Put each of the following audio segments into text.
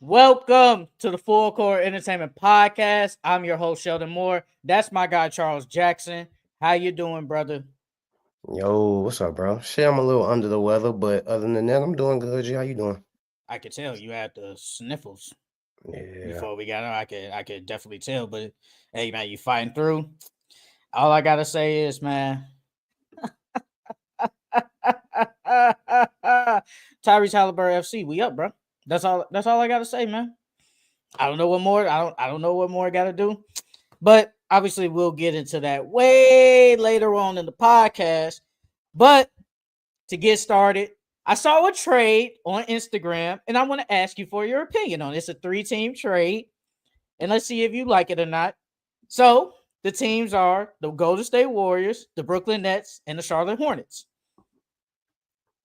Welcome to the Full Court Entertainment Podcast. I'm your host Sheldon Moore. That's my guy Charles Jackson. How you doing, brother? Yo, what's up, bro? Shit, I'm a little under the weather, but other than that, I'm doing good. G, how you doing? I could tell you had the sniffles Yeah. before we got on. I could definitely tell, but hey, man, you fighting through. All I gotta say is, man, Tyrese Halliburton FC, we up, bro. That's all. That's all I gotta say, man. I don't know what more. I don't know what more I gotta do. But obviously, we'll get into that way later on in the podcast. But to get started, I saw a trade on Instagram, and I want to ask you for your opinion on it. It's a three-team trade, and let's see if you like it or not. So the teams are the Golden State Warriors, the Brooklyn Nets, and the Charlotte Hornets.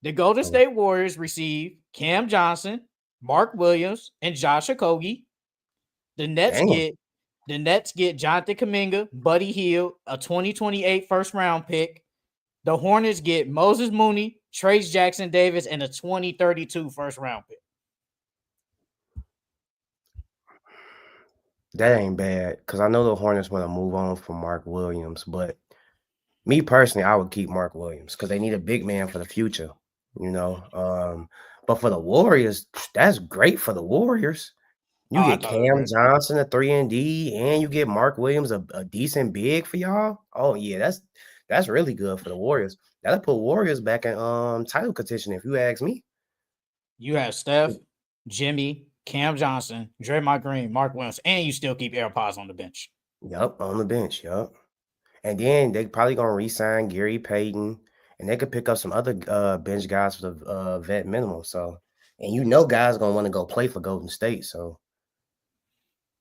The Golden Oh, State Warriors receive Cam Johnson, Mark Williams, and Josh Okogie. The Nets damn. get the Nets get Jonathan Kuminga, Buddy Hield, a 2028 first round pick. The Hornets get Moses Mooney, Trace Jackson Davis, and a 2032 first round pick. That ain't bad, because I know the Hornets want to move on from Mark Williams, but me personally, I would keep Mark Williams because they need a big man for the future, you know. But for the Warriors, that's great for the Warriors. Oh, You I get thought it was Cam great. Johnson, a 3 and D, and you get Mark Williams, a decent big for y'all. Oh yeah, that's really good for the Warriors. That'll put Warriors back in title contention if you ask me. You have Steph, Jimmy, Cam Johnson, Draymond Green, Mark Williams, and you still keep AirPods on the bench. Yup, on the bench. Yup. And then they probably gonna re-sign Gary Payton, and they could pick up some other bench guys for the vet minimum. So, and you know, guys gonna want to go play for Golden State. So,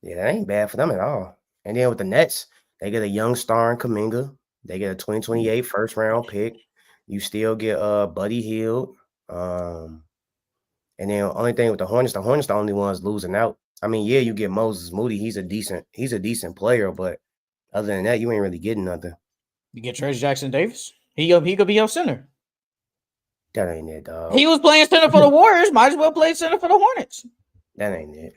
yeah, that ain't bad for them at all. And then with the Nets, they get a young star in Kaminga. They get a 2028 first round pick. You still get Buddy Hield. Um, and then only thing with the Hornets the only ones losing out. I mean, yeah, you get Moses Moody. He's a decent player, but other than that, you ain't really getting nothing. You get Trace Jackson Davis. He could be your center. That ain't it, dog. He was playing center for the Warriors. Might as well play center for the Hornets. That ain't it.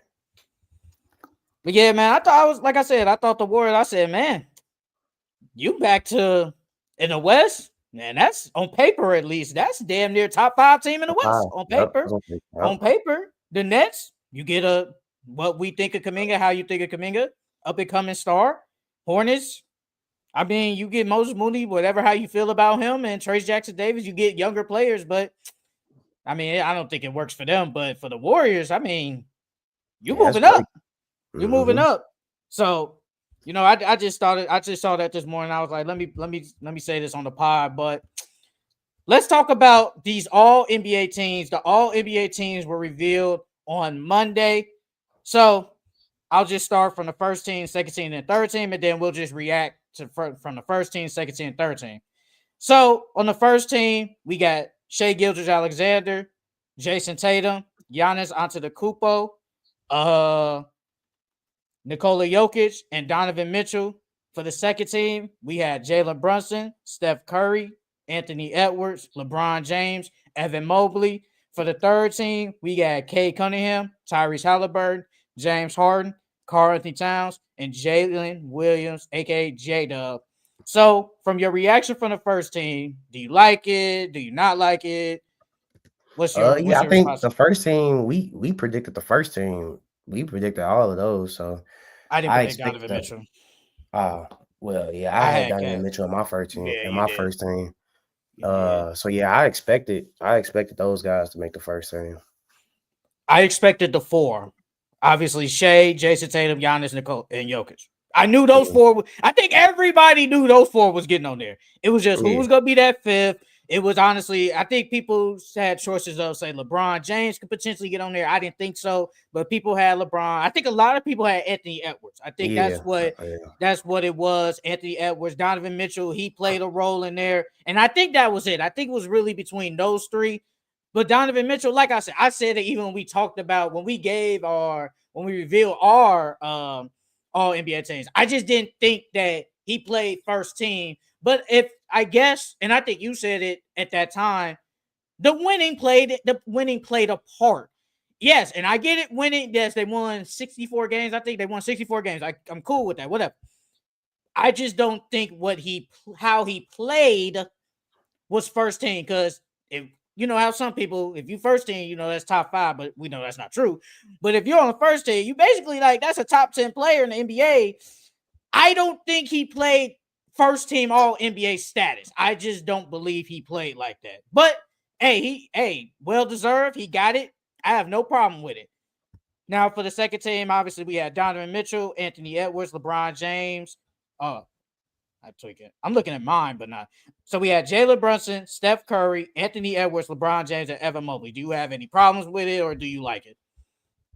But yeah, man, I thought I was like I said, I thought the Warriors. I said, man, you back to in the West, and that's on paper at least. That's damn near top five team in the West Five. on Yep. paper. Yep. On paper, the Nets, you get a what we think of Kaminga, how you think of Kaminga, up and coming star. Hornets, I mean, you get Moses Mooney, whatever how you feel about him, and Trace Jackson Davis, you get younger players, but I mean, I don't think it works for them. But for the Warriors, I mean, you Yeah, that's moving great. up. You're moving Mm-hmm. up. So, I just started. I just saw that this morning. I was like, let me say this on the pod. But let's talk about these all NBA teams. The all NBA teams were revealed on Monday. So I'll just start from the first team, second team, and third team, and then we'll just react to from the first team, second team, third team. So on the first team, we got Shea Gilgeous-Alexander, Jason Tatum, Giannis Antetokounmpo, uh, Nikola Jokic, and Donovan Mitchell. For the second team, we had Jalen Brunson, Steph Curry, Anthony Edwards, LeBron James, Evan Mobley. For the third team, we got Cade Cunningham, Tyrese Halliburton, James Harden, Karl Anthony Towns, and Jalen Williams, aka J Dub. So, from your reaction from the first team, do you like it? Do you not like it? What's Yeah, I your think response? the first team we predicted the first team. We predicted all of those. So I didn't I predict expected Donovan that. Mitchell. Well, yeah, I I had had Donovan Cat. Mitchell in my first team. Yeah, In you my did. first team. You did. So yeah, I expected those guys to make the first team. I expected the four. Obviously, Shea, Jason Tatum, Giannis, Nicole, and Jokic. I knew those Mm, four. I think everybody knew those four was getting on there. It was just who yeah, was going to be that fifth. It was honestly, I think people had choices of say LeBron James could potentially get on there. I didn't think so, but people had LeBron. I think a lot of people had Anthony Edwards. I think yeah, yeah. that's what it was. Anthony Edwards, Donovan Mitchell, he played a role in there, and I think that was it. I think it was really between those three. But Donovan Mitchell, like I said it even when we talked about when we revealed our all NBA teams. I just didn't think that he played first team. But if I guess, and I think you said it at that time, the winning played a part. Yes, and I get it winning. Yes, they won 64 games. I think they won 64 games. I'm cool with that. Whatever. I just don't think how he played was first team, because if you know how some people, if you first team, that's top 5, but we know that's not true. But if you're on the first team, you basically like that's a top 10 player in the NBA. I don't think he played first team all NBA status. I just don't believe he played like that. But hey, well deserved. He got it. I have no problem with it. Now for the second team, obviously we had Donovan Mitchell, Anthony Edwards, LeBron James. I tweak it. I'm looking at mine, but not. So we had Jalen Brunson, Steph Curry, Anthony Edwards, LeBron James, and Evan Mobley. Do you have any problems with it, or do you like it?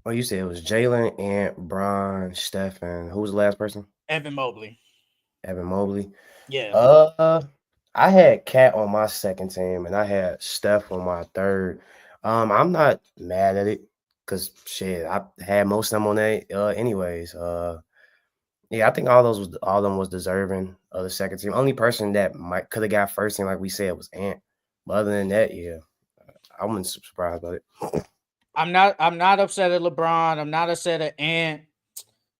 Oh, you said it was Jalen, Ant, Bron, Steph, and who was the last person? Evan Mobley. Evan Mobley. Yeah. I had Cat on my second team, and I had Steph on my third. I'm not mad at it because shit, I had most of them on that. Anyways. Yeah, I think all of them was deserving of the second team. Only person that could have got first team, like we said, was Ant. But other than that, yeah, I wasn't surprised about it. I'm not upset at LeBron. I'm not upset at Ant.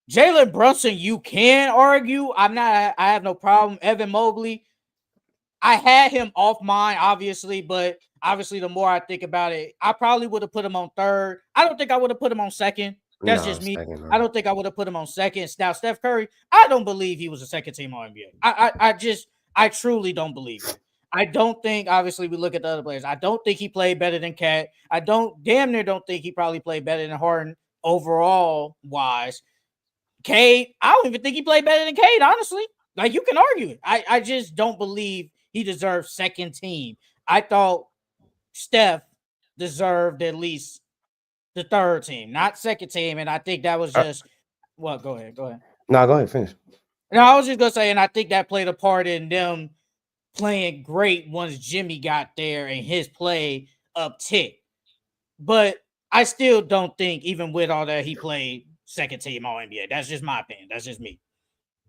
Jalen Brunson, you can argue. I have no problem. Evan Mobley, I had him off mine, obviously, but obviously the more I think about it, I probably would have put him on third. I don't think I would have put him on second. That's No, just me. second, I no. don't think I would have put him on second. Now, Steph Curry, I don't believe he was a second team All NBA. I truly don't believe that. I don't think, obviously, we look at the other players. I don't think he played better than Cat. I damn near don't think he probably played better than Harden overall wise. Cade, I don't even think he played better than Cade, honestly. Like, you can argue it. I just don't believe he deserves second team. I thought Steph deserved at least the third team, not second team. And I think that was just go ahead. Go ahead. No, go ahead, finish. No, I was just gonna say, and I think that played a part in them playing great once Jimmy got there and his play uptick. But I still don't think, even with all that, he played second team All NBA. That's just my opinion. That's just me.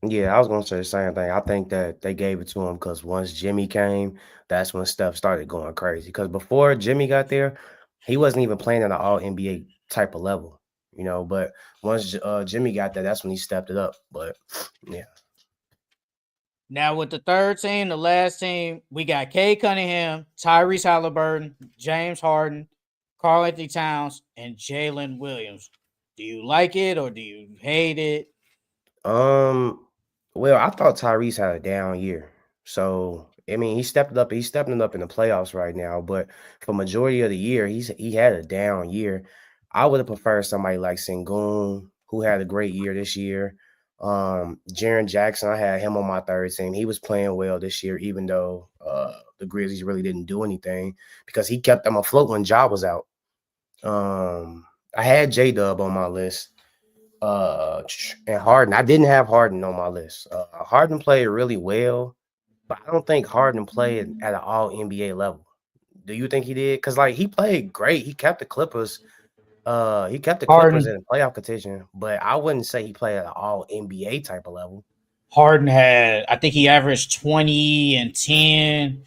Yeah, I was gonna say the same thing. I think that they gave it to him because once Jimmy came, that's when stuff started going crazy. Because before Jimmy got there, he wasn't even playing at an All NBA type of level, But once Jimmy got there, that's when he stepped it up. But yeah, Now with the third team, the last team, we got Cade Cunningham, Tyrese Halliburton, James Harden, Karl Anthony Towns, and Jalen Williams. Do you like it or do you hate it? well, I thought Tyrese had a down year. So I mean, he stepped it up. He's stepping it up in the playoffs right now. But for majority of the year, he had a down year. I would have preferred somebody like Sengun, who had a great year this year. Jaren Jackson, I had him on my third team. He was playing well this year, even though the Grizzlies really didn't do anything because he kept them afloat when Ja was out. I had J Dub on my list. And Harden. I didn't have Harden on my list. Harden played really well, but I don't think Harden played at an All NBA level. Do you think he did? Because like he played great. He kept the Clippers. He kept the Clippers Harden in playoff contention, but I wouldn't say he played at an All NBA type of level. Harden had, I think he averaged 20 and 10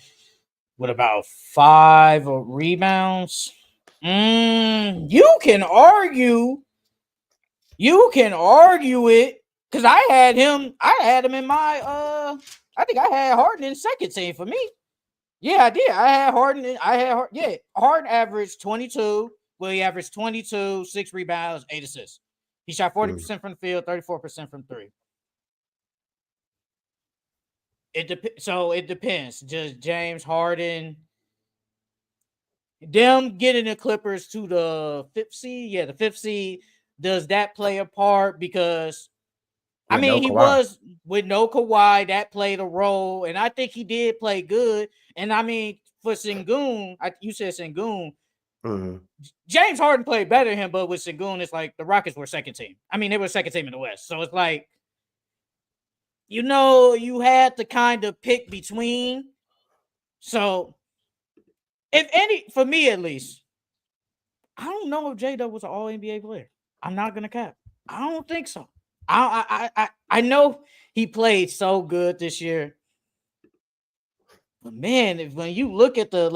with about 5 rebounds. You can argue. You can argue it because I had him. I had him in my. I think I had Harden in second team for me. Yeah, I did. I had Harden. Harden averaged 22. Well, he averaged 22, 6 rebounds, 8 assists. He shot 40% from the field, 34% from three. So it depends. Just James Harden, them getting the Clippers to the 5th seed. Yeah, the 5th seed. Does that play a part? Because I With no mean, he Kawhi. was with no Kawhi, that played a role, and I think he did play good. And I mean, for Sengun, you said Sengun. Mm-hmm. James Harden played better than him, but with Sengun, it's like the Rockets were second team. I mean, they were second team in the West, so it's like, you had to kind of pick between. So, if any, for me at least, I don't know if J Dub was an All NBA player. I'm not gonna cap. I don't think so. I know he played so good this year, but man, when you look at the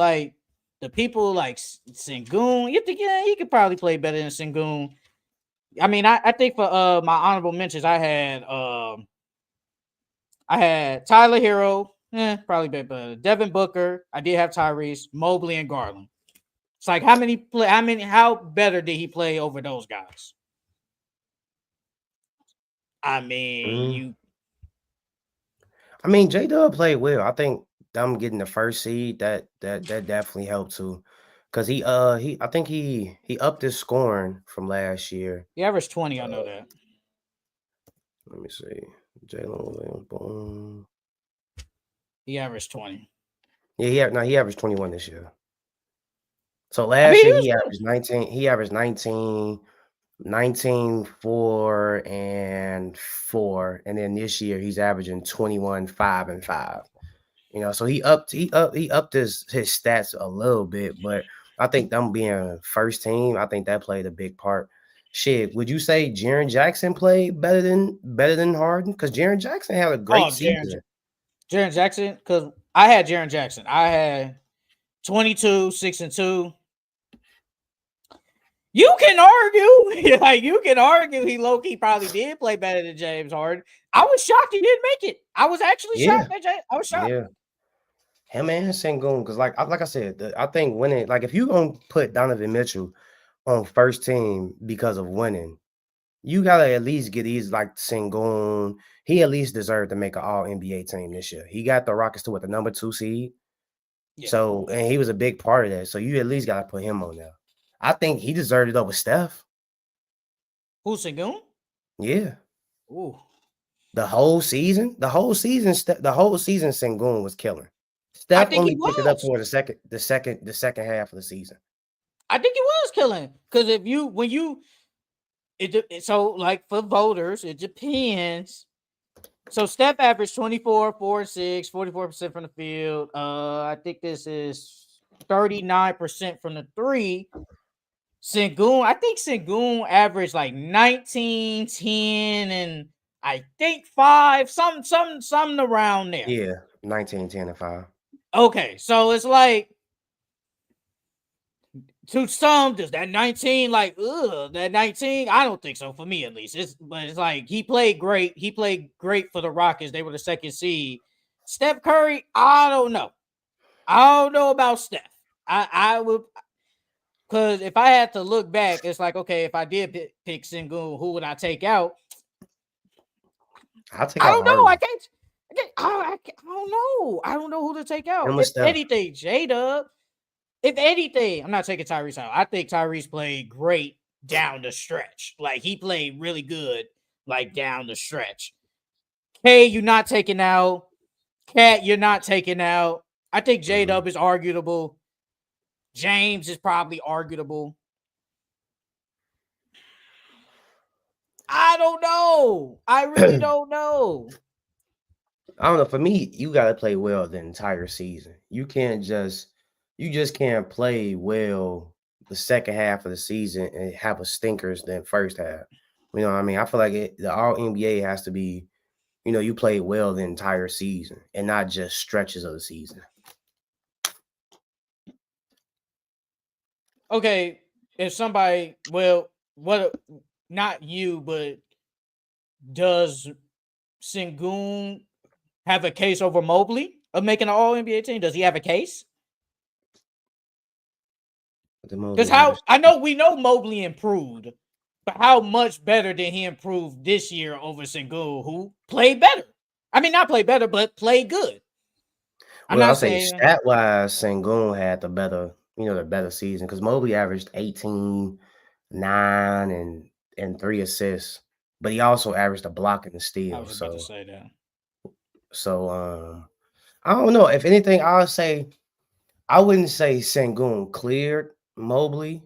the people like Sengun, you think he could probably play better than Sengun. I mean, I think for my honorable mentions, I had Tyler Hero, probably better. Devin Booker. I did have Tyrese, Mobley, and Garland. It's like how better did he play over those guys? I mean, Mm. I mean, J Dub played well. I think them getting the first seed that definitely helped too, because I think he upped his scoring from last year. he averaged 20. I know that. Let me see, Jalen Williams, boom. He averaged 20. Yeah, he averaged 21 this year. So I last mean, year he was he good. averaged 19. He averaged 19, 4, and 4, and then this year he's averaging 21, 5, and 5. You know, so he upped his stats a little bit, but I think them being first team, I think that played a big part. Shit, would you say Jaren Jackson played better than Harden? Because Jaren Jackson had a great Oh, season. Jaren Jackson, because I had Jaren Jackson. I had 22, 6 and 2. You can argue, like you can argue he low key probably did play better than James Harden. I was shocked he didn't make it. I was actually Yeah, shocked that I was shocked. yeah. Him and Sengun, because like I said, I think winning, like if you gonna put Donovan Mitchell on first team because of winning, you gotta at least get these like Sengun. He at least deserved to make an All NBA team this year. He got the Rockets to what, the number 2 seed. Yeah. So, and he was a big part of that. So you at least gotta put him on there. I think he deserved it over Steph. Who's Sengun? Yeah. Ooh. The whole season, Sengun was killing. I Steph think he only picked it up was. for the second half of the season. I think he was killing. Because so like for voters, it depends. So Steph averaged 24, 4 and 6, 44% from the field. I think this is 39% from the three. I think Sengun averaged like 19, 10, and I think 5, something around there. Yeah, 19, 10, and 5. Okay, so it's like to some, does that 19 like that 19? I don't think so for me at least. It's like he played great. He played great for the Rockets. They were the second seed. Steph Curry, I don't know. I don't know about Steph. I would, because if I had to look back, it's like, okay, if I did pick Sengun, who would I take out? I'll take I out don't know. I Harden. can't. I don't know. I don't know who to take out. Him with If Steph. anything, J-Dub. If anything, I'm not taking Tyrese out. I think Tyrese played great down the stretch. Like he played really good, like down the stretch. K, you're not taking out. Cat, you're not taking out. I think J-Dub is arguable. James is probably arguable. I don't know. I really don't know. I don't know. For me, you gotta play well the entire season. You just can't play well the second half of the season and have a stinkers than first half. You know what I mean? I feel like the All NBA has to be, you play well the entire season and not just stretches of the season. Okay, if somebody, well, what? Not you, but does Sengun have a case over Mobley of making an All NBA team? Does he have a case? The Because Mobley how average. I know we know Mobley improved, but how much better did he improve this year over Sengun, who played better? I mean, not play better, but play good. I'm Well, I'll not say saying stat wise, Sengun had the better season because Mobley averaged 18, 9, and 3 assists, but he also averaged a block and a I steal. was about to So say that. so I don't know. If anything, I wouldn't say Sengun cleared Mobley.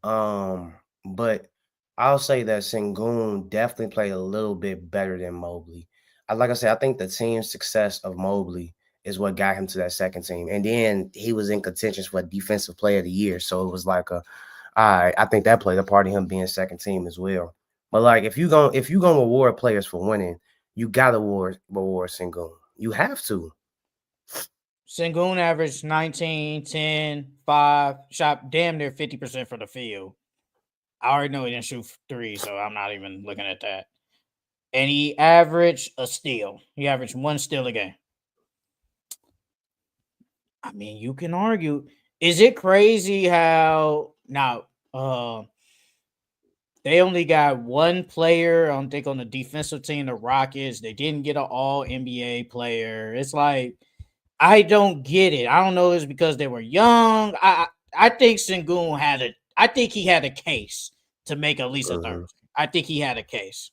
But I'll say that Sengun definitely played a little bit better than Mobley. Like I said, I think the team's success of Mobley is what got him to that second team. And then he was in contention for defensive player of the year. So it was like all right, I think that played a part of him being second team as well. But like if you gonna reward players for winning, you gotta reward Sengun. You have to. Sengun averaged 19, 10, 5, shot damn near 50% for the field. I already know he didn't shoot 3, so I'm not even looking at that. And he averaged a steal. He averaged 1 steal a game. I mean, you can argue. Is it crazy how now they only got one player, I think, on the defensive team, the Rockets. They didn't get an all NBA player. It's like, I don't get it. I don't know if it's because they were young. I think Sengun I think he had a case to make at least a third. I think he had a case.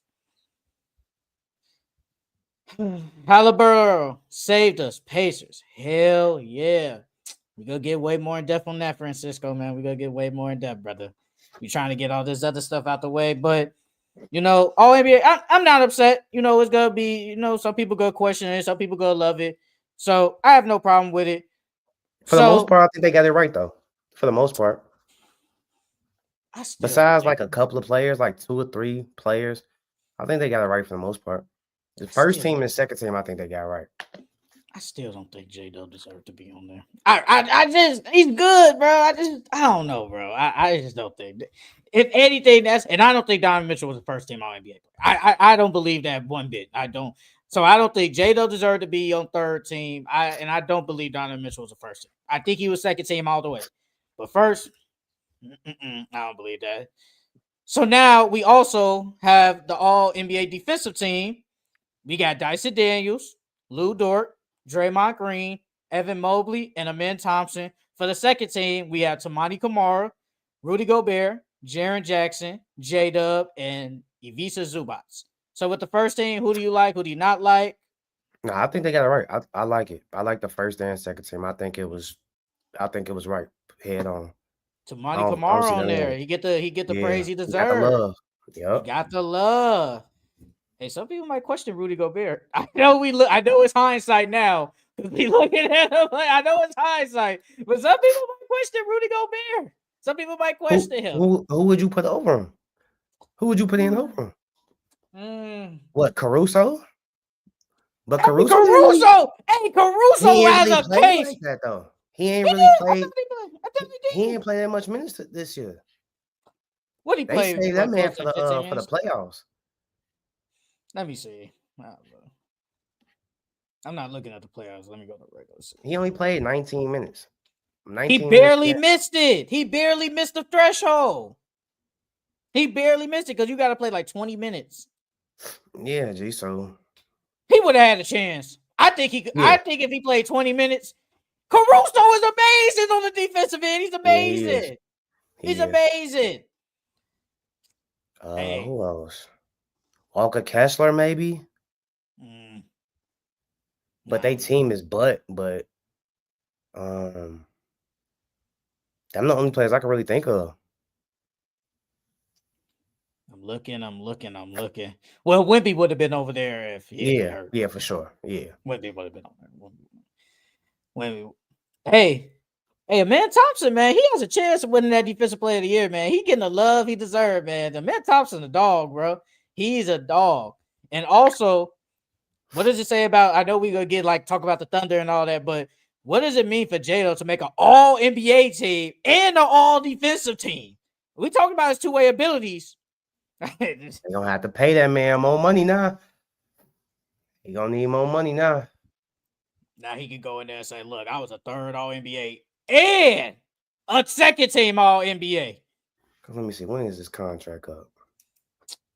Halliburton saved us. Pacers. Hell yeah. We're going to get way more in depth on that, Francisco, man. We're going to get way more in depth, brother. We're trying to get all this other stuff out the way. But, all NBA, I'm not upset. It's going to be, some people going to question it. Some people going to love it. So I have no problem with it. For the most part, I think they got it right, though. For the most part. Besides, like, a couple of players, like 2 or 3 players, I think they got it right for the most part. The first team and second team, I think they got it right. I still don't think J-Dub deserves to be on there. I just, he's good, bro. I don't know, bro. I just don't think. If anything, and I don't think Donovan Mitchell was the first team All NBA. I don't believe that one bit. I don't. So I don't think J-Dub deserved to be on third team. I don't believe Donovan Mitchell was the first team. I think he was second team all the way. But first, I don't believe that. So now we also have the All NBA defensive team. We got Dyson Daniels, Lou Dort, Draymond Green, Evan Mobley, and Amen Thompson. For the second team, we have Toumani Camara, Rudy Gobert, Jaren Jackson, J-Dub, and Ivica Zubac. So with the first team, who do you like? Who do you not like? No, I think they got it right. I like it. I like the first and second team. I think it was right. Head on. Toumani Camara on there. He get the praise he deserves. Got the love. Yep. He got the love. Hey, some people might question Rudy Gobert. I know it's hindsight now because we looking at him. I know it's hindsight, but some people might question Rudy Gobert. Some people might question him. Who would you put over him? Who would you put in over him? What, Caruso? But Caruso. Hey, Caruso has a case. Like that, though. He ain't really played. He ain't played that much minutes this year. What he played? They saved that man for the playoffs. Let me see. I'm not looking at the playoffs. Let me go to the regular season. He only played 19 minutes. He barely missed it. He barely missed the threshold. He barely missed it because you got to play like 20 minutes. Yeah, G. So he would have had a chance. I think he could. Yeah. I think if he played 20 minutes, Caruso is amazing on the defensive end. He's amazing. He's amazing. Who else? Walker Kessler, maybe. But they team is but I'm the only players I can really think of. I'm looking. Well, Wemby would have been over there if he been hurt. Yeah, for sure. Yeah. Wemby would have been over there. Wemby. Hey, Amen Thompson, man, he has a chance of winning that Defensive Player of the Year, man. He getting the love he deserves, man. Amen Thompson, a dog, bro. He's a dog. And also, what does it say about, I know we're going to talk about the Thunder and all that, but what does it mean for J-Lo to make an all-NBA team and an all-defensive team? We talking about his two-way abilities. They're going to have to pay that man more money now. He going to need more money now. Now he can go in there and say, look, I was a third all-NBA and a second team all-NBA. Let me see. When is this contract up?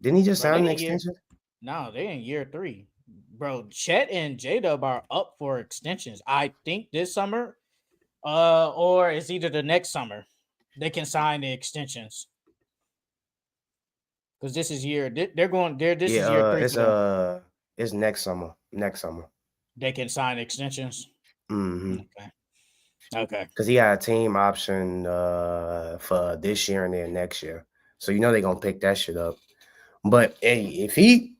Didn't he just sign an extension? No, they in year 3. Bro, Chet and J-Dub are up for extensions. I think this summer, or it's either the next summer. They can sign the extensions. Because this is year. They're going there. This is year 3. It's next summer. They can sign extensions. Mm-hmm. Okay. Because he had a team option for this year and then next year. So they're gonna pick that shit up. But hey, if he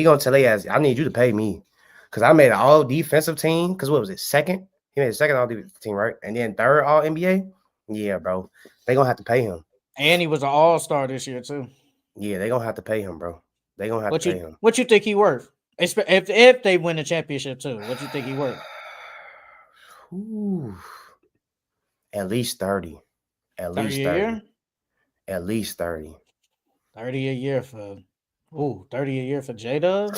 gonna tell they ass, I need you to pay me. Because I made an all defensive team. Because what was it? Second? He made a second all defensive team, right? And then third all NBA? Yeah, bro. They gonna have to pay him. And he was an all-star this year, too. Yeah, they gonna have to pay him, bro. They gonna have to pay him. What you think he worth? If they win the championship, too, what you think he worth? Ooh, at least 30. At 30 least a 30. year? At least 30. 30 a year for 30 a year for J-Dub?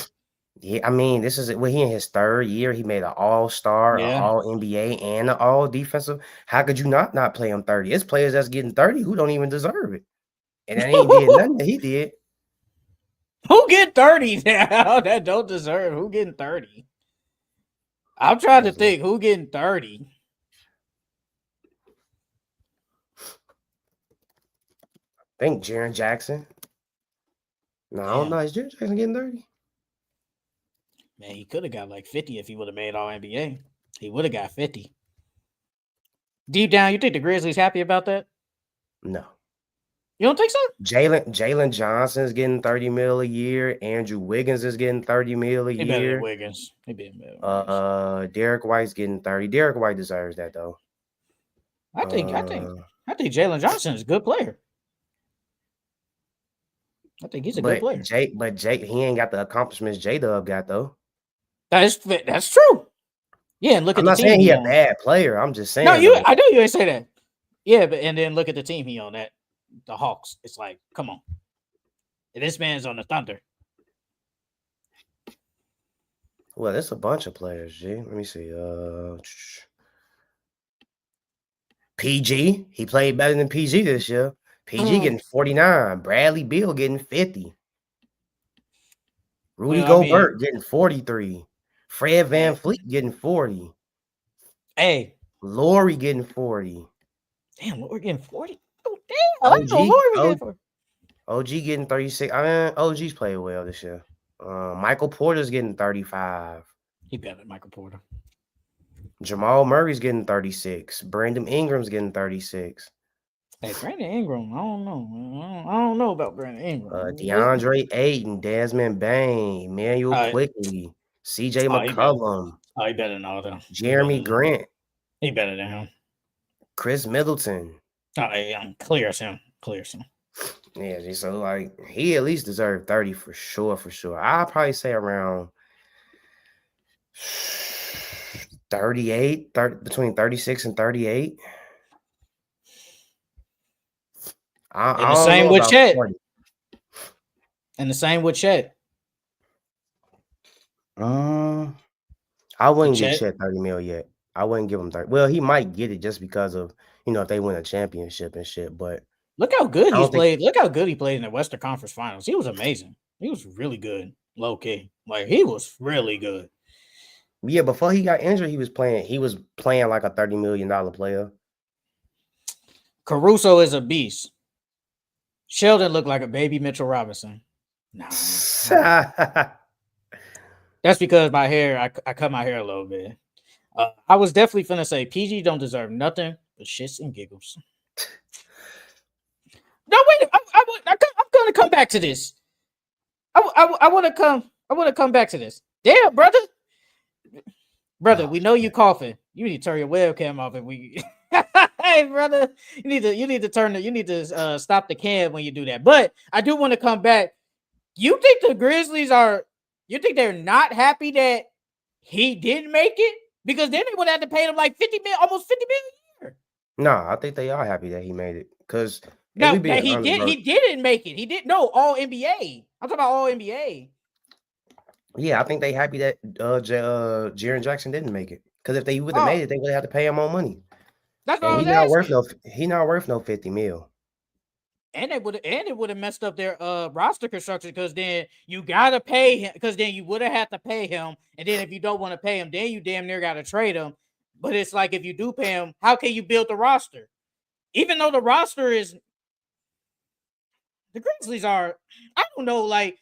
Yeah, I mean, this is he in his third year. He made an all-star, an Yeah. all-NBA, and an all-defensive. How could you not play him 30? It's players that's getting 30 who don't even deserve it. And that ain't did nothing that he did. Who get 30 now that don't deserve? Who getting 30? I'm trying to think who getting 30. I think Jaren Jackson. No, I don't know. Is Jaren Jackson getting 30? Man, he could have got like 50 if he would have made all NBA. He would have got 50. Deep down, you think the Grizzlies happy about that? No. You don't think so? Jalen Johnson's getting 30 mil a year. Andrew Wiggins is getting 30 mil a He better than year. Wiggins. He better than Wiggins. Derek White's getting 30. Derek White deserves that though. I think Jalen Johnson is a good player. I think he's a good player. Jake, he ain't got the accomplishments J-Dub got though. That's true. Yeah, and look at the team. I'm not saying he a bad player. I'm just saying. No, I know you ain't say that. Yeah, but and then look at the team he on that. The Hawks. It's like, come on. And this man's on the Thunder. Well, there's a bunch of players, G. Let me see. PG. He played better than PG this year. PG getting 49. Bradley Beal getting 50. Rudy Gobert getting 43. Fred VanVleet getting 40. Hey. Laurie getting 40. Damn, Laurie getting 40? Oh, damn. I know Laurie getting 40. OG getting 36. I mean, OG's played well this year. Michael Porter's getting 35. He better than Michael Porter. Jamal Murray's getting 36. Brandon Ingram's getting 36. Hey, Brandon Ingram, I don't know. I don't know about Brandon Ingram. DeAndre Ayton, Desmond Bain, Emmanuel Quickly, CJ McCollum. He better than all them. Jeremy Grant. He better than him. Chris Middleton. Clear as him. Yeah, so like he at least deserved 30 for sure. I'll probably say around 38, between 36 and 38. And the same with Chet. And the same with Chet. I wouldn't give Chet 30 mil yet. I wouldn't give him 30. Well, he might get it just because of, if they win a championship and shit. But look how good he's played. Look how good he played in the Western Conference Finals. He was amazing. He was really good, low key. Like he was really good. Yeah, before he got injured, he was playing like a $30 million player. Caruso is a beast. Sheldon looked like a baby Mitchell Robinson. Nah. That's because my hair, I cut my hair a little bit. I was definitely finna say PG don't deserve nothing but shits and giggles. No, wait, I'm gonna come back to this. I want to come back to this. Damn, brother, we know you coughing. You need to turn your webcam off, and we. Hey, brother, you need to stop the cam when you do that. But I do want to come back. You think the Grizzlies you think they're not happy that he didn't make it? Because then they would have to pay him like almost $50 million a year. No, I think they are happy that he made it. Because he didn't make it. He didn't. No, all NBA. I'm talking about all NBA. Yeah, I think they happy that Jaren Jackson didn't make it. Because if they would have made it, they would have to pay him more money. That's what I was asking. He's not worth no 50 mil. And it would have messed up their roster construction because then you gotta pay him because then you would have had to pay him, and then if you don't want to pay him, then you damn near gotta trade him. But it's like if you do pay him, how can you build the roster? Even though the roster is the Grizzlies are, I don't know, like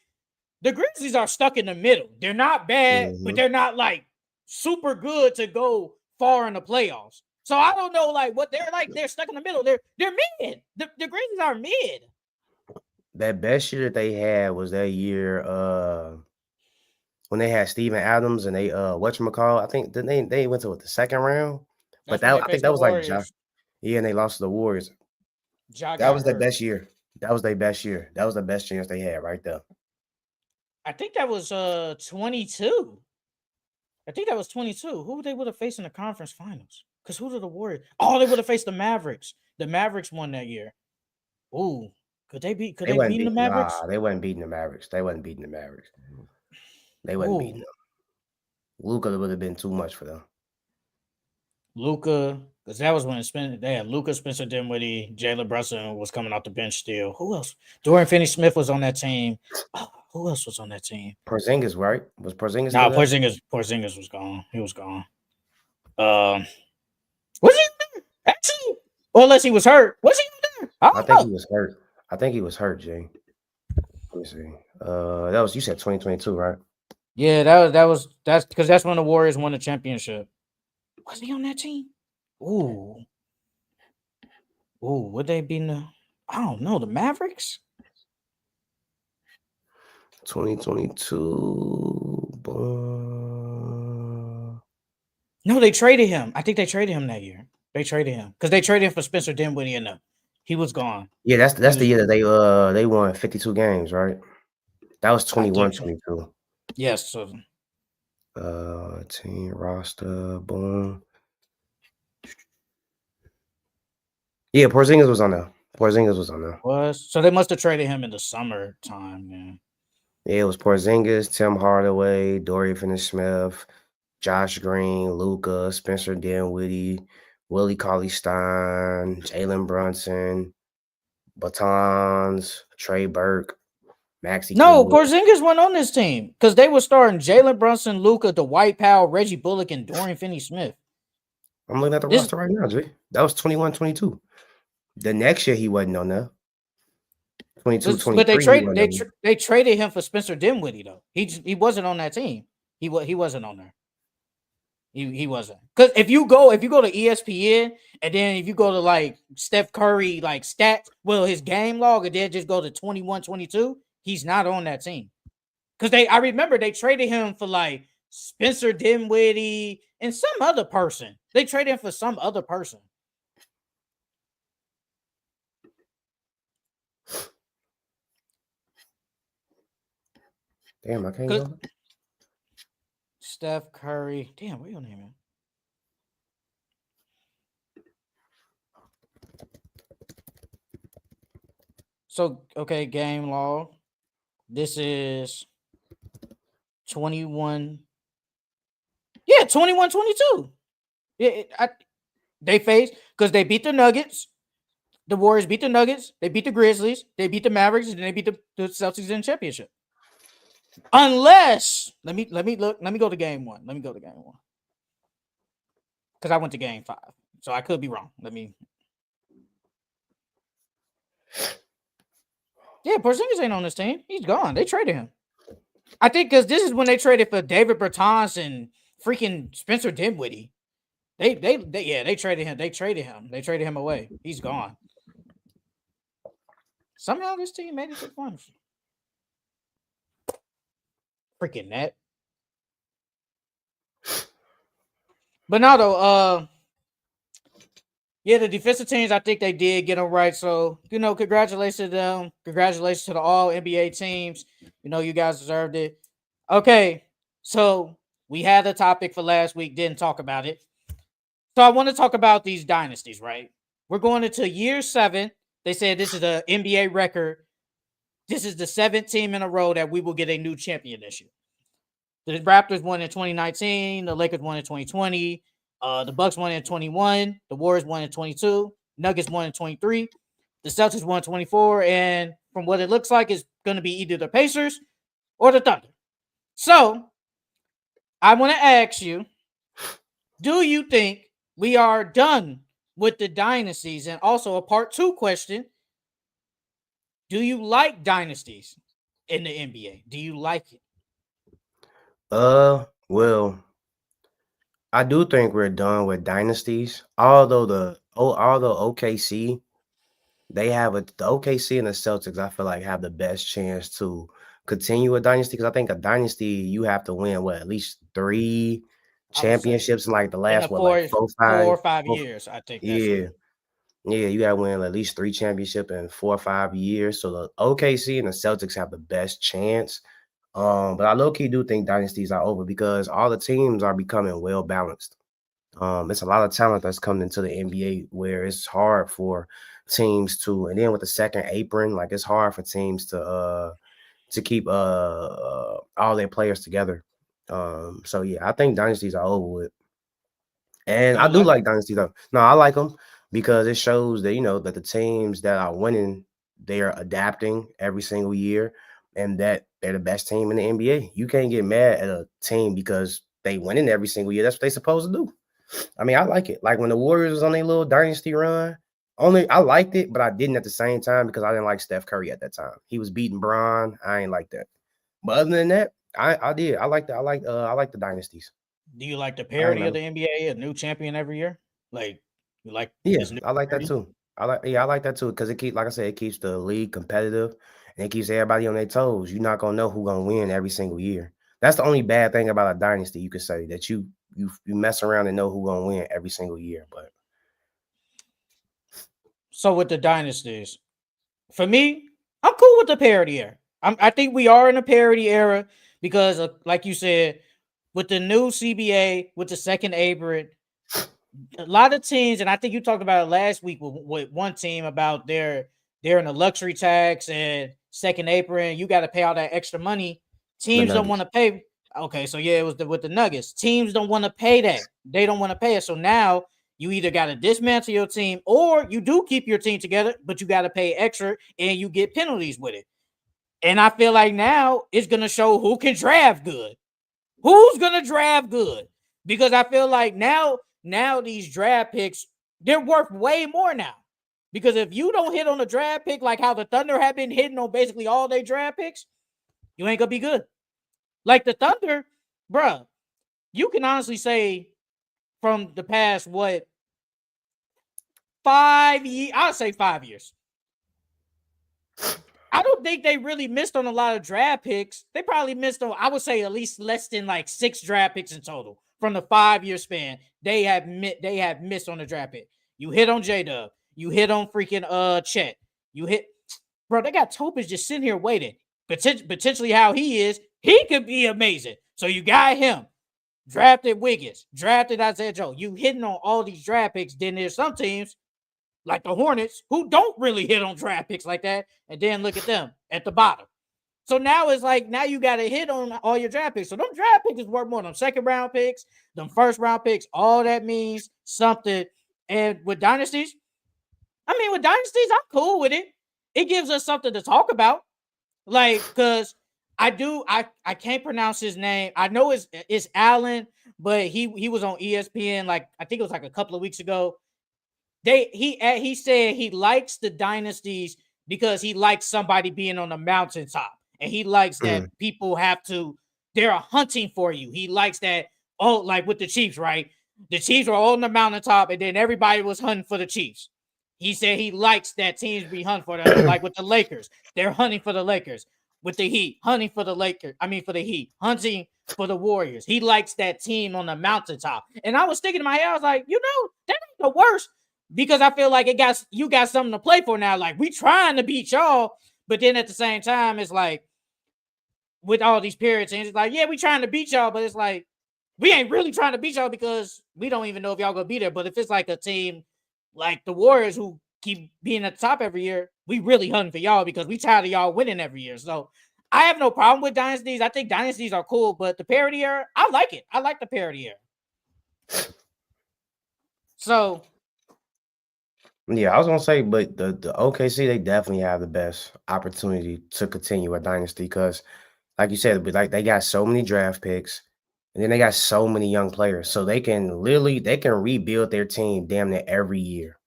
the Grizzlies are stuck in the middle. They're not bad, but they're not like super good to go far in the playoffs. So I don't know, like what they're like. They're stuck in the middle. They're mid. The Grizzlies are mid. That best year that they had was that year when they had Steven Adams and they whatchamacallit. I think they went to the second round. But I think that was like and they lost to the Warriors. That was their best year. That was their best year. That was the best chance they had right there. I think that was 22. I think that was 22. Who they would have faced in the conference finals? Because who did the Warriors? Oh, they would have faced the Mavericks. The Mavericks won that year. Ooh, could they beat? Could They they wasn't beat the beating. Mavericks? They wasn't beating the Mavericks. They wasn't beating the Mavericks. They wasn't beating Ooh, them. Luka would have been too much for them. Luca, because that was when they had Luca, Spencer Dinwiddie, Jalen Brunson was coming off the bench still. Who else? Dorian Finney-Smith was on that team. Oh, who else was on that team? Porzingis, right? Was Porzingis No, still there? Porzingis was gone. He was gone. Was he there? Actually, or unless he was hurt. Was he there? I I don't think he know. was hurt. I think he was hurt, Jay. Let me see. That was you said 2022, right? Yeah, that's because that's when the Warriors won the championship. Was he on that team? Ooh, would they be in the? I don't know, the Mavericks. 2022. No, they traded him. I think they traded him that year. They traded him because they traded him for Spencer Dinwiddie and them. He was gone. Yeah, that's the year that they won 52 games, right? That was 21-22. Yes. So Team roster, boom. Yeah, Porzingis was on there. so they must have traded him in the summertime. Man. Yeah, it was Porzingis, Tim Hardaway, Dorian Finney-Smith, Josh Green, Luka, Spencer Dinwiddie, Willie Cauley-Stein, Jalen Brunson, Batons, Trey Burke, Maxi No, Kleber. Porzingis went on this team because they were starting Jalen Brunson, Luka, Dwight Powell, Reggie Bullock, and Dorian Finney-Smith. I'm looking at the roster right now, Jay. That was 21-22. The next year he wasn't on there. 22-23. But they traded him for Spencer Dinwiddie though. He wasn't on that team. He wasn't on there. He wasn't. Because if you go to ESPN and then if you go to like Steph Curry like stats, his game log, and then just go to 21-22, he's not on that team. Because I remember they traded him for like Spencer Dinwiddie and some other person. They traded him for some other person. Damn, I can't go. Steph Curry. Damn, where your name is? So, okay, game log. This is 21. Yeah, 21-22. Yeah, they faced because they beat the Nuggets. The Warriors beat the Nuggets. They beat the Grizzlies. They beat the Mavericks, and then they beat the Celtics in the championship. Unless let me look. Let me go to game one. Because I went to game 5, so I could be wrong. Yeah, Porzingis ain't on this team. He's gone. They traded him. I think because this is when they traded for David Bertans and freaking Spencer Dinwiddie. They traded him. They traded him away. He's gone. Somehow this team made it to the finals. Freaking net. But now though, yeah, the defensive teams, I think they did get them right. So, congratulations to them. Congratulations to the all NBA teams. You guys deserved it. Okay, so we had a topic for last week, didn't talk about it. So I want to talk about these dynasties, right? We're going into year 7. They said this is the NBA record. This is the 7th team in a row that we will get a new champion this year. The Raptors won in 2019. The Lakers won in 2020. The Bucks won in 21. The Warriors won in 22. Nuggets won in 23. The Celtics won in 24. And from what it looks like, it's going to be either the Pacers or the Thunder. So I want to ask you, do you think we are done with the dynasties? And also a part 2 question. Do you like dynasties in the NBA? Do you like it? Well, I do think we're done with dynasties. Although OKC, the OKC and the Celtics, I feel like have the best chance to continue a dynasty because I think a dynasty you have to win at least 3 championships in like the last 4 or 5 years. I think that's it. Yeah, you gotta win at least 3 championships in 4 or 5 years. So the OKC and the Celtics have the best chance But I low key do think dynasties are over because all the teams are becoming well balanced. It's a lot of talent that's coming into the NBA where it's hard for teams to, and then with the second apron, like it's hard for teams to keep all their players together. So yeah, I think dynasties are over with. And Do I you do like like Dynasty though. No, I like them because it shows that that the teams that are winning, they are adapting every single year, and that they're the best team in the NBA. You can't get mad at a team because they winning every single year. That's what they supposed to do. I mean, I like it. Like when the Warriors was on their little dynasty run, only I liked it, but I didn't at the same time because I didn't like Steph Curry at that time. He was beating Bron. I ain't like that. But other than that, I did. I like the dynasties. do you like the I ain't parody of mad. the NBA, a new champion every year? Like you like Yeah, this new I like that parody? too. I like that too because like I said, it keeps the league competitive and it keeps everybody on their toes. You're not gonna know who's gonna win every single year. That's the only bad thing about a dynasty. You could say that you mess around and know who's gonna win every single year. But So with the dynasties, for me, I'm cool with the parody era. I think we are in a parody era because, like you said, with the new CBA, with the second apron, a lot of teams, and I think you talked about it last week with one team about they're in a luxury tax and second apron. You got to pay all that extra money. the Teams don't want Nuggets, to pay. Okay, so yeah, it was with the Nuggets. Teams don't want to pay that. They don't want to pay it. So now you either got to dismantle your team or you do keep your team together, but you got to pay extra and you get penalties with it. And I feel like now it's gonna show who can draft good. Who's gonna draft good? Because I feel like now these draft picks, they're worth way more now. Because if you don't hit on a draft pick like how the Thunder have been hitting on basically all their draft picks, you ain't gonna be good. Like the Thunder, bruh, you can honestly say from the past 5 years, I'll say 5 years. I don't think they really missed on a lot of draft picks. They probably missed on, I would say, at least less than like 6 draft picks in total from the 5 year span. They have missed on the draft pick. You hit on J Dub. You hit on freaking Chet. You hit, bro. They got Topaz just sitting here waiting. Potentially how he is, he could be amazing. So you got him. Drafted Wiggins. Drafted Isaiah Joe. You hitting on all these draft picks. Then there's some teams like the Hornets, who don't really hit on draft picks like that. And then look at them at the bottom. So now it's like, now you got to hit on all your draft picks. So them draft picks is worth more than them second round picks, them first round picks. All that means something. And with dynasties, with dynasties, I'm cool with it. It gives us something to talk about. Like, because I can't pronounce his name. I know it's Allen, but he was on ESPN, like I think it was like a couple of weeks ago. He said he likes the dynasties because he likes somebody being on the mountaintop, and he likes that mm, people they're hunting for you. He likes that. Oh, like with the Chiefs, right? The Chiefs were on the mountaintop, and then everybody was hunting for the Chiefs. He said he likes that teams be hunting for them, like with the Lakers. They're hunting for the Lakers. With the Heat, hunting for the Lakers. For the Heat, hunting for the Warriors. He likes that team on the mountaintop. And I was thinking in my head, I was like, that ain't the worst because I feel like you got something to play for now. Like we trying to beat y'all, but then at the same time, it's like with all these periods, and it's like, yeah, we trying to beat y'all, but it's like we ain't really trying to beat y'all because we don't even know if y'all gonna be there. But if it's like a team like the Warriors who keep being at the top every year, we really hunting for y'all because we tired of y'all winning every year. So I have no problem with dynasties. I think dynasties are cool, but the parody era, I like it. I like the parody era. So yeah, I was gonna say, but the OKC they definitely have the best opportunity to continue a dynasty because, like you said, but like they got so many draft picks, and then they got so many young players, so they can rebuild their team damn near every year.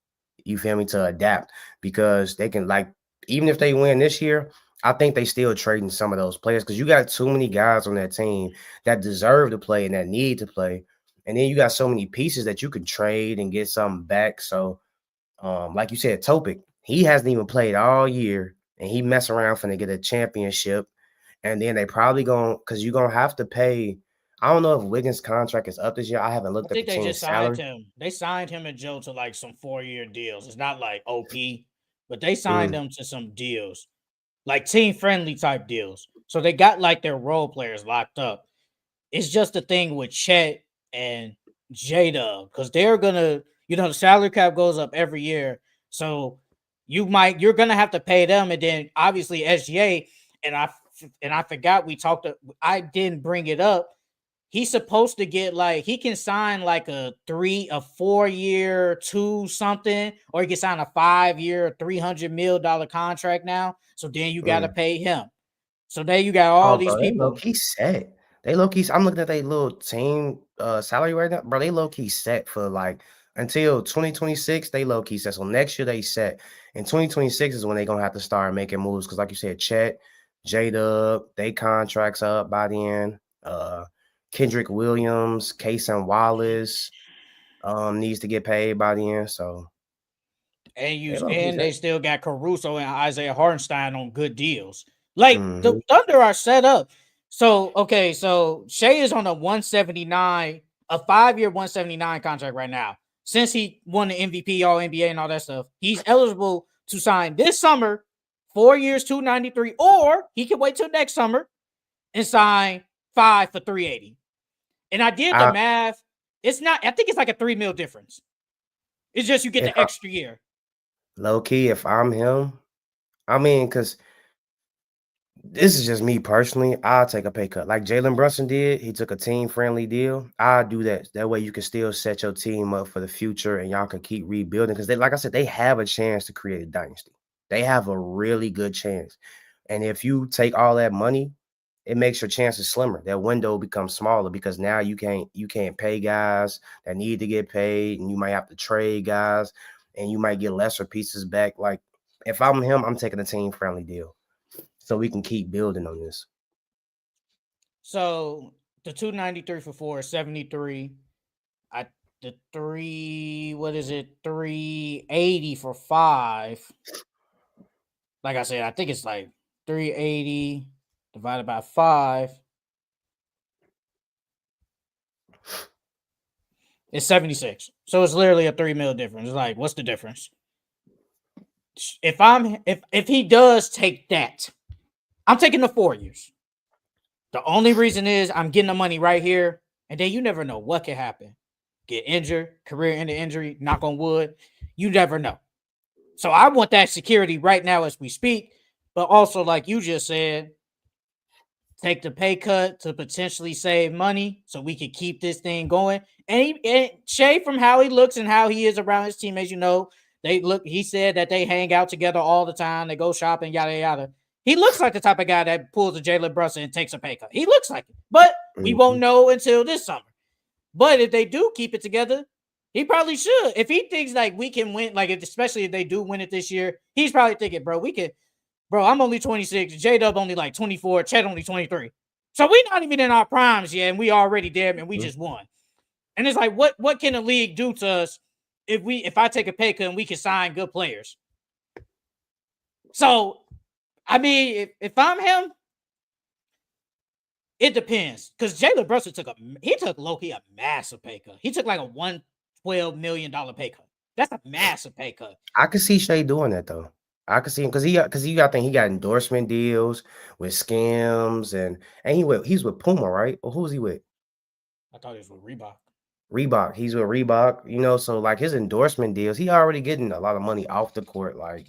You feel me? To adapt because they can like even if they win this year, I think they still trading some of those players because you got too many guys on that team that deserve to play and that need to play, and then you got so many pieces that you can trade and get something back. So like you said, Topic, he hasn't even played all year, and he mess around finna get a championship, and then they probably going because you're gonna have to pay. I don't know if Wiggins' contract is up this year. I haven't I looked at the think they just team's signed salary. him. They signed him and Joe to like some 4 year deals. It's not like OP, but they signed Mm, them to some deals, like team friendly type deals. So they got like their role players locked up. It's just the thing with Chet and Jada because they're gonna, the salary cap goes up every year. So you're gonna have to pay them, and then obviously SGA. And I forgot I didn't bring it up. He's supposed to get like he can sign like a 4-year, two something, or he can sign a 5-year, $300 million contract now. So then you got to pay him. So there you got all Oh, these bro, they low people. key set. They low key. I'm looking at their little team salary right now, bro. They low key set for like until 2026. They low key set. So next year they set. In 2026 is when they gonna have to start making moves because, like you said, Chet, J-Dub, they contracts up by then. Kendrick Williams, Kason Wallace, needs to get paid by the end. So they low key And they set. still got Caruso and Isaiah Hartenstein on good deals. Like the Mm-hmm. Thunder are set up. So okay, so Shea is on a 179, a 5-year 179 contract right now. Since he won the MVP, All NBA, and all that stuff, he's eligible to sign this summer, 4 years, 293, or he can wait till next summer and sign 5 for 380. And I did the I math. It's not. I think it's like a 3 mil difference. It's just you get if the extra year. low key, if I'm him, I mean, because this is just me personally. I'll take a pay cut like Jalen Brunson did. He took a team friendly deal. I'll do that. That way you can still set your team up for the future and y'all can keep rebuilding. Because they, like I said, they have a chance to create a dynasty. They have a really good chance. And if you take all that money, it makes your chances slimmer. That window becomes smaller because now you can't pay guys that need to get paid, and you might have to trade guys, and you might get lesser pieces back. Like if I'm him, I'm taking a team friendly deal so we can keep building on this. So the 293 for 4 is 73. I the three what is it? 380 for 5. Like I said, I think it's like 380 divided by 5 is 76. So it's literally a 3 mil difference. It's like, what's the difference? If he does take that, I'm taking the 4 years. The only reason is I'm getting the money right here, and then you never know what can happen. Get injured, career ending injury, knock on wood. You never know. So I want that security right now as we speak. But also, like you just said, take the pay cut to potentially save money so we can keep this thing going. And Shea, from how he looks and how he is around his teammates, he said that they hang out together all the time. They go shopping, yada, yada. He looks like the type of guy that pulls a Jalen Brunson and takes a pay cut. He looks like it. But we won't Mhm. know until this summer. But if they do keep it together, he probably should. If he thinks like we can win, especially if they do win it this year, he's probably thinking, bro, we could. Bro, I'm only 26. J Dub only like 24. Chet only 23. So we not even in our primes yet, and we already dead, and we Mhm. just won. And it's like, what can the league do to us if I take a pay cut and we can sign good players? So I mean, if I'm him, it depends. Because Jalen Brunson took low-key a massive pay cut. He took like a $112 million pay cut. That's a massive pay cut. I could see Shay doing that though. I could see him because he got think he got endorsement deals with Skims and he's with Puma, right? Or who's he with? I thought it was with Reebok. Reebok. He's with Reebok, so like his endorsement deals, he already getting a lot of money off the court. Like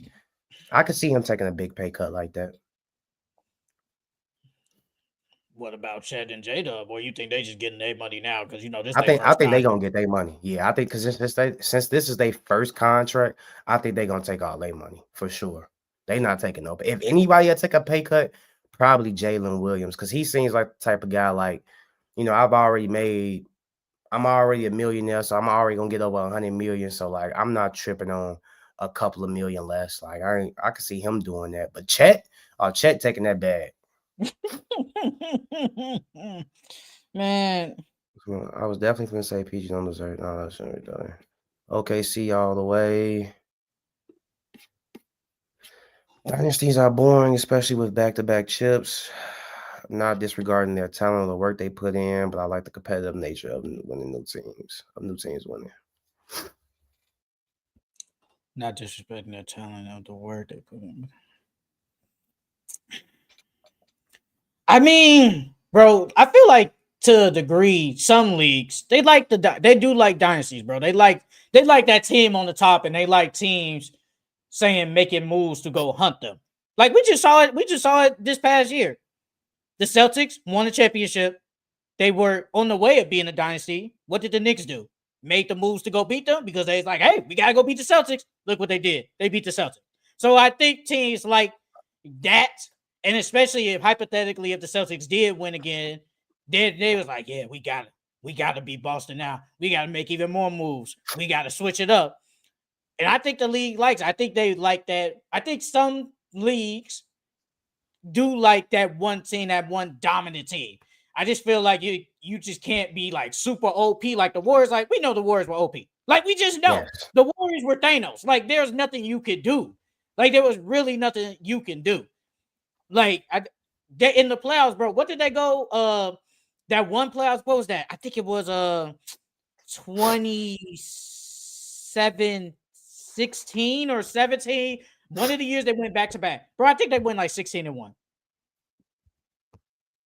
I could see him taking a big pay cut like that. What about Chet and J Dub? Or you think they just getting their money now because this I their think I first think they gonna contract? get their money. Yeah, I think because since this is their first contract, I think they gonna take all their money for sure. They not taking no. If anybody had take a pay cut, probably Jalen Williams because he seems like the type of guy like, I'm already a millionaire, so I'm already gonna get over 100 million. So like, I'm not tripping on a couple of million less. Like I could see him doing that. But Chet taking that bag. Man, I was definitely gonna say PG on dessert. No, that's not done. Okay, see all the way. Dynasties are boring, especially with back-to-back chips. I'm not disregarding their talent or the work they put in, but I like the competitive nature of winning new teams winning. not disrespecting their talent of the word they put in. I mean, bro, I feel like to a degree, some leagues they do like dynasties, bro. They like that team on the top, and they like teams saying making moves to go hunt them. Like we just saw it. We just saw it this past year. The Celtics won a championship. They were on the way of being a dynasty. What did the Knicks do? Made the moves to go beat them because they was like, hey, we gotta go beat the Celtics. Look what they did. They beat the Celtics. So I think teams like that, and especially if hypothetically if the Celtics did win again, they was like, yeah, we gotta beat Boston now. We gotta make even more moves. We gotta switch it up. And I think the league likes. I think they like that. I think some leagues do like that one team, that one dominant team. I just feel like you just can't be like super OP like the Warriors. Like we know the Warriors were OP. Like we just know Yes. the Warriors were Thanos. Like there's nothing you could do. Like there was really nothing you can do. Like they in the playoffs, bro. What did they go? That one playoffs. What was that? I think it was 2016 or 17. One of the years they went back to back, bro. I think they went like 16-1.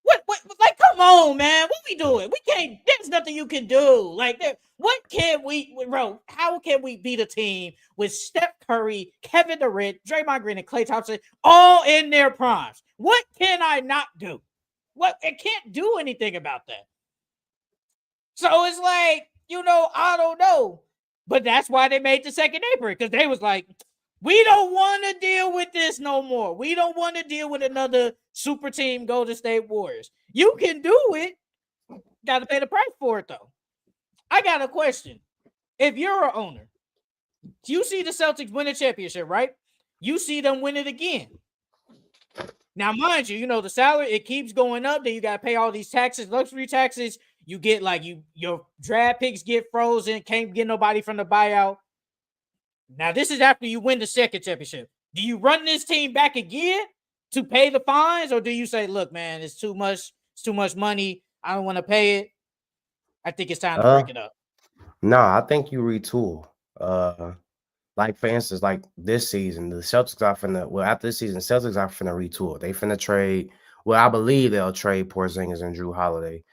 What? Like, come on, man. What we doing? We can't. There's nothing you can do. Like, what can we, bro? How can we beat a team with Steph Curry, Kevin Durant, Draymond Green, and Klay Thompson all in their primes? What can I not do? What? I can't do anything about that. So it's like, I don't know. But that's why they made the second apron, because they was like, we don't want to deal with this no more. We don't want to deal with another super team Golden State Warriors. You can do it. Got to pay the price for it, though. I got a question. If you're an owner, you see the Celtics win a championship, right? You see them win it again. Now, mind you, the salary, it keeps going up. Then you got to pay all these taxes, luxury taxes. You get like your draft picks get frozen. Can't get nobody from the buyout. Now, this is after you win the second championship. Do you run this team back again to pay the fines? Or do you say, look, man, it's too much. It's too much money. I don't want to pay it. I think it's time to break it up. No, I think you retool. Like for instance, like this season, the Celtics are after this season, Celtics are finna retool. They finna trade. Well, I believe they'll trade Porzingis and Drew Holiday.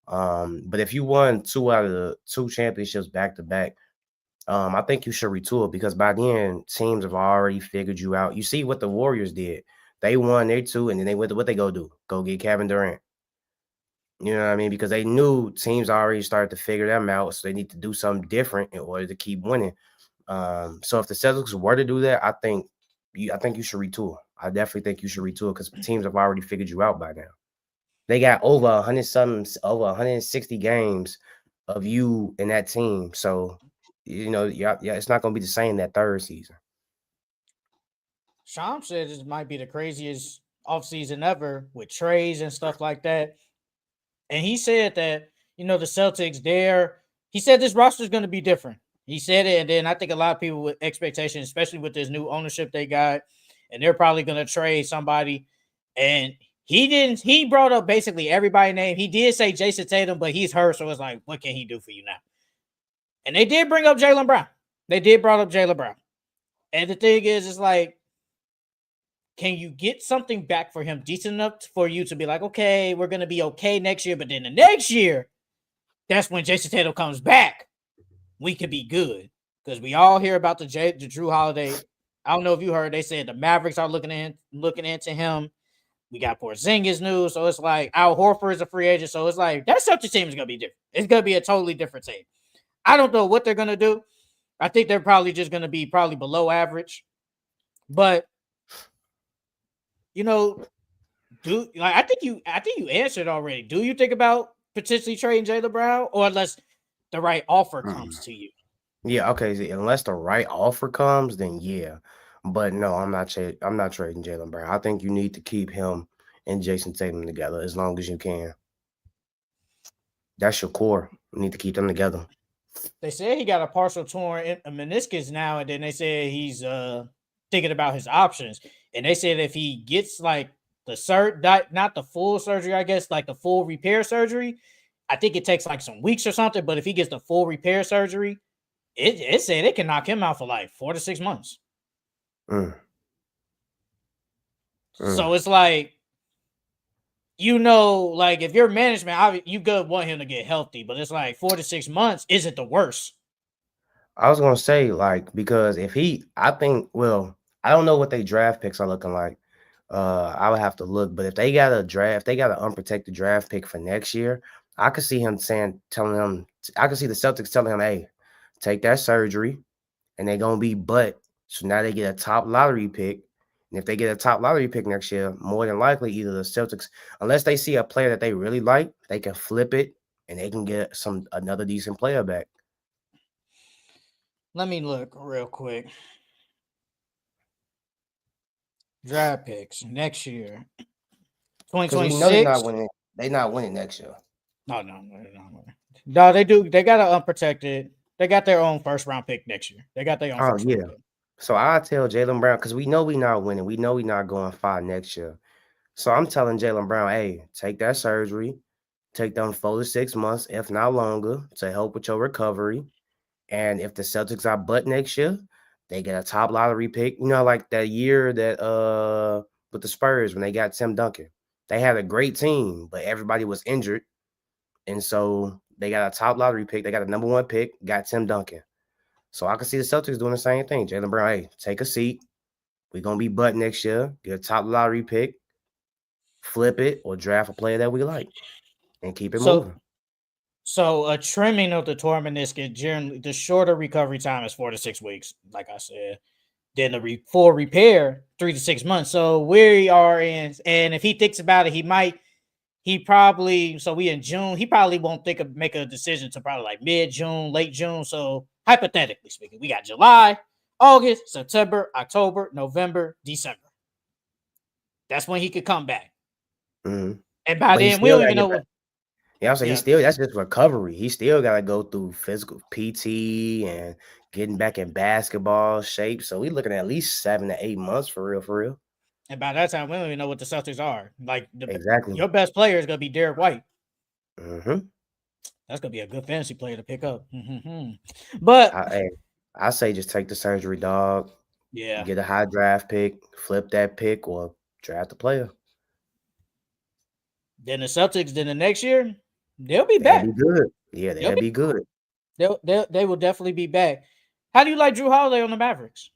But if you won 2 out of the 2 championships back to back, I think you should retool because by then teams have already figured you out. You see what the Warriors did. They won their 2, and then they went what they go do? Go get Kevin Durant. You know what I mean? Because they knew teams already started to figure them out, so they need to do something different in order to keep winning. So if the Celtics were to do that, I think you should retool. I definitely think you should retool because teams have already figured you out by now. They got over 160 games of you in that team. So, it's not going to be the same that third season. Sham said this might be the craziest offseason ever with trades and stuff like that. And he said that, the Celtics he said this roster is going to be different. He said it, and then I think a lot of people with expectations, especially with this new ownership they got, and they're probably going to trade somebody. And he brought up basically everybody's name. He did say Jason Tatum, but he's hurt, so it's like, what can he do for you now? And they did bring up Jaylen Brown. And the thing is, it's like, can you get something back for him decent enough for you to be like, okay, we're going to be okay next year, but then the next year, that's when Jason Tatum comes back. We could be good because we all hear about the Drew Holiday. I don't know if you heard. They said the Mavericks are looking into him. We got Porzingis news, so it's like Al Horford is a free agent. So it's like that Celtics team is gonna be different. It's gonna be a totally different team. I don't know what they're gonna do. I think they're probably just gonna be probably below average. But I think you answered already. Do you think about potentially trading Jaylen Brown, or unless the right offer comes to you? Yeah, okay. Unless the right offer comes, then yeah. But no, I'm not trading Jaylen Brown. I think you need to keep him and Jason Tatum together as long as you can. That's your core. You need to keep them together. They said he got a partial torn meniscus now, and then they said he's thinking about his options. And they said if he gets like not the full surgery, I guess, like the full repair surgery, I think it takes like some weeks or something. But if he gets the full repair surgery, it said it can knock him out for like 4 to 6 months. So it's like, like if your management, you good want him to get healthy, but it's like 4 to 6 months isn't the worst. I was gonna say, like, because if he, I think, well, I don't know what they draft picks are looking like. I would have to look, but if they got an unprotected draft pick for next year, I could see him telling him, I could see the Celtics telling him, hey, take that surgery, and they're gonna be butt. So now they get a top lottery pick. And if they get a top lottery pick next year, more than likely either the Celtics, unless they see a player that they really like, they can flip it and they can get another decent player back. Let me look real quick. Draft picks next year. Because we know they're 2026. not winning. They're not winning next year. No, they do. They got an unprotected. They got their own first round pick next year. They got their own Oh first round yeah. pick. So I tell Jaylen Brown, because we know we're not winning. We know we're not going far next year. So I'm telling Jaylen Brown, hey, take that surgery, take them 4 to 6 months, if not longer, to help with your recovery. And if the Celtics are butt next year, they get a top lottery pick. You know, like that year that with the Spurs when they got Tim Duncan. They had a great team, but everybody was injured. And so they got a top lottery pick. They got a number 1 pick, got Tim Duncan. So I can see the Celtics doing the same thing. Jaylen Brown, hey, take a seat. We're going to be butt next year. Get a top lottery pick, flip it, or draft a player that we like and keep it moving. So a trimming of the torn meniscus, generally the shorter recovery time is 4 to 6 weeks, like I said. Then the full repair 3 to 6 months. So we are in, and if he thinks about it, so we in June. He probably won't make a decision to probably like mid-June, late June. So hypothetically speaking, we got July, August, September, October, November, December. That's when he could come back. Mm-hmm. And by then, we don't even know what. Yeah, I'm saying that's just recovery. He still got to go through physical PT and getting back in basketball shape. So we looking at least 7 to 8 months for real. And by that time, we don't even know what the Celtics are. Like Exactly. Your best player is gonna be Derek White. Mm-hmm. That's gonna be a good fantasy player to pick up. But I say just take the surgery, dog. Yeah. Get a high draft pick, flip that pick, or draft a player. Then the Celtics, then the next year, they'll be back. Be good. Yeah, they'll be good. They will definitely be back. How do you like Drew Holiday on the Mavericks?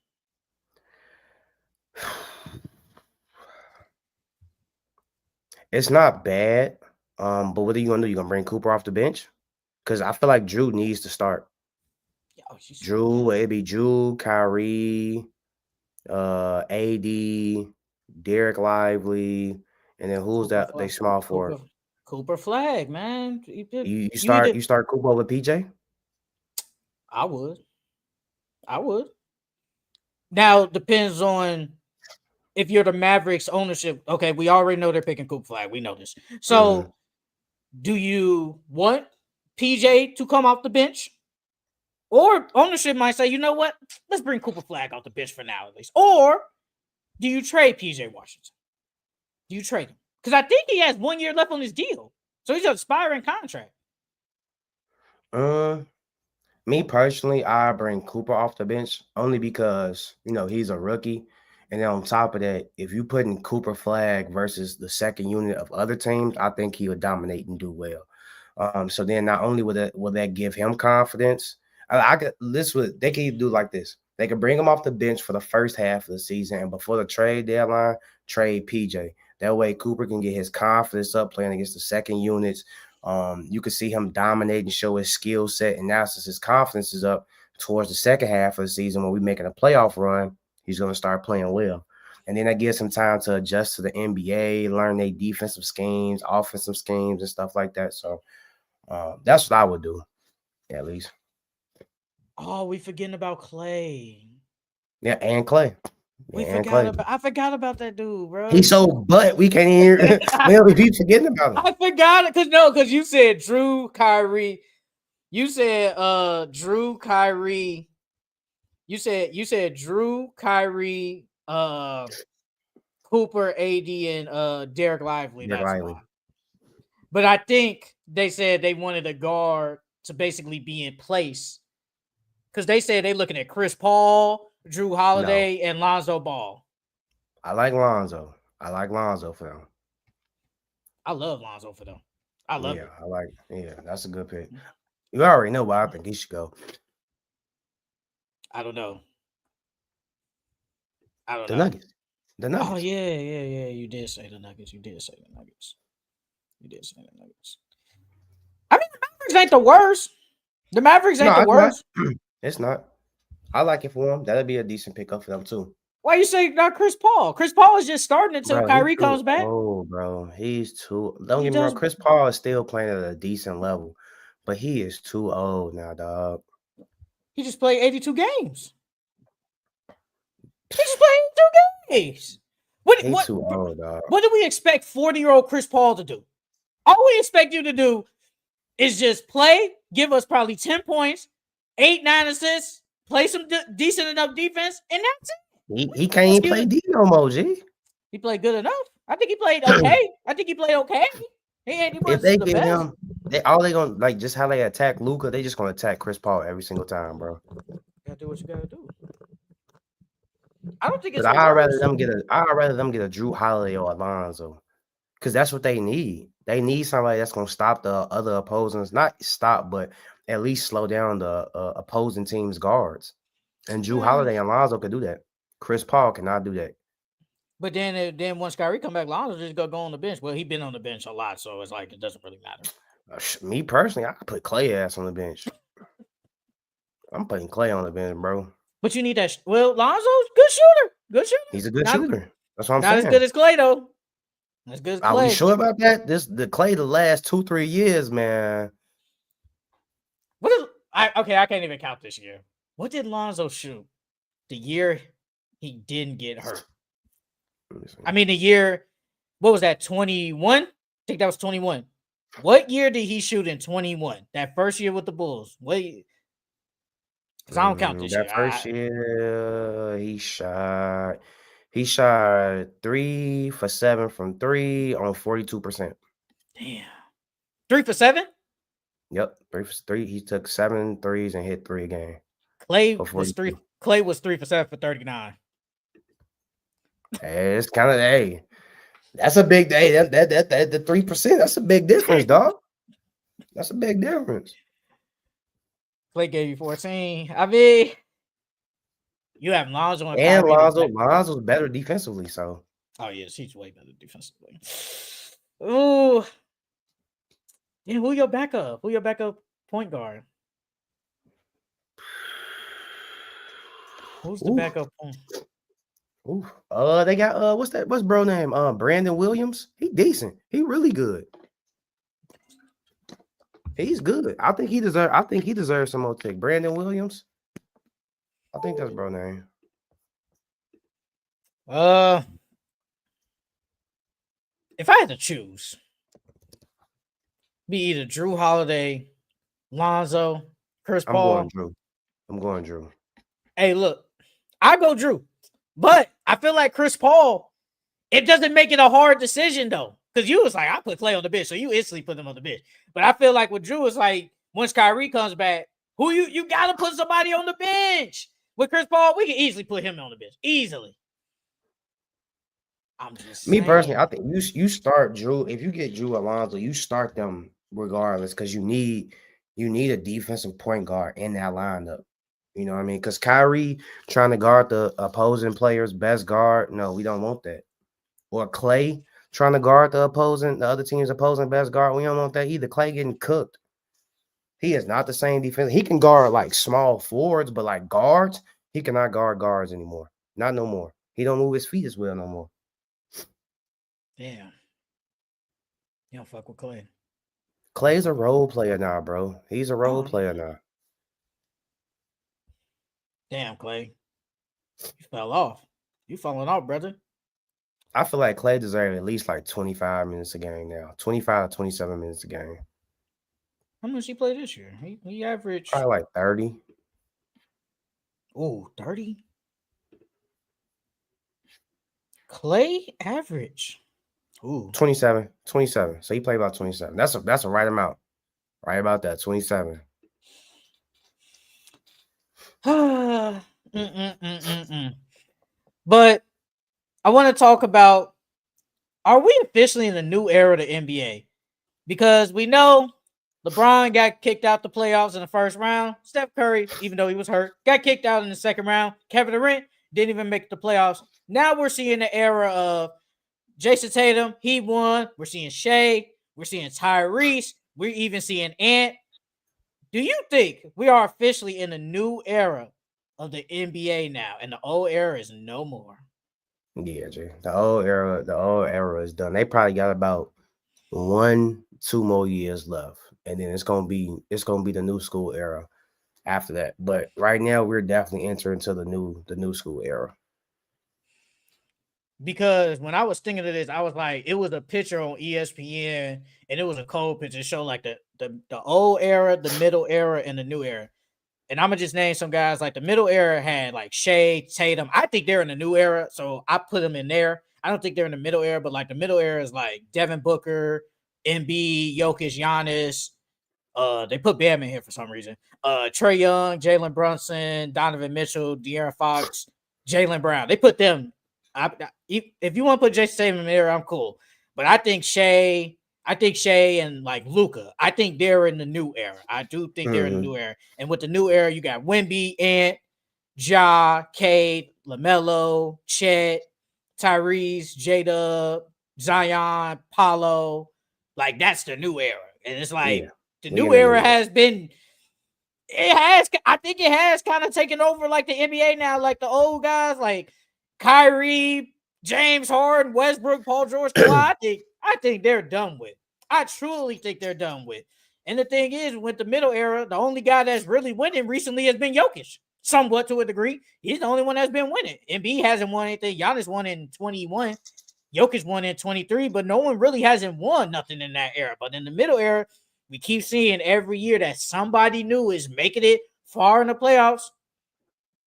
It's not bad. But what are you gonna do? You gonna bring Cooper off the bench? Because I feel like Drew needs to start. It'd be Drew, Kyrie, AD, Derek Lively, and then who's that? They small forward. Cooper Flag, man. You start Cooper over PJ? I would. Now depends on if you're the Mavericks ownership. Okay, we already know they're picking Cooper Flag. We know this. So do you want PJ to come off the bench? Or ownership might say, you know what? Let's bring Cooper Flag off the bench for now, at least. Or do you trade PJ Washington? Do you trade him? Because I think he has 1 year left on his deal. So he's an expiring contract. Me personally, I bring Cooper off the bench only because, he's a rookie. And then on top of that, if you put in Cooper Flag versus the second unit of other teams, I think he would dominate and do well. So then not only will that give him confidence, they can do like this. They can bring him off the bench for the first half of the season, and before the trade deadline, trade PJ. That way Cooper can get his confidence up playing against the second units. You can see him dominate and show his skill set. And now since his confidence is up towards the second half of the season when we're making a playoff run, he's going to start playing well. And then that gives him time to adjust to the NBA, learn their defensive schemes, offensive schemes, and stuff like that. So that's what I would do, at least. Oh, we forgetting about Clay. Yeah, and Clay. I forgot about that dude, bro. He's so butt we can't hear. We keep forgetting about him. I forgot it because you said Drew, Kyrie. You said Drew, Kyrie. You said Drew, Kyrie, Cooper, AD, and Derek Lively. But I think they said they wanted a guard to basically be in place because they said they're looking at Chris Paul, Drew Holiday, and Lonzo Ball. I like Lonzo for them. I love Lonzo for them. I love it. I like. Yeah, that's a good pick. You already know where I think he should go. I don't know. I don't The know. Nuggets. The Oh Nuggets. yeah. You did say the Nuggets. You did say the Nuggets. I mean, the Mavericks ain't the worst. The Mavericks ain't No, the it's not. worst. It's not. I like it for him. That'll be a decent pickup for them too. Why you say not Chris Paul? Chris Paul is just starting until Bro, he's Kyrie too comes back. old, bro. He's too. Don't He get me wrong. does. Chris Paul is still playing at a decent level, but he is too old now, dog. He just played 82 games. He just played 82 games. He too old, dog. What do we expect 40-year-old Chris Paul to do? All we expect you to do is just play, give us probably 10 points, 8, 9 assists, play some decent enough defense, and that's it. He can't even play D no more, G. He played good enough. I think he played okay. He If wasn't they the get best. him, they gonna like just how they attack Luka. They just gonna attack Chris Paul every single time, bro. You gotta do what you gotta do. I don't think it's. But I'd rather them get a Drew Holiday or Alonzo, because that's what they need. They need somebody that's gonna stop the other opposing, not stop, but at least slow down the opposing team's guards. And Drew Holiday and Alonzo can do that. Chris Paul cannot do that. But then once Kyrie come back, Lonzo just go on the bench. Well, he been on the bench a lot, so it's like it doesn't really matter. Me personally, I could put Clay ass on the bench. I'm putting Clay on the bench, bro. But you need that. Well, Lonzo's good shooter. Good shooter. He's a good shooter. That's what I'm not saying. as good as Clay though. As good as Clay. Are we sure about that? The Clay the last 2-3 years, man. I can't even count this year. What did Lonzo shoot the year he didn't get hurt? I mean, the year, what was that, 21? I think that was 21. What year did he shoot in 21? That first year with the Bulls. Because I don't count this year. That first year, he shot 3 for 7 from 3 on 42%. Damn. 3 for 7? Yep, 3 for 3. He took 7 threes and hit 3 a game. Clay was 3 for 7 for 39. Hey, it's kind of that's a big day. That the 3%. That's a big difference, dog. That's a big difference. Clay gave you 14. I mean, you have Lonzo and Lonzo's better defensively. So, oh yes, he's way better defensively. Ooh, yeah. Who your backup? Who your backup point guard? Who's the backup point? They got what's bro name? Brandon Williams. He decent. He really good. He's good. I think he deserves some more take. Brandon Williams. I think that's bro name. If I had to choose, be either Drew Holiday, Lonzo, Chris Paul. I'm going Drew. Hey, look, I go Drew. But I feel like Chris Paul, it doesn't make it a hard decision, though. Because you was like, I put Clay on the bench, so you instantly put him on the bench. But I feel like with Drew, it's like, once Kyrie comes back, you got to put somebody on the bench. With Chris Paul, we can easily put him on the bench. Easily. I'm just saying. Me personally, I think you start Drew. If you get Drew Alonzo, you start them regardless because you need a defensive point guard in that lineup. You know what I mean? Because Kyrie trying to guard the opposing player's best guard. No, we don't want that. Or Clay trying to guard the other team's opposing best guard. We don't want that either. Clay getting cooked. He is not the same defense. He can guard like small forwards, but like guards, he cannot guard guards anymore. Not no more. He don't move his feet as well no more. Damn. You don't fuck with Clay. Clay's a role player now, bro. He's a role player now. Damn, Clay. You fell off. You falling off, brother. I feel like Clay deserves at least like 25 minutes a game now. 25, 27 minutes a game. How much he played this year? He averaged probably like 30. Oh, 30? Clay average. Ooh. 27. So he played about 27. That's a right amount. Right about that. 27. But I want to talk about are we officially in a new era of the NBA? Because we know LeBron got kicked out the playoffs in the first round. Steph Curry, even though he was hurt, got kicked out in the second round. Kevin Durant didn't even make the playoffs. Now we're seeing the era of Jason Tatum. He won. We're seeing Shea. We're seeing Tyrese. We're even seeing Ant. Do you think we are officially in a new era of the NBA now, and the old era is no more? Yeah, Jay. The old era is done. They probably got about 1, 2 more years left, and then it's gonna be the new school era after that. But right now, we're definitely entering into the new school era. Because when I was thinking of this, I was like, it was a picture on ESPN, and it was a cold picture. It showed like the old era, the middle era, and the new era. And I'm gonna just name some guys. Like the middle era had like Shea, Tatum. I think they're in the new era, so I put them in there. I don't think they're in the middle era, but like the middle era is like Devin Booker, Embiid, Jokic, Giannis. They put Bam in here for some reason. Trey Young, Jalen Brunson, Donovan Mitchell, De'Aaron Fox, Jalen Brown. They put them. If you want to put Jason Tatum in there, I'm cool. But I think Shea and like Luca, I think they're in the new era. I do think they're in the Mhm. new era. And with the new era, you got Wemby, Ant, Ja, Cade, LaMelo, Chet, Tyrese, Jada, Zion, Paulo. Like that's the new era. And it's like Yeah, the we new in a era new era. has been I think it has kind of taken over like the NBA now, like the old guys like Kyrie, James Harden, Westbrook, Paul George, Kawhi. I think they're done with. I truly think they're done with. And the thing is, with the middle era, the only guy that's really winning recently has been Jokic, somewhat to a degree. He's the only one that's been winning. Embiid hasn't won anything. Giannis won in 21. Jokic won in 23, but no one really hasn't won nothing in that era. But in the middle era, we keep seeing every year that somebody new is making it far in the playoffs,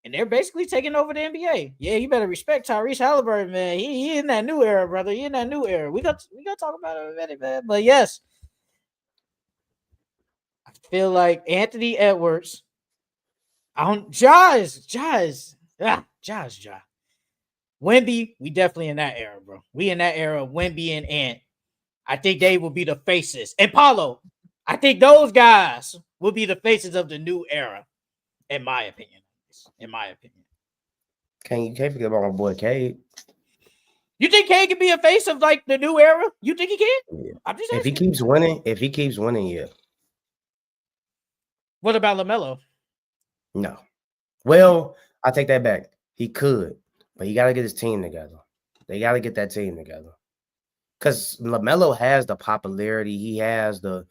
and they're basically taking over the NBA. Yeah, you better respect Tyrese Halliburton, man. He in that new era, brother. He in that new era. We got to talk about it in a minute, man. But yes, I feel like Anthony Edwards. I don't. Ja. Wemby, we definitely in that era, bro. We in that era. Wemby and Ant. I think they will be the faces. And Paulo, I think those guys will be the faces of the new era, in my opinion. In my opinion. Can't forget about my boy Cade. You think Kane can be a face of like the new era? You think he can? Yeah. I'm just If he asking. keeps winning, yeah. What about LaMelo? No. Well, I take that back. He could, but he got to get his team together. They got to get that team together. Because LaMelo has the popularity, he has the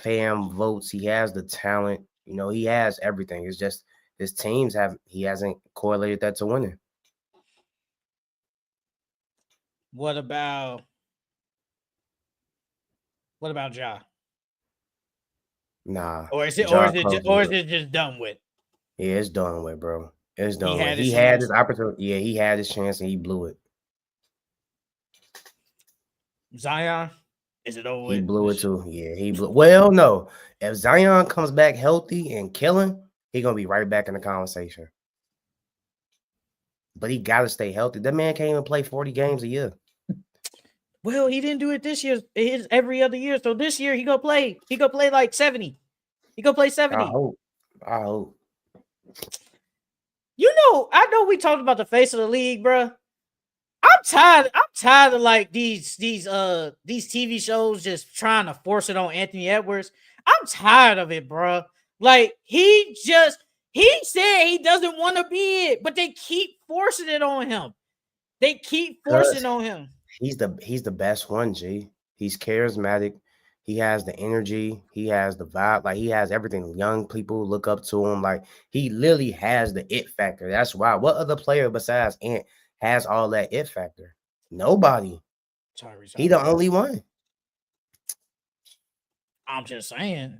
fan votes, he has the talent. He has everything. It's just his teams he hasn't correlated that to winning. What about Ja? Nah, Or is it or Ja is it just, closes or is up. it just done with? Yeah, it's done with, bro. It's He done with. had his He had his chance. opportunity. Yeah, he had his chance and he blew it. Zion, is it over He with? blew it too. Yeah, he blew. Well, no. If Zion comes back healthy and killing, he gonna be right back in the conversation. But he gotta stay healthy. That man can't even play 40 games a year. Well, he didn't do it this year. It's every other year. So this year he gonna play. He gonna play like 70. He gonna play I 70. hope. I hope. I know we talked about the face of the league, bro. I'm tired of like these TV shows just trying to force it on Anthony Edwards. I'm tired of it, bro. Like he said he doesn't want to be it, but they keep forcing it on him. They keep forcing Because on him. he's the best one, G. He's charismatic. He has the energy. He has the vibe. Like he has everything. Young people look up to him. Like he literally has the it factor. That's why. What other player besides Ant has all that it factor? Nobody. Tyrese He the Halliburton. only one. I'm just saying,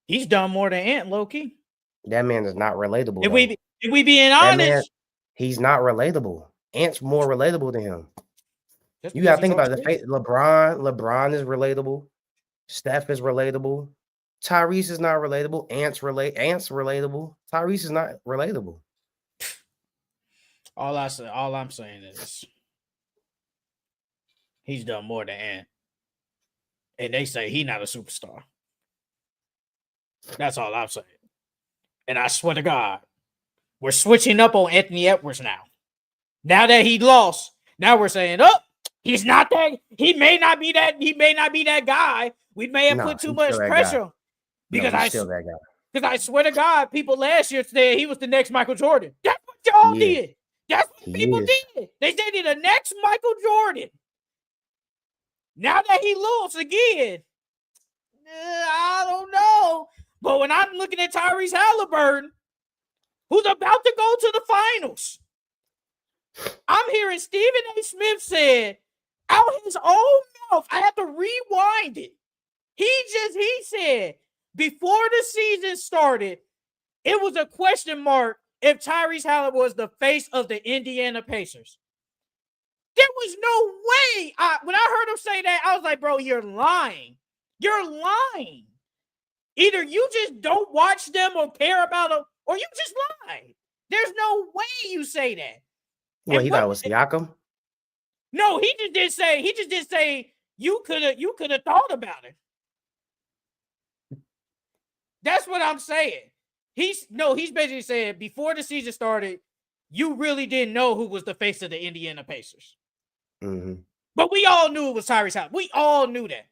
he's done more than Ant, low key. That man is not relatable If though. we being That man, honest, he's not relatable. Ant's more relatable than him. just You because gotta he's think on about it. Twitch. LeBron is relatable. Steph is relatable. Tyrese is not relatable. Ant's relatable. Tyrese is not relatable. All I'm saying is he's done more than Ant. And they say he's not a superstar. That's all I'm saying. And I swear to God, we're switching up on Anthony Edwards now. Now that he lost, now we're saying, oh, he's not that. He may not be that. He may not be that guy. We may have put too much pressure because he's still that guy. Because I swear to God, people last year said he was the next Michael Jordan. That's what y'all did. That's what people did. They said he's the next Michael Jordan. Now that he lost again, I don't know. But when I'm looking at Tyrese Halliburton, who's about to go to the finals, I'm hearing Stephen A. Smith said out his own mouth, I have to rewind it. He said before the season started, it was a question mark if Tyrese Halliburton was the face of the Indiana Pacers. There was no way. When I heard him say that, I was like, bro, you're lying. You're lying. Either you just don't watch them or care about them, or you just lie. There's no way you say that. Well, he thought it was Siakam? No, he just did say you could have thought about it. That's what I'm saying. He's basically saying before the season started, you really didn't know who was the face of the Indiana Pacers. Mm-hmm. But we all knew it was Tyrese Halliburton. We all knew that.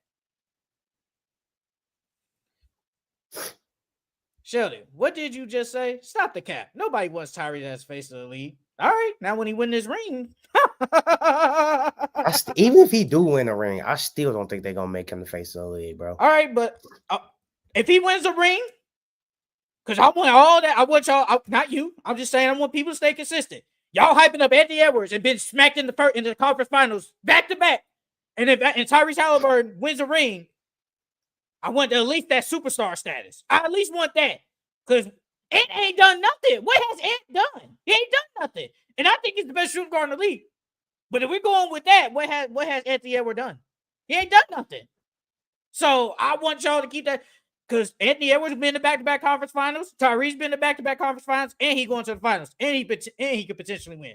Sheldon, what did you just say? Stop the cap. Nobody wants Tyrese as face of the league. All right, now when he win this ring. Even if he do win a ring, I still don't think they're going to make him the face of the league, bro. All right, but if he wins a ring, because I want all that. I want y'all, not you. I'm just saying I want people to stay consistent. Y'all hyping up Anthony Edwards and been smacked in the conference finals back to back. And if Tyrese Halliburton wins a ring, I want at least that superstar status. I at least want that. Because Ant ain't done nothing. What has Ant done? He ain't done nothing. And I think he's the best shooting guard in the league. But if we're going with that, what has Anthony Edwards done? He ain't done nothing. So I want y'all to keep that. Because Anthony Edwards has been in back-to-back conference finals. Tyrese been in back-to-back conference finals. And he going to the finals. And he could potentially win.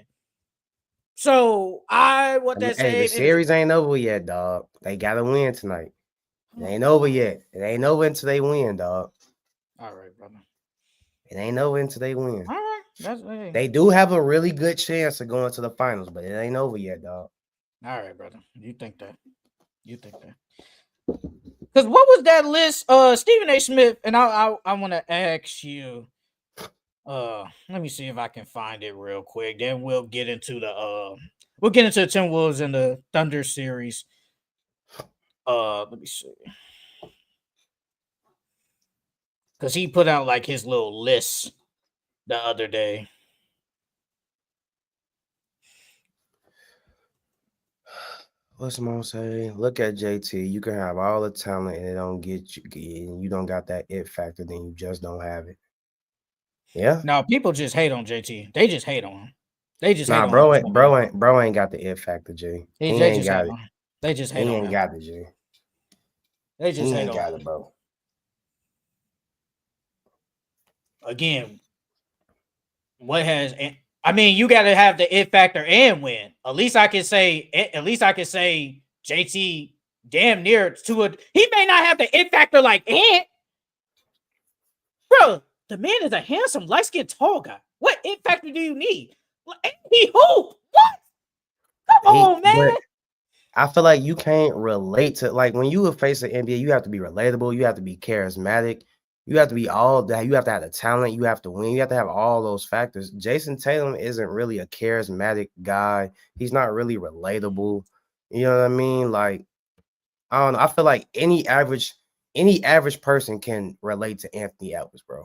So I want that same. The series ain't over yet, dog. They got to win tonight. It ain't over yet. It ain't over until they win, dog. All right, brother. It ain't over until they win. All right. They do have a really good chance of going to the finals, but it ain't over yet, dog. All right, brother. You think that. Because what was that list? Stephen A. Smith, and I want to ask you. Let me see if I can find it real quick. Then we'll get into the Timberwolves and the Thunder series. Let me see. Because he put out like his little list the other day. What's Mo say? Look at JT. You can have all the talent and it don't get you. And you don't got that it factor, then you just don't have it. Yeah. No, people just hate on JT. They just hate on him. They just hate bro on him. Bro ain't got the it factor, G. He ain't got it. They just hate on him. He ain't got it, G. They just hate on him. It, bro. Again, you got to have the it factor and win. At least I can say JT damn near to a. He may not have the it factor like Ant, bro. The man is a handsome, light-skinned, tall guy. What it factor do you need? He hoop. What? Come on, man. I feel like you can't relate to, like, when you face the NBA, you have to be relatable. You have to be charismatic. You have to be all that. You have to have the talent. You have to win. You have to have all those factors. Jason Tatum isn't really a charismatic guy. He's not really relatable. You know what I mean? Like, I don't know. I feel like any average person can relate to Anthony Edwards, bro.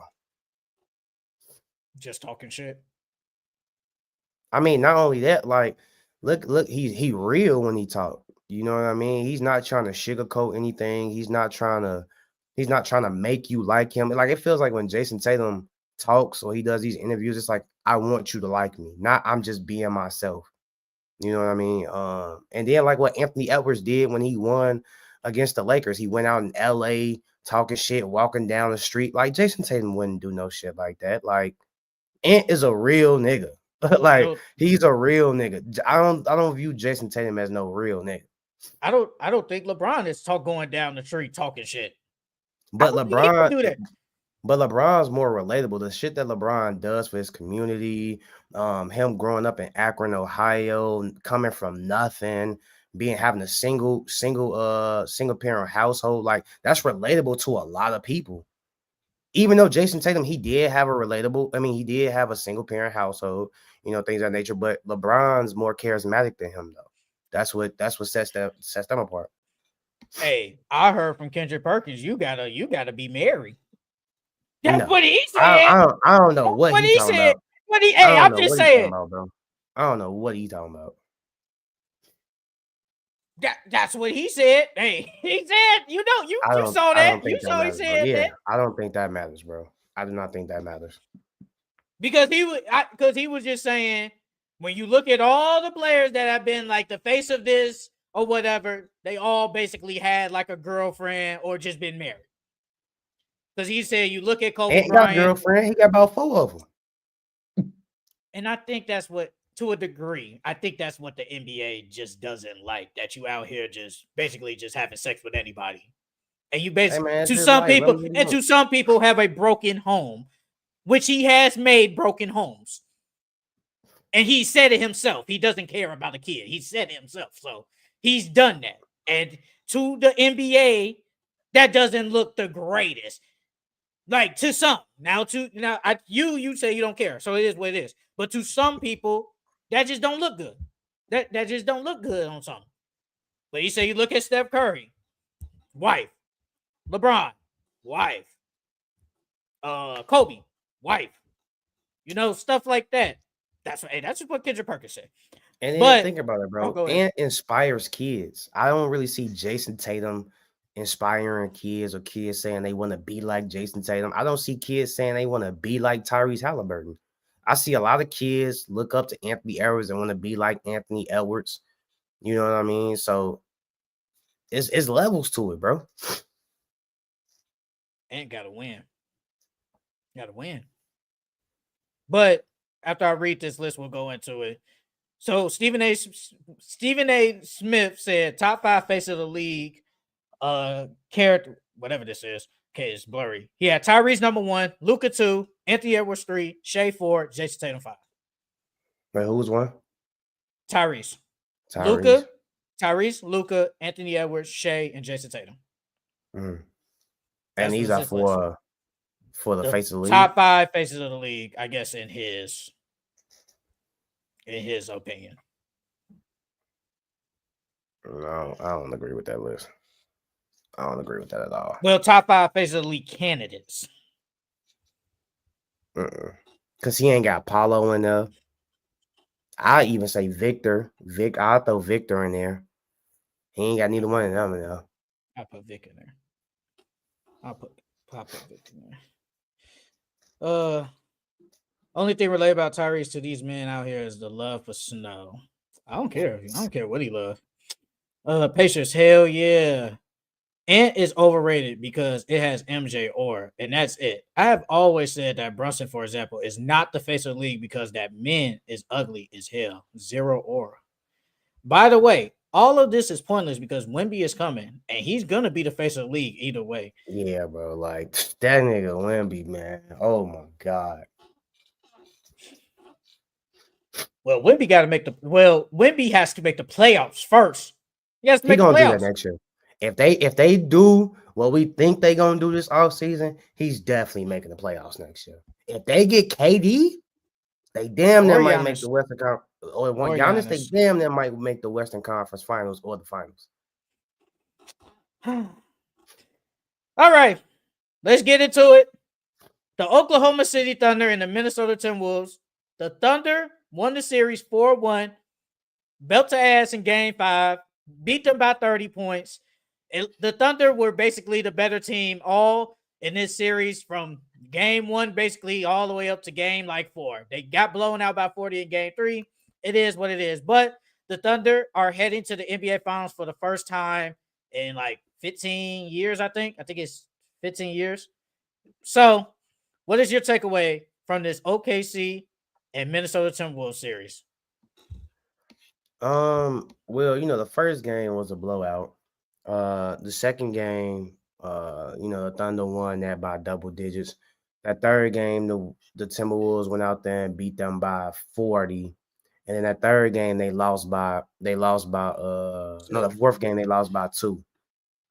Just talking shit. I mean, not only that, like, look, he real when he talk. You know what I mean? He's not trying to sugarcoat anything. He's not trying to make you like him. Like, it feels like when Jason Tatum talks or he does these interviews, it's like, I want you to like me, not I'm just being myself. You know what I mean? And then like what Anthony Edwards did when he won against the Lakers, he went out in LA talking shit, walking down the street. Like, Jason Tatum wouldn't do no shit like that. Like, Ant is a real nigga. Like, he's a real nigga. I don't view Jason Tatum as no real nigga. I don't think LeBron is going down the street talking shit. But He don't do that. LeBron's more relatable. The shit that LeBron does for his community, him growing up in Akron, Ohio, coming from nothing, having a single parent household, like that's relatable to a lot of people. Even though Jason Tatum, he did have a single parent household, things of that nature. But LeBron's more charismatic than him, though. That's what sets them apart. Hey, I heard from Kendrick Perkins, you gotta be married. That's No, what he said. I don't know what What he he talking said. about. Hey, I'm just What he talking saying. about, bro. I don't know what he talking about. That's what he said. Hey, he said, you saw that. You saw he said that. I don't think that matters, bro. I do not think that matters. Because he was just saying, when you look at all the players that have been like the face of this or whatever, they all basically had like a girlfriend or just been married. Because he said, you look at Kobe Ain't Bryant. got a girlfriend. He got about 4 of them. And I think that's what, to a degree, I think that's what the NBA just doesn't like, that you out here just basically just having sex with anybody. And you basically, Hey, man, to some people have a broken home, which he has made broken homes. And he said it himself. He doesn't care about a kid. He said it himself. So he's done that. And to the NBA, that doesn't look the greatest. Like to some. You say you don't care. So it is what it is. But to some people, that just don't look good. That just don't look good on some. But you say you look at Steph Curry, wife. LeBron, wife. Kobe, wife. Stuff like that. That's what Kendrick Perkins said. And then But think about it, bro. And inspires kids. I don't really see Jason Tatum inspiring kids or kids saying they want to be like Jason Tatum. I don't see kids saying they want to be like Tyrese Halliburton. I see a lot of kids look up to Anthony Edwards and want to be like Anthony Edwards. You know what I mean? So it's levels to it, bro. And gotta win. Gotta win. But after I read this list, we'll go into it. So Stephen A. Smith said top 5 face of the league character, whatever this is. Okay, it's blurry. He had Tyrese number 1, Luka 2, Anthony Edwards 3, Shea 4, Jason Tatum 5. Wait, who was 1? Tyrese. Tyrese, Luka, Anthony Edwards, Shea, and Jason Tatum. And these are for the face of the league. Top 5 faces of the league, I guess, in his opinion. No, I don't agree with that list. I don't agree with that at all. Well, top 5 faces of the league candidates. Because he ain't got Paulo in there. I even say Victor. I'll throw Victor in there. He ain't got neither one of them in there. I'll put Vic in there. I'll put Vic in there. Only thing related about Tyrese to these men out here is the love for snow. I don't care. I don't care what he loves. Pacers, hell yeah. Ant is overrated because it has MJ aura, and that's it. I have always said that Brunson, for example, is not the face of the league because that man is ugly as hell. 0 aura. By the way, all of this is pointless because Wemby is coming, and he's going to be the face of the league either way. Yeah, bro. Like, that nigga Wemby, man. Oh, my God. Well, Wemby has to make the playoffs first. He has to make the playoffs. He gonna do that next year. If they do what we think they gonna do this offseason, he's definitely making the playoffs next year. If they get KD, they damn near might make the Western Conference. Or Giannis, they damn near might make the Western Conference Finals or the Finals. All right, let's get into it. The Oklahoma City Thunder and the Minnesota Timberwolves. The Thunder won the series 4-1, belt to ass in Game 5, beat them by 30 points. The Thunder were basically the better team all in this series from Game 1 basically all the way up to Game 4. They got blown out by 40 in Game 3. It is what it is. But the Thunder are heading to the NBA Finals for the first time in 15 years, I think. I think it's 15 years. So, what is your takeaway from this OKC and Minnesota Timberwolves series? Well, the first game was a blowout. The second game, the Thunder won that by double digits. That third game, the Timberwolves went out there and beat them by 40. And then that third game they lost by the fourth game they lost by 2.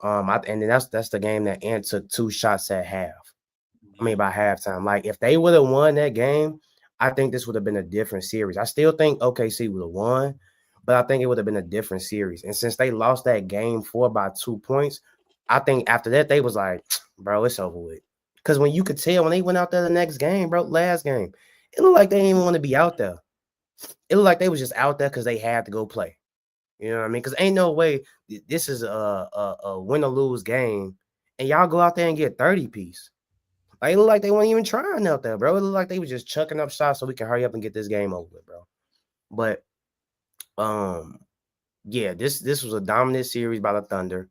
And then that's the game that Ant took 2 shots at half. I mean, by halftime. Like, if they would have won that game, I think this would have been a different series. I still think OKC would have won, but I think it would have been a different series. And since they lost that game 4 by 2 points, I think after that they was like, bro, it's over with. Because when you could tell when they went out there the next game, bro, last game, it looked like they didn't even want to be out there. It looked like they was just out there because they had to go play. You know what I mean? Because ain't no way this is a win or lose game, and y'all go out there and get 30 piece. Like, it looked like they weren't even trying out there, bro. It looked like they was just chucking up shots so we can hurry up and get this game over with, bro. But yeah, this was a dominant series by the Thunder.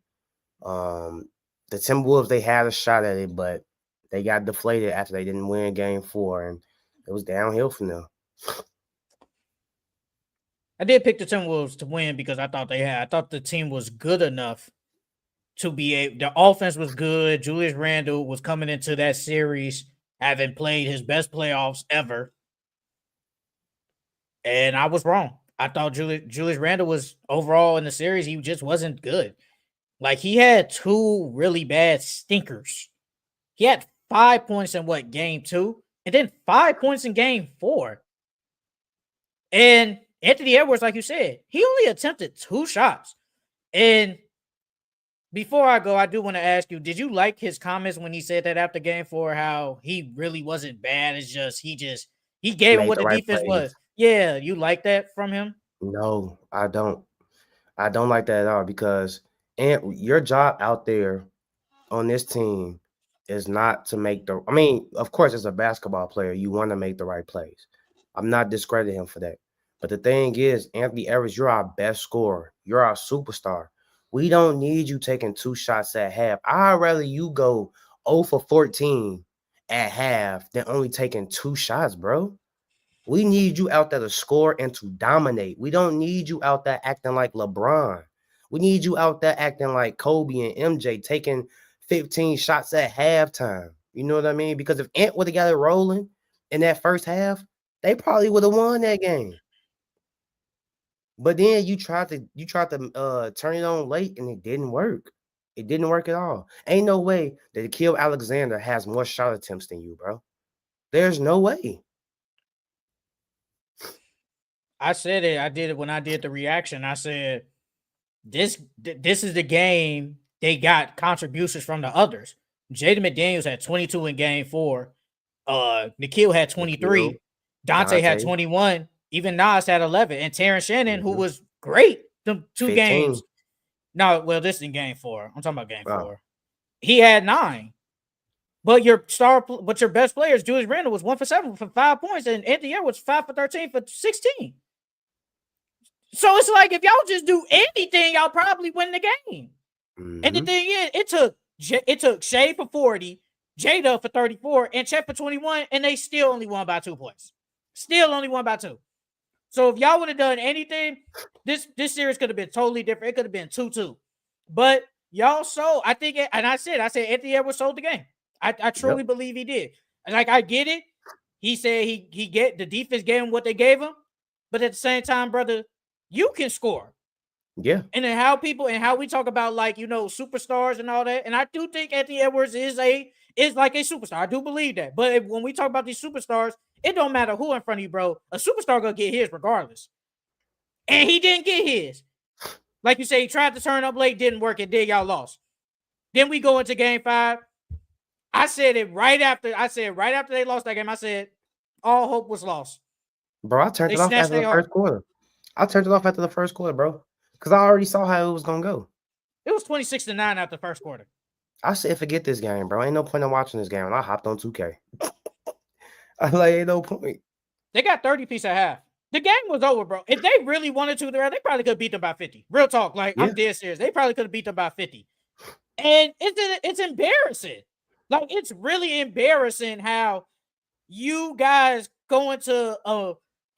The Timberwolves, they had a shot at it, but they got deflated after they didn't win game 4, and it was downhill from there. I did pick the Timberwolves to win because I thought the team was good enough to be able. The offense was good. Julius Randle was coming into that series having played his best playoffs ever, and I was wrong. I thought Julius Randle was overall in the series. He just wasn't good. Like, he had 2 really bad stinkers. He had 5 points in game 2, and then 5 points in game 4. And Anthony Edwards, like you said, he only attempted 2 shots. And before I go, I do want to ask you, did you like his comments when he said that after game 4, how he really wasn't bad? It's just he gave him Made what the the right defense was. plays. Yeah, you like that from him? No, I don't. I don't like that at all because your job out there on this team is not to make the. I mean, of course, as a basketball player, you want to make the right plays. I'm not discrediting him for that. But the thing is, Anthony Edwards, you're our best scorer. You're our superstar. We don't need you taking 2 shots at half. I'd rather you go 0 for 14 at half than only taking 2 shots, bro. We need you out there to score and to dominate. We don't need you out there acting like LeBron. We need you out there acting like Kobe and MJ taking 15 shots at halftime. You know what I mean? Because if Ant would have got it rolling in that first half, they probably would have won that game. But then you tried to turn it on late and it didn't work. It didn't work at all. Ain't no way that Kill Alexander has more shot attempts than you, bro. There's no way. I said it. I did it when I did the reaction. I said this is the game they got contributions from the others. Jaden McDaniels had 22 in game 4. Nikhil had 23. Nikhil, Dante had Dante, 21. Even Nas had 11. And Terrence Shannon, who mhm, was great the 2 15. games. No, well, this is in game 4. I'm talking about game Oh, 4. He had 9. But your best players, Julius Randle, was 1 for 7 for 5 points, and Anthony Edwards 5 for 13 for 16. So it's like, if y'all just do anything, y'all probably win the game. And the mhm. thing is, it took Shea for 40, Jada for 34, and Chet for 21, and they still only won by 2 points. Still only won by 2. So if y'all would have done anything, this series could have been totally different. It could have been 2-2. But y'all sold. I think, and I said Anthony Edwards sold the game. I truly Yep. believe he did. And like, I get it. He said he get the defense gave him what they gave him, but at the same time, brother, you can score. Yeah. And then how we talk about, like, superstars and all that. And I do think Anthony Edwards is like a superstar. I do believe that. But when we talk about these superstars, it don't matter who in front of you, bro. A superstar gonna get his regardless. And he didn't get his. Like you say, he tried to turn up late, didn't work, and then y'all lost. Then we go into game 5. I said right after they lost that game, I said all hope was lost. Bro, I turned They it off snatched after their the heart. first quarter. I turned it off after the first quarter, bro. Because I already saw how it was gonna go. It was 26-9 after the first quarter. I said, forget this game, bro. Ain't no point in watching this game. And I hopped on 2K. I like, ain't no point. They got 30 piece at half. The game was over, bro. If they really wanted to, they probably could beat them by 50. Real talk. Like, Yeah. I'm dead serious. They probably could have beat them by 50. And it's embarrassing. Like, it's really embarrassing how you guys go into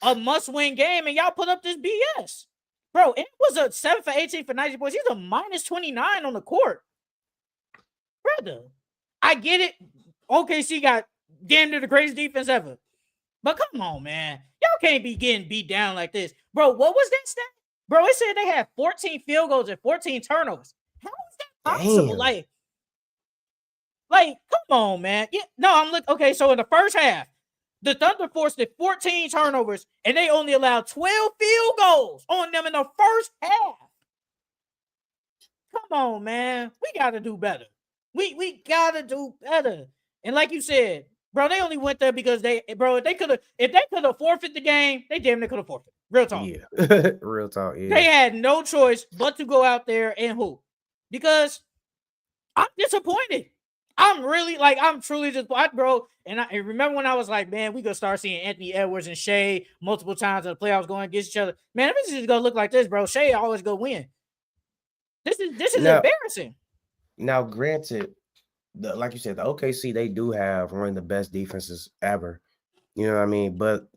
a must-win game and y'all put up this BS. Bro, it was a 7 for 18 for 90 points. He's a minus 29 on the court. Brother, I get it. OKC got damn near the greatest defense ever. But come on, man. Y'all can't be getting beat down like this. Bro, what was that stat? Bro, it said they had 14 field goals and 14 turnovers. How is that possible? Damn. Like, come on, man. Yeah, no, I'm looking. Okay, so in the first half, the Thunder forced 14 turnovers, and they only allowed 12 field goals on them in the first half. Come on, man. We got to do better. We got to do better. And like you said, bro, they only went there because if they could have forfeited the game, they damn near could have forfeited. Real talk. Yeah. Real talk. Yeah. They had no choice but to go out there and hoop. Because I'm disappointed. I'm truly disappointed, bro. And I remember when I was like, man, we gonna start seeing Anthony Edwards and Shea multiple times in the playoffs going against each other. Man, this is gonna look like this, bro. Shea always gonna win. This is embarrassing. Now, granted, like you said, the OKC, they do have one of the best defenses ever. You know what I mean? But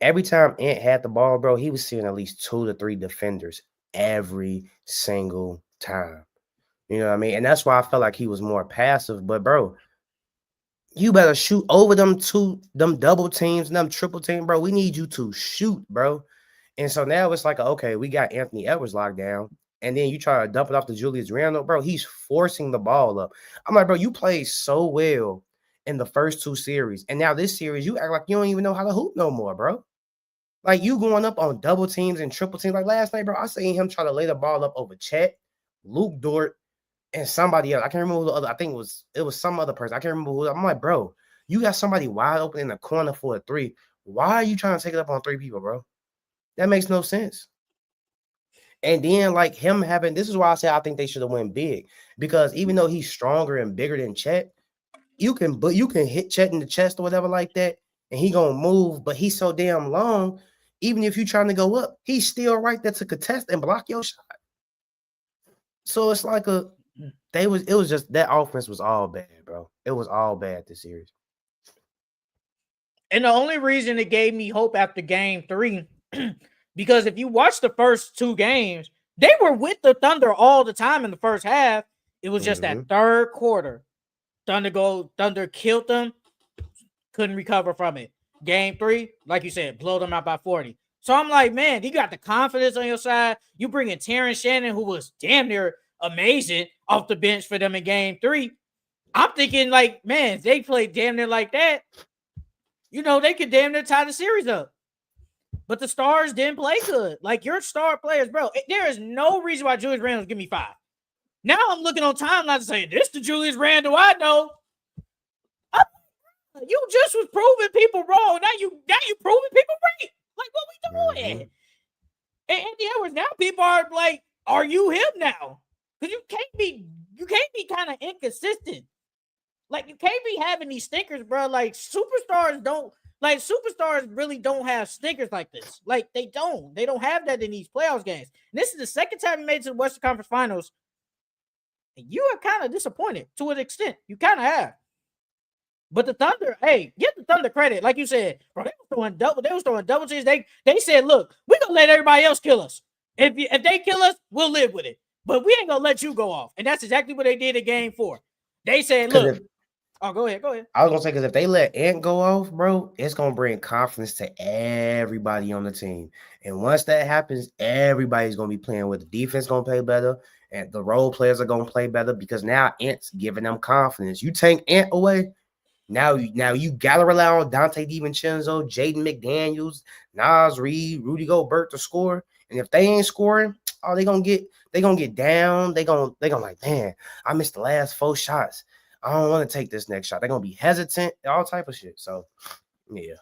every time Ant had the ball, bro, he was seeing at least 2 to 3 defenders every single time. You know what I mean? And that's why I felt like he was more passive. But, bro, you better shoot over them double teams and them triple team, bro. We need you to shoot, bro. And so now it's like, okay, we got Anthony Edwards locked down. And then you try to dump it off to Julius Randle, bro. He's forcing the ball up. I'm like, bro, you played so well in the first 2 series. And now this series, you act like you don't even know how to hoop no more, bro. Like, you going up on double teams and triple teams. Like last night, bro, I seen him try to lay the ball up over Chet, Luke Dort, and somebody else. I can't remember who the other. I think it was some other person. I can't remember who. I'm like, bro, you got somebody wide open in the corner for a 3. Why are you trying to take it up on 3 people, bro? That makes no sense. And then, like, him having, this is why I say I think they should have went big. Because even though he's stronger and bigger than Chet, you can hit Chet in the chest or whatever like that, and he gonna move, but he's so damn long, even if you're trying to go up, he's still right there to contest and block your shot. So it's like it was just that offense was all bad, bro. It was all bad this series. And the only reason it gave me hope after game 3, because if you watch the first 2 games, they were with the Thunder all the time in the first half. It was just that third quarter. Thunder killed them, couldn't recover from it. Game 3, like you said, blow them out by 40. So I'm like, man, you got the confidence on your side. You bring in Terrence Shannon, who was damn near amazing off the bench for them in game 3. I'm thinking, like, man, if they played damn near like that, you know, they could damn near tie the series up. But the stars didn't play good. Like, your star players, bro, there is no reason why Julius Randle give me 5. Now I'm looking on timeline to say, this the Julius Randle I know. You just was proving people wrong. Now you proving people right. Like, what we doing? And Anthony Edwards, now people are like, are you him now? Because you can't be kind of inconsistent. Like, you can't be having these stinkers, bro. Like, superstars really don't have stinkers like this. Like, they don't have that in these playoffs games. And this is the second time you made it to the Western Conference Finals. And you are kind of disappointed to an extent. You kind of have. But the Thunder, hey, give the Thunder credit. Like you said, bro, they was throwing double teams. They said, look, we're gonna let everybody else kill us. If they kill us, we'll live with it. But we ain't gonna let you go off. And that's exactly what they did in game 4. They said, look. Go ahead. I was gonna say, because if they let Ant go off, bro, it's gonna bring confidence to everybody on the team. And once that happens, everybody's gonna be playing with the defense gonna play better, and the role players are gonna play better because now Ant's giving them confidence. You take Ant away, now you gotta rely on Dante DiVincenzo, Jaden McDaniels, Nas Reed, Rudy Gobert to score. And if they ain't scoring, they gonna get down. They gonna like, man, I missed the last 4 shots. I don't want to take this next shot. They're going to be hesitant, all type of shit. So, yeah.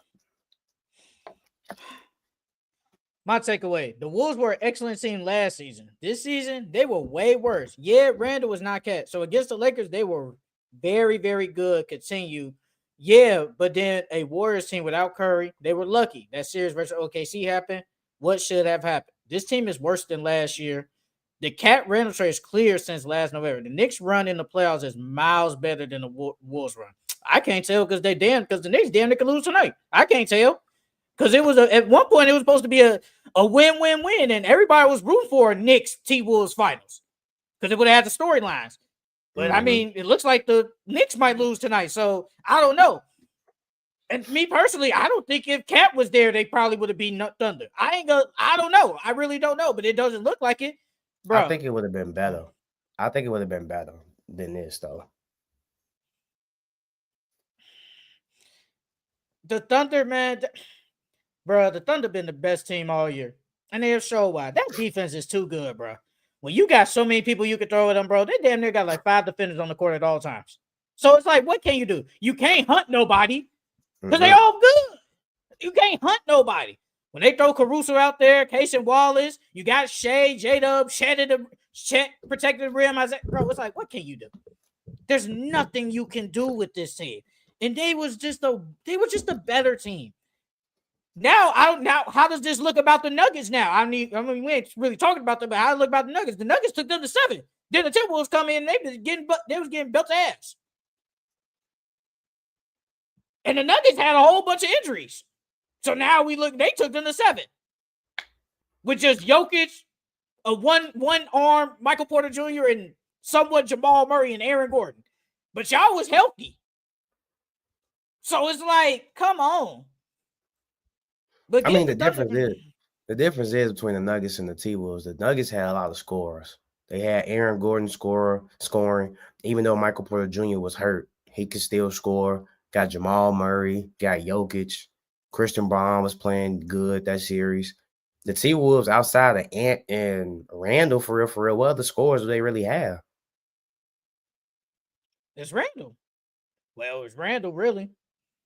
My takeaway, the Wolves were an excellent team last season. This season, they were way worse. Yeah, Randall was not cat. So, against the Lakers, they were very, very good. Continue. Yeah, but then a Warriors team without Curry, they were lucky. That series versus OKC happened. What should have happened? This team is worse than last year. The Cat Randall trade is clear since last November. The Knicks run in the playoffs is miles better than the Wolves run. I can't tell because the Knicks damn near can lose tonight. I can't tell. Because it was at one point it was supposed to be a win-win-win, and everybody was rooting for Knicks T-Wolves finals because it would have had the storylines. But I mean, it looks like the Knicks might lose tonight, so I don't know. And me personally, I don't think if Cat was there, they probably would have beaten Thunder. I don't know. I really don't know, but it doesn't look like it, bro. I think it would have been better. I think it would have been better than this, though. The Thunder, man, bro, the Thunder been the best team all year, and they'll show why. That defense is too good, bro. When you got so many people you can throw at them, bro, they damn near got like 5 defenders on the court at all times. So it's like, what can you do? You can't hunt nobody because they all good. You can't hunt nobody. When they throw Caruso out there, Case and Wallace, you got Shea, J-Dub, Chet protected the rim. Bro, it's like, what can you do? There's nothing you can do with this team. And they were just a better team. Now, how does this look about the Nuggets now? I mean, we ain't really talking about them, but how does it look about the Nuggets? The Nuggets took them to 7. Then the Timberwolves come in, and they was getting built ass. And the Nuggets had a whole bunch of injuries. So now they took them to 7. With just Jokic, a one-arm Michael Porter Jr., and somewhat Jamal Murray and Aaron Gordon. But y'all was healthy. So it's like, come on. But I mean, the difference is between the Nuggets and the T-Wolves. The Nuggets had a lot of scorers. They had Aaron Gordon scoring. Even though Michael Porter Jr. was hurt, he could still score. Got Jamal Murray, got Jokic. Christian Braun was playing good that series. The T-Wolves, outside of Ant and Randall, for real, what other scores do they really have? It's Randall. Well, it's Randall, really.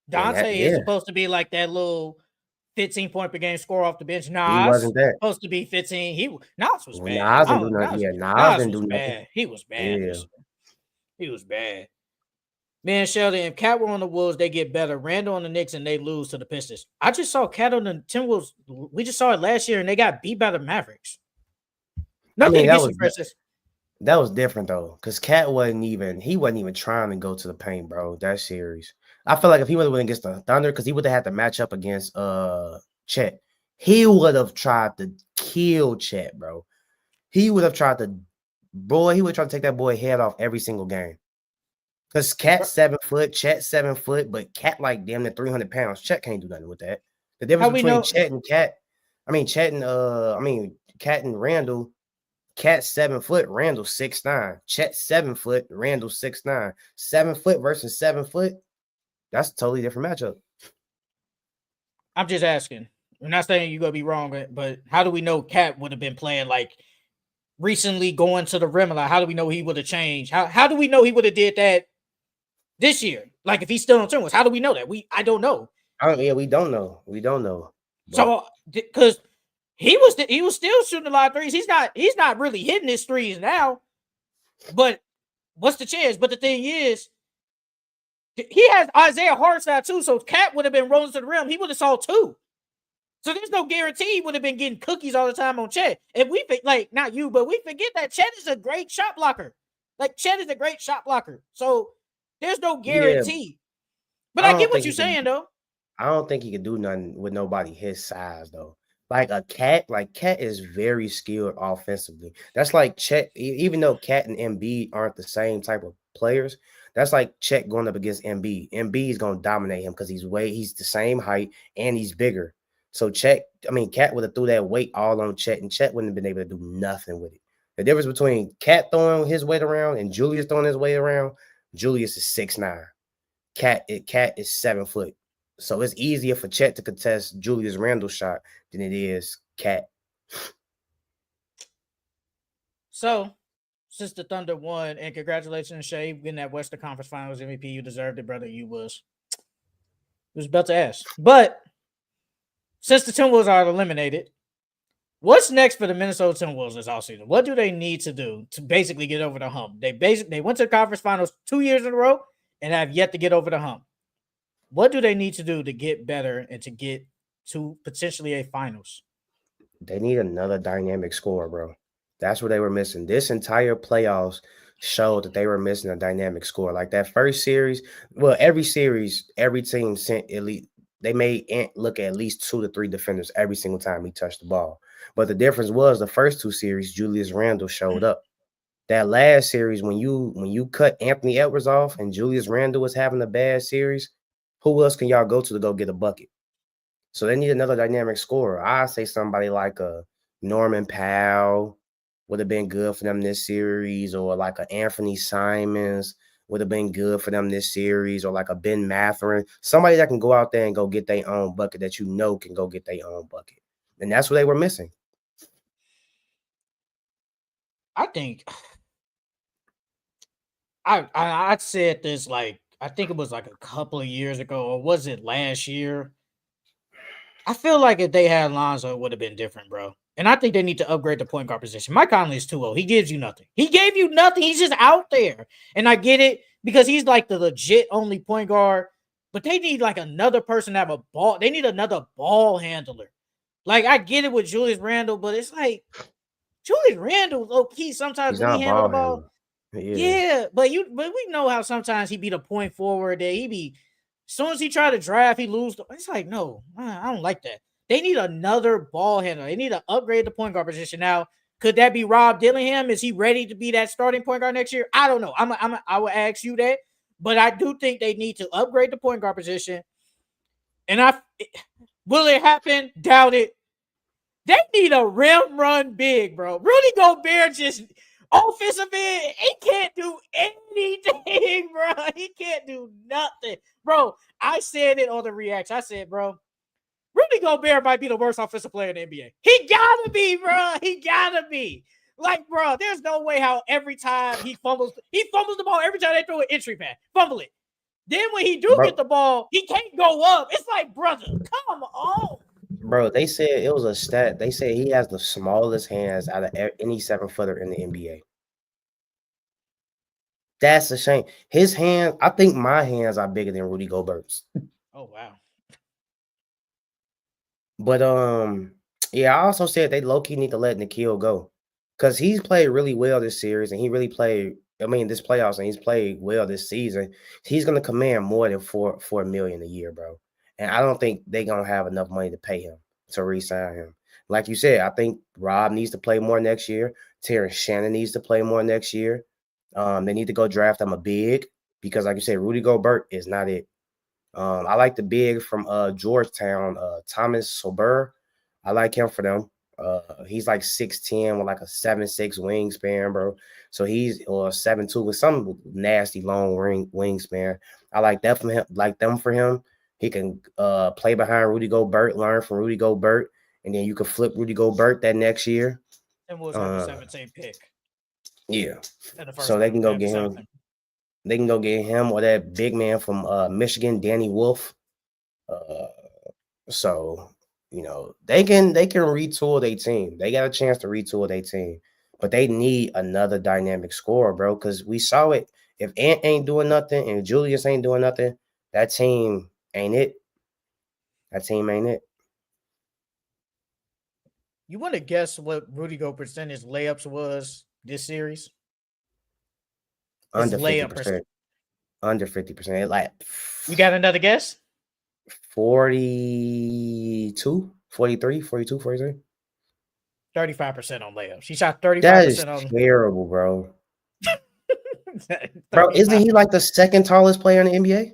Dante is supposed to be like that little 15-point per game score off the bench. Nas he wasn't that. Supposed to be 15. Nas was bad. Nas didn't do nothing. Nas didn't do nothing. He was bad. Yeah. He was bad. Man, Sheldon, if Cat were on the Wolves, they get better. Randall on the Knicks, and they lose to the Pistons. I just saw Cat on the Timberwolves. We just saw it last year, and they got beat by the Mavericks. Nothing that was different, though, because Cat wasn't even trying to go to the paint, bro, that series. I feel like if he would have went against the Thunder, because he would have had to match up against Chet, he would have tried to kill Chet, bro. He would have tried to take that boy head off every single game. Because Cat's 7 foot, Chet's 7 foot, but Cat like damn near 300 pounds. Chet can't do nothing with that. The difference between Cat and Randall, Cat's 7 foot, Randall 6'9". Chet's 7 foot, Randall 6'9". 7 foot versus 7 foot. That's a totally different matchup. I'm just asking. I'm not saying you're gonna be wrong, but how do we know Cat would have been playing like recently going to the rim? Like, how do we know he would have changed? How do we know he would have did that this year? Like, if he's still on Timberwolves, how do we know that? I don't know. We don't know. We don't know. But. So, because he was still shooting a lot of threes. He's not really hitting his threes now. But what's the chance? But the thing is, he has Isaiah Hartenstein too. So Cat would have been rolling to the rim. He would have saw 2. So there's no guarantee he would have been getting cookies all the time on Chet. And we not you, but we forget that Chet is a great shot blocker. Like, Chet is a great shot blocker. So there's no guarantee. Yeah, but I get what you're saying, though. I don't think he could do nothing with nobody his size, though. Like Cat is very skilled offensively. That's like Chet, even though Cat and Embiid aren't the same type of players, that's like Chet going up against Embiid. Embiid is going to dominate him because he's the same height and he's bigger. So Cat would have threw that weight all on Chet, and Chet wouldn't have been able to do nothing with it. The difference between Cat throwing his weight around and Julius throwing his weight around, Julius is 6'9". Cat is 7 foot. So it's easier for Chet to contest Julius Randle's shot than it is Cat. So, since the Thunder won, and congratulations, Shea, getting that Western Conference Finals MVP. You deserved it, brother. It was about to ask. But since the Timberwolves are eliminated, what's next for the Minnesota Timberwolves this offseason? What do they need to do to basically get over the hump? They went to the conference finals 2 years in a row and have yet to get over the hump. What do they need to do to get better and to get to potentially a finals? They need another dynamic scorer, bro. That's what they were missing. This entire playoffs showed that they were missing a dynamic scorer. Like that first series, well, every series, every team sent elite they made Ant look at least 2 to 3 defenders every single time he touched the ball. But the difference was the first 2 series, Julius Randle showed up. That last series, when you cut Anthony Edwards off and Julius Randle was having a bad series, who else can y'all go to get a bucket? So they need another dynamic scorer. I say somebody like a Norman Powell would have been good for them this series, or like a Anthony Simons would have been good for them this series, or like a Ben Mathurin, somebody that can go out there and go get their own bucket that can go get their own bucket. And that's what they were missing. I think I said this like I think it was like a couple of years ago, or was it last year? I feel like if they had Lonzo, it would have been different, bro. And I think they need to upgrade the point guard position. Mike Conley is too old. He gives you nothing. He gave you nothing. He's just out there. And I get it because he's like the legit only point guard. But they need like another person to have a ball. They need another ball handler. Like I get it with Julius Randle, but it's like Julius Randle, low key, sometimes He's when he not handle the ball ball, handler. yeah, but we know how sometimes he be the point forward there. He be as soon as he try to draft, he lose. It's like no, I don't like that. They need another ball handler. They need to upgrade the point guard position. Now, could that be Rob Dillingham? Is he ready to be that starting point guard next year? I don't know. I will ask you that, but I do think they need to upgrade the point guard position. And will it happen? Doubt it. They need a rim run big, bro. Rudy Gobert just offensive end. He can't do anything, bro. He can't do nothing, bro. I said it on the reaction. I said, bro, Rudy Gobert might be the worst offensive player in the NBA. He gotta be, bro. He gotta be. Like, bro, there's no way how every time he fumbles the ball every time they throw an entry pass, fumble it. Then when he do get the ball, he can't go up. It's like, brother, come on. Bro, they said it was a stat. They said he has the smallest hands out of any 7-footer in the NBA. That's a shame. His hand, I think my hands are bigger than Rudy Gobert's. Oh, wow. But yeah, I also said they low-key need to let Nikhil go. Because he's played really well this series, and he really played, this playoffs, and he's played well this season. He's gonna command more than $4 million a year, bro. And I don't think they're gonna have enough money to pay him to re-sign him. Like you said, I think Rob needs to play more next year. Terrence Shannon needs to play more next year. They need to go draft him a big because, like you said, Rudy Gobert is not it. I like the big from Georgetown, Thomas Sober. I like him for them. He's like 6'10" with like a 7'6" wingspan, bro. So he's 7'2" with some nasty long wingspan. I like that from him. Like them for him. He can play behind Rudy Gobert, learn from Rudy Gobert, and then you can flip Rudy Gobert that next year. And was the 17th pick. Yeah. The so they can go get him. They can go get him or that big man from Michigan, Danny Wolf. So they can retool their team. They got a chance to retool their team, but they need another dynamic scorer, bro. Because we saw it. If Ant ain't doing nothing and Julius ain't doing nothing, that team ain't it. That team ain't it. You want to guess what Rudy Gobert percentage layups was this series? Under 50%. Under 50%. Like, you got another guess? 42, 43, 42, 43. 35% on layups. He shot 35% that is on terrible, bro. Bro, isn't he like the second tallest player in the NBA?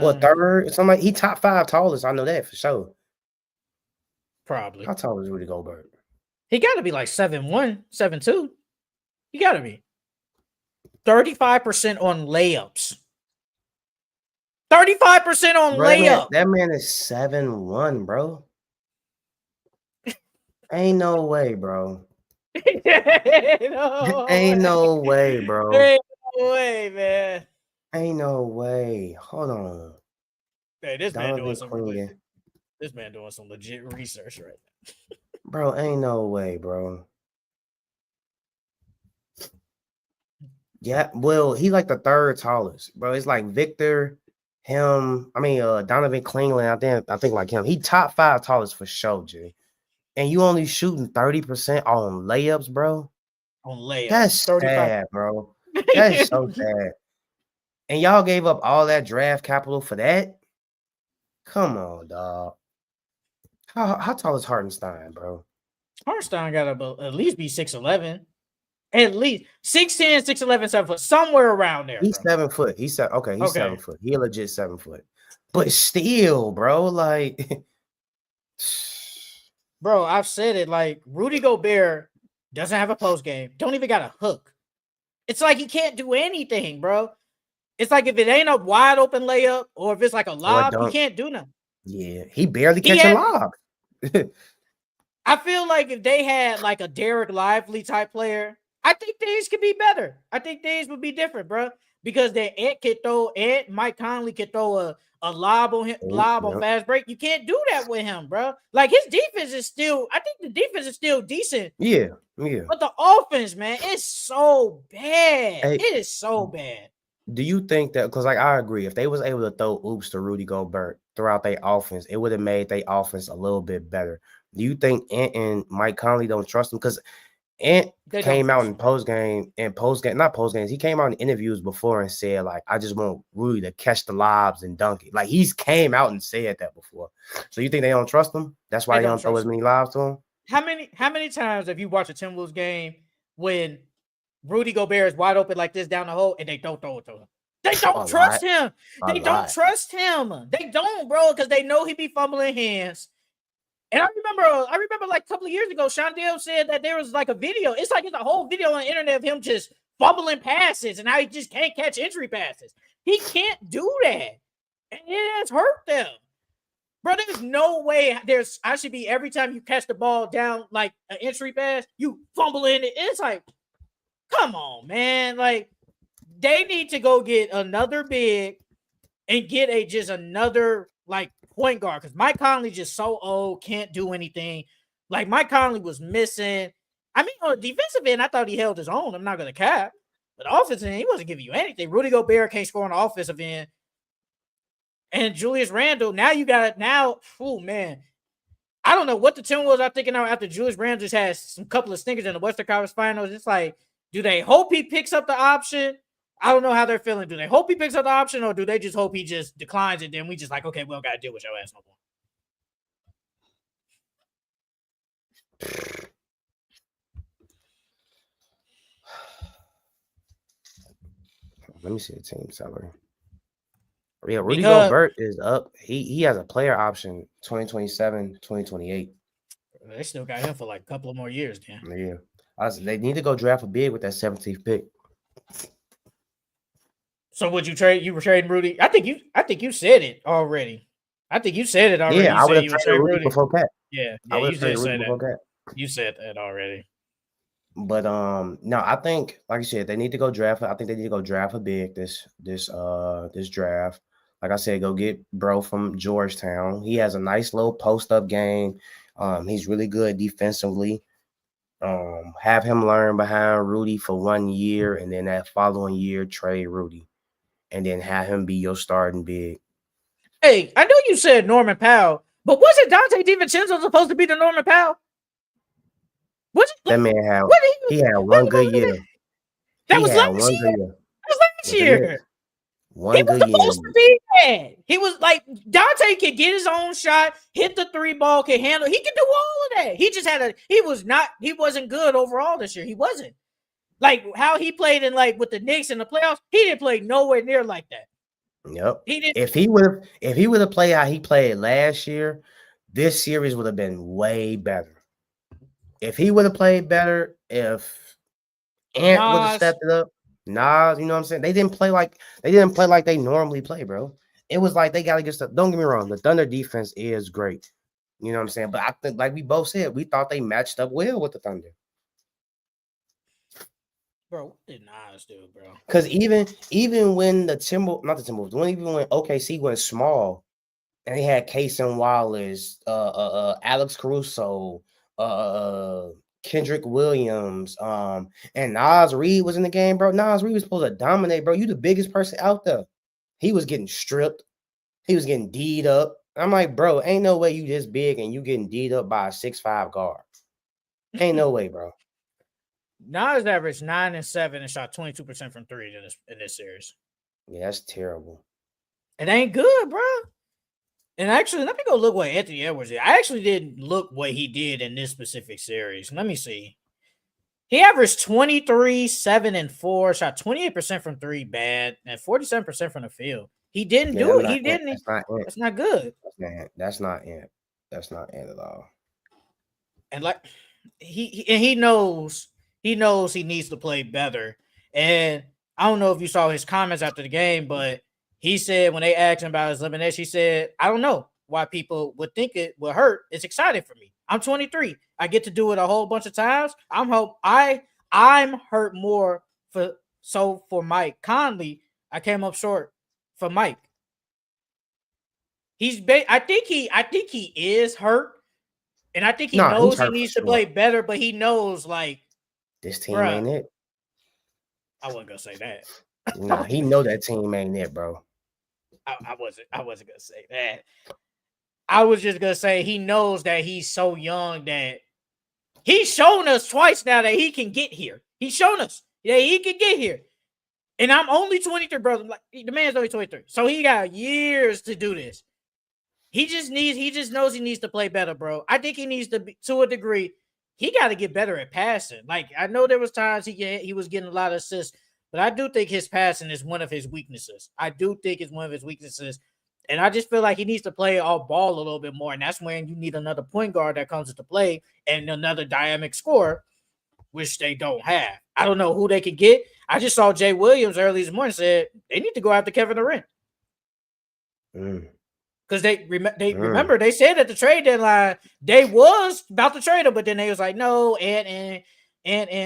Or third? Something like he top 5 tallest. I know that for sure. Probably. How tall is Rudy Gobert? He got to be like 7'1", 7'2". He got to be 35% on layups. 35% on layup. That man is 7'1", bro. Ain't no way, bro. Ain't no way, bro. Ain't no way, man. Ain't no way. Hold on. Hey, this man doing some legit research right now. Bro, ain't no way, bro. Yeah, well, he like the third tallest, bro. It's like Victor, him. Donovan Cleveland. I think like him. He top 5 tallest for sure, G. And you only shooting 30% on layups, bro. On layups, that's 35. Sad, bro. That's so sad. And y'all gave up all that draft capital for that. Come on, dog. How tall is Hartenstein, bro? Hartenstein got to at least be 6'11". At least 6'10", 6'11", 7 foot, somewhere around there, He's bro. 7 foot. He's 7 Okay, foot. He a legit 7 foot. But still, bro, like bro, I've said it. Like Rudy Gobert doesn't have a post game. Don't even got a hook. It's like he can't do anything, bro. It's like if it ain't a wide open layup or if it's like a or lob, he dunk. can't do nothing. Yeah, he barely He catching had. lob. I feel like if they had like a Derek Lively type player, I think things could be better. I think things would be different, bro. Because then Mike Conley could throw a lob on him, lob on Yep. fast break. You can't do that with him, bro. Like his defense is still, I think the defense is still decent. Yeah. But the offense, man, it's so bad. Hey, It is so bad. do you think that because like I agree, if they was able to throw oops to Rudy Gobert throughout their offense, it would have made their offense a little bit better. Do you think Ant and Mike Conley don't trust him? Because Ant They don't came out trust in him. not post games. He came out in interviews before and said, like, I just want Rudy to catch the lobs and dunk it. Like he's came out and said that before. So you think they don't trust him? That's why They they don't don't throw as trust him. many lobs to him? How many times have you watched a Timberwolves game when Rudy Gobert is wide open like this down the hole and they don't throw it to him? They don't A trust lot. him. A They don't lot. trust him. They don't, bro, because they know he be fumbling hands. And I remember like a couple of years ago, Shondale said that there was like a video. It's like it's a whole video on the internet of him just fumbling passes and how he just can't catch entry passes. He can't do that. And it has hurt them. Bro, there's no way I should be every time you catch the ball down like an entry pass, you fumble in it. It's like, come on, man. Like, they need to go get another big and get another like point guard because Mike Conley just so old, can't do anything. Like Mike Conley was missing. I mean, on the defensive end, I thought he held his own. I'm not gonna cap. But the offensive end, he wasn't giving you anything. Rudy Gobert can't score on the offensive end. And Julius Randle, now you got it. Now, oh man. I don't know what the Timberwolves are thinking now after Julius Randle just has some couple of stinkers in the Western Conference Finals. It's like, do they hope he picks up the option? I don't know how they're feeling. Do they hope he picks up the option or do they just hope he just declines it? Then we just like, okay, we don't got to deal with your ass no more. Let me see the team salary. Yeah, Rudy Gobert is up. He has a player option 2027, 2028. They still got him for like a couple of more years, then. Yeah. They need to go draft a big with that 17th pick. So would you trade? You were trading Rudy? I think you said it already. Yeah, I would have traded Rudy before Cat. Yeah, I would you have did traded say Rudy before Cat. You said that already. But no, I think like I said, they need to go draft. I think they need to go draft a big this draft. Like I said, go get bro from Georgetown. He has a nice little post up game. He's really good defensively. Have him learn behind Rudy for 1 year, and then that following year trade Rudy, and then have him be your starting big. Hey, I know you said Norman Powell, but wasn't Dante DiVincenzo supposed to be the Norman Powell? That man had one good year. That was last year. That was last year. He was supposed to be that. He was like Dante could get his own shot, hit the three ball, can handle. He could do all of that. He just had he wasn't good overall this year. He wasn't. Like how he played in like with the Knicks in the playoffs, he didn't play nowhere near like that. Yep. If he would have played how he played last year, this series would have been way better. If he would have played better, if Ant would have stepped it up, Nas, you know what I'm saying? They didn't play like they normally play, bro. It was like they gotta get stuff. Don't get me wrong, the Thunder defense is great. You know what I'm saying? But I think, like we both said, we thought they matched up well with the Thunder. Bro, what did Nas do, bro? Because even when the Timberwolves, even when OKC went small, and they had Cason Wallace, Alex Caruso, Kendrick Williams, and Nas Reed was in the game, bro. Nas Reed was supposed to dominate, bro. You the biggest person out there. He was getting stripped. He was getting D'd up. I'm like, bro, ain't no way you this big and you getting D'd up by a 6'5" guard. Ain't no way, bro. Nas averaged 9 and 7 and shot 22% from three in this series. Yeah, that's terrible. It ain't good, bro. And actually, let me go look what Anthony Edwards did. I actually didn't look what he did in this specific series. Let me see. He averaged 23, 7, and 4, shot 28% from three, bad, and 47% from the field. He didn't Yeah, do that's it. not He it. didn't. That's not it. That's not good. That's not it. That's not it at all. And like he knows he needs to play better. And I don't know if you saw his comments after the game, but he said when they asked him about his elimination, he said, "I don't know why people would think it would hurt. It's exciting for me. I'm 23. I get to do it a whole bunch of times. I'm hurt more for Mike Conley. I came up short for Mike. I think he is hurt, and I think he No, he's knows he hurt for needs to play sure. better, but he knows, like, This team bruh, ain't it. I wasn't gonna say that. Nah, he know that team ain't it, bro. I wasn't gonna say that. I was just gonna say he knows that he's so young that he's shown us twice now that he can get here. He's shown us that he can get here. And I'm only 23, brother. Like, the man's only 23. So he got years to do this. He just knows he needs to play better, bro. I think he needs to be, to a degree, he got to get better at passing. Like, I know there was times he was getting a lot of assists, but I do think his passing is one of his weaknesses. I do think it's one of his weaknesses. And I just feel like he needs to play all ball a little bit more. And that's when you need another point guard that comes into play and another dynamic scorer, which they don't have. I don't know who they could get. I just saw Jay Williams early this morning said they need to go after Kevin Durant. Because they remember they said at the trade deadline they was about to trade him, but then they was like, no, and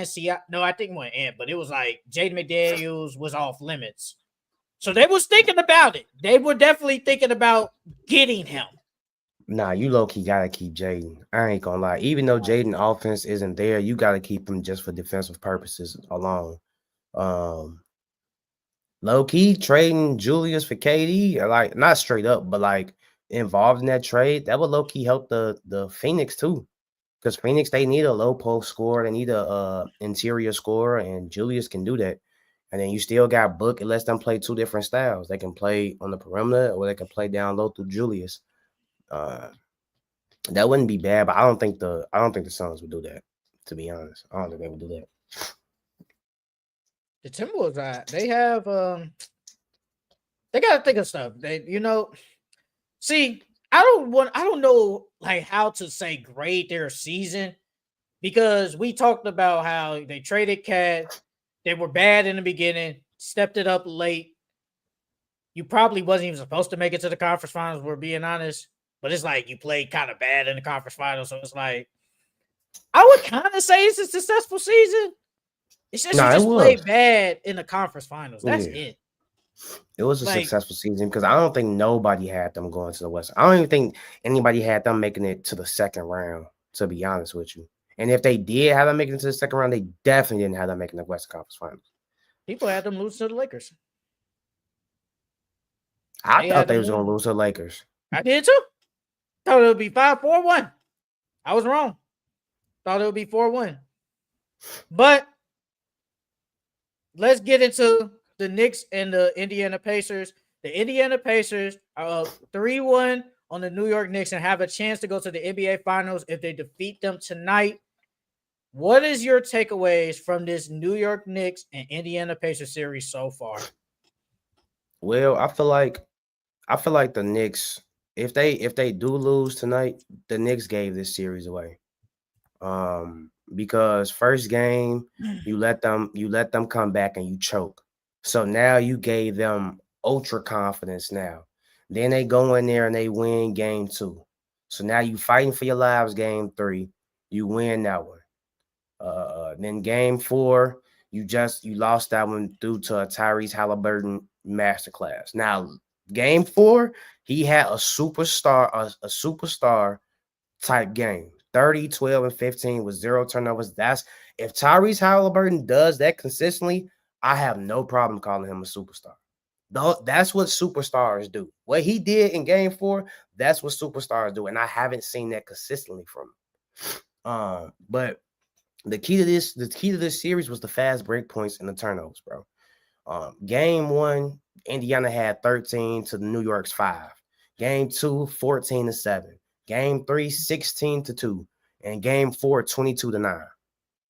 see, no, I think it went but it was like Jaden McDaniels was off limits. So they was thinking about it. They were definitely thinking about getting him. Nah, you low key gotta keep Jaden. I ain't gonna lie. Even though Jaden offense isn't there, you gotta keep him just for defensive purposes alone. Low key trading Julius for KD, like not straight up, but like involved in that trade, that would low key help the Phoenix too. Because Phoenix, they need a low post scorer, they need a interior scorer, and Julius can do that. And then you still got Book. It lets them play two different styles. They can play on the perimeter, or they can play down low through Julius. That wouldn't be bad, but I don't think the Suns would do that. To be honest, I don't think they would do that. The Timberwolves, they have they gotta think of stuff. See, I don't know like how to say grade their season because we talked about how they traded Cat. They were bad in the beginning, stepped it up late. You probably wasn't even supposed to make it to the conference finals, we're being honest. But it's like you played kind of bad in the conference finals. So it's like, I would kind of say it's a successful season. It's just you just played bad in the conference finals. That's it. It was a successful season because I don't think nobody had them going to the West. I don't even think anybody had them making it to the second round, to be honest with you. And if they did have them making it to the second round, they definitely didn't have them making the West Conference Finals. People had them lose to the Lakers. I thought they was going to lose to the Lakers. I did too. Thought it would be 5-4-1. I was wrong. Thought it would be 4-1. But let's get into the Knicks and the Indiana Pacers. The Indiana Pacers are up 3-1 on the New York Knicks and have a chance to go to the NBA Finals if they defeat them tonight. What is your takeaways from this New York Knicks and Indiana Pacers series so far? Well, I feel like the Knicks, if they do lose tonight, the Knicks gave this series away. Because first game you let them come back and you choke. So now you gave them ultra confidence now. Then they go in there and they win game 2. So now you fighting for your lives game 3. You win that one. Then game 4, you lost that one due to a Tyrese Halliburton masterclass. Now, game 4, he had a superstar type game. 30, 12, and 15 with 0 turnovers. If Tyrese Halliburton does that consistently, I have no problem calling him a superstar. That's what superstars do. What he did in game 4, that's what superstars do. And I haven't seen that consistently from him. But the key to this series was the fast break points and the turnovers, bro. Game 1, Indiana had 13 to New York's 5. Game 2, 14-7. Game 3, 16-2. And game 4, 22-9.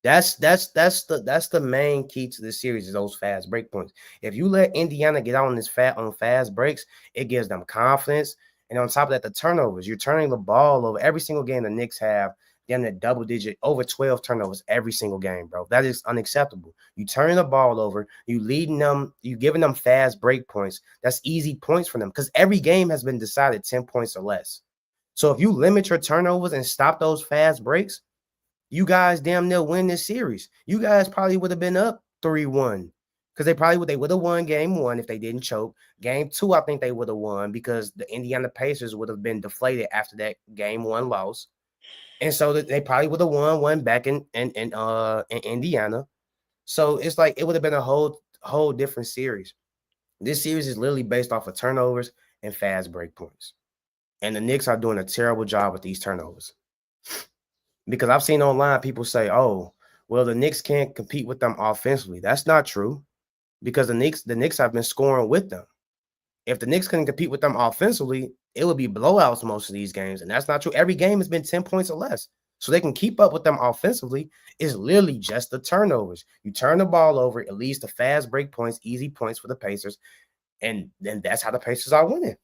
That's the main key to this series is those fast break points. If you let Indiana get out on fast breaks, it gives them confidence. And on top of that, the turnovers. You're turning the ball over every single game the Knicks have. Them that double digit over 12 turnovers every single game, bro. That is unacceptable. You turning the ball over, you leading them, you giving them fast break points. That's easy points for them because every game has been decided 10 points or less. So if you limit your turnovers and stop those fast breaks, you guys damn near win this series. You guys probably would have been up 3-1 because they would have won game 1 if they didn't choke. Game 2, I think they would have won because the Indiana Pacers would have been deflated after that game 1 loss. And so they probably would have won one back in Indiana. So it's like it would have been a whole different series. This series is literally based off of turnovers and fast break points. And the Knicks are doing a terrible job with these turnovers. Because I've seen online people say, oh, well, the Knicks can't compete with them offensively. That's not true because the Knicks have been scoring with them. If the Knicks couldn't compete with them offensively, it would be blowouts most of these games. And that's not true. Every game has been 10 points or less. So they can keep up with them offensively. It's literally just the turnovers. You turn the ball over, it leads to fast break points, easy points for the Pacers. And then that's how the Pacers are winning.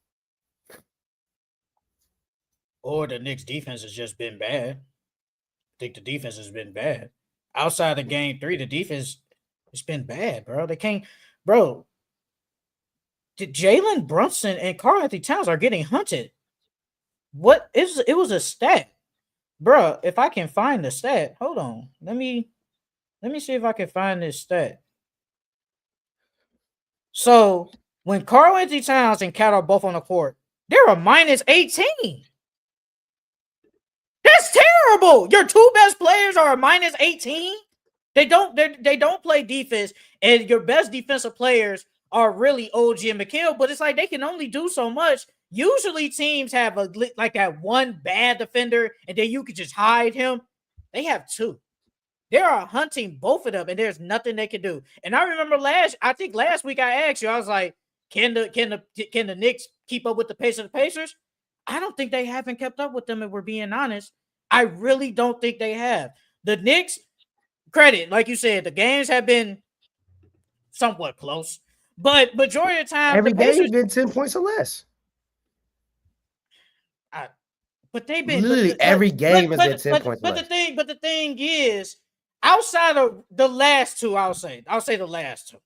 Or the Knicks defense has just been bad. I think the defense has been bad. Outside of game 3, the defense has been bad, bro. They can't, bro. Jalen Brunson and Karl-Anthony Towns are getting hunted. It was a stat, bro. If I can find the stat, hold on. Let me see if I can find this stat. So when Karl-Anthony Towns and Cat are both on the court, they're a minus 18. That's terrible. Your 2 best players are a minus 18. They don't play defense, and your best defensive players are really OG and McHale, but it's like they can only do so much. Usually teams have like that one bad defender, and then you can just hide him. They have 2. They are hunting both of them, and there's nothing they can do. And I remember last week I asked you, I was like, can the Knicks keep up with the pace of the Pacers? I don't think they haven't kept up with them, if we're being honest. I really don't think they have. The Knicks, credit, like you said, the games have been somewhat close. But majority of the time, every the Pacers game's been 10 points or less. But they've been literally every game has been 10 points or less. But the thing is, outside of the last 2, I'll say the last 2.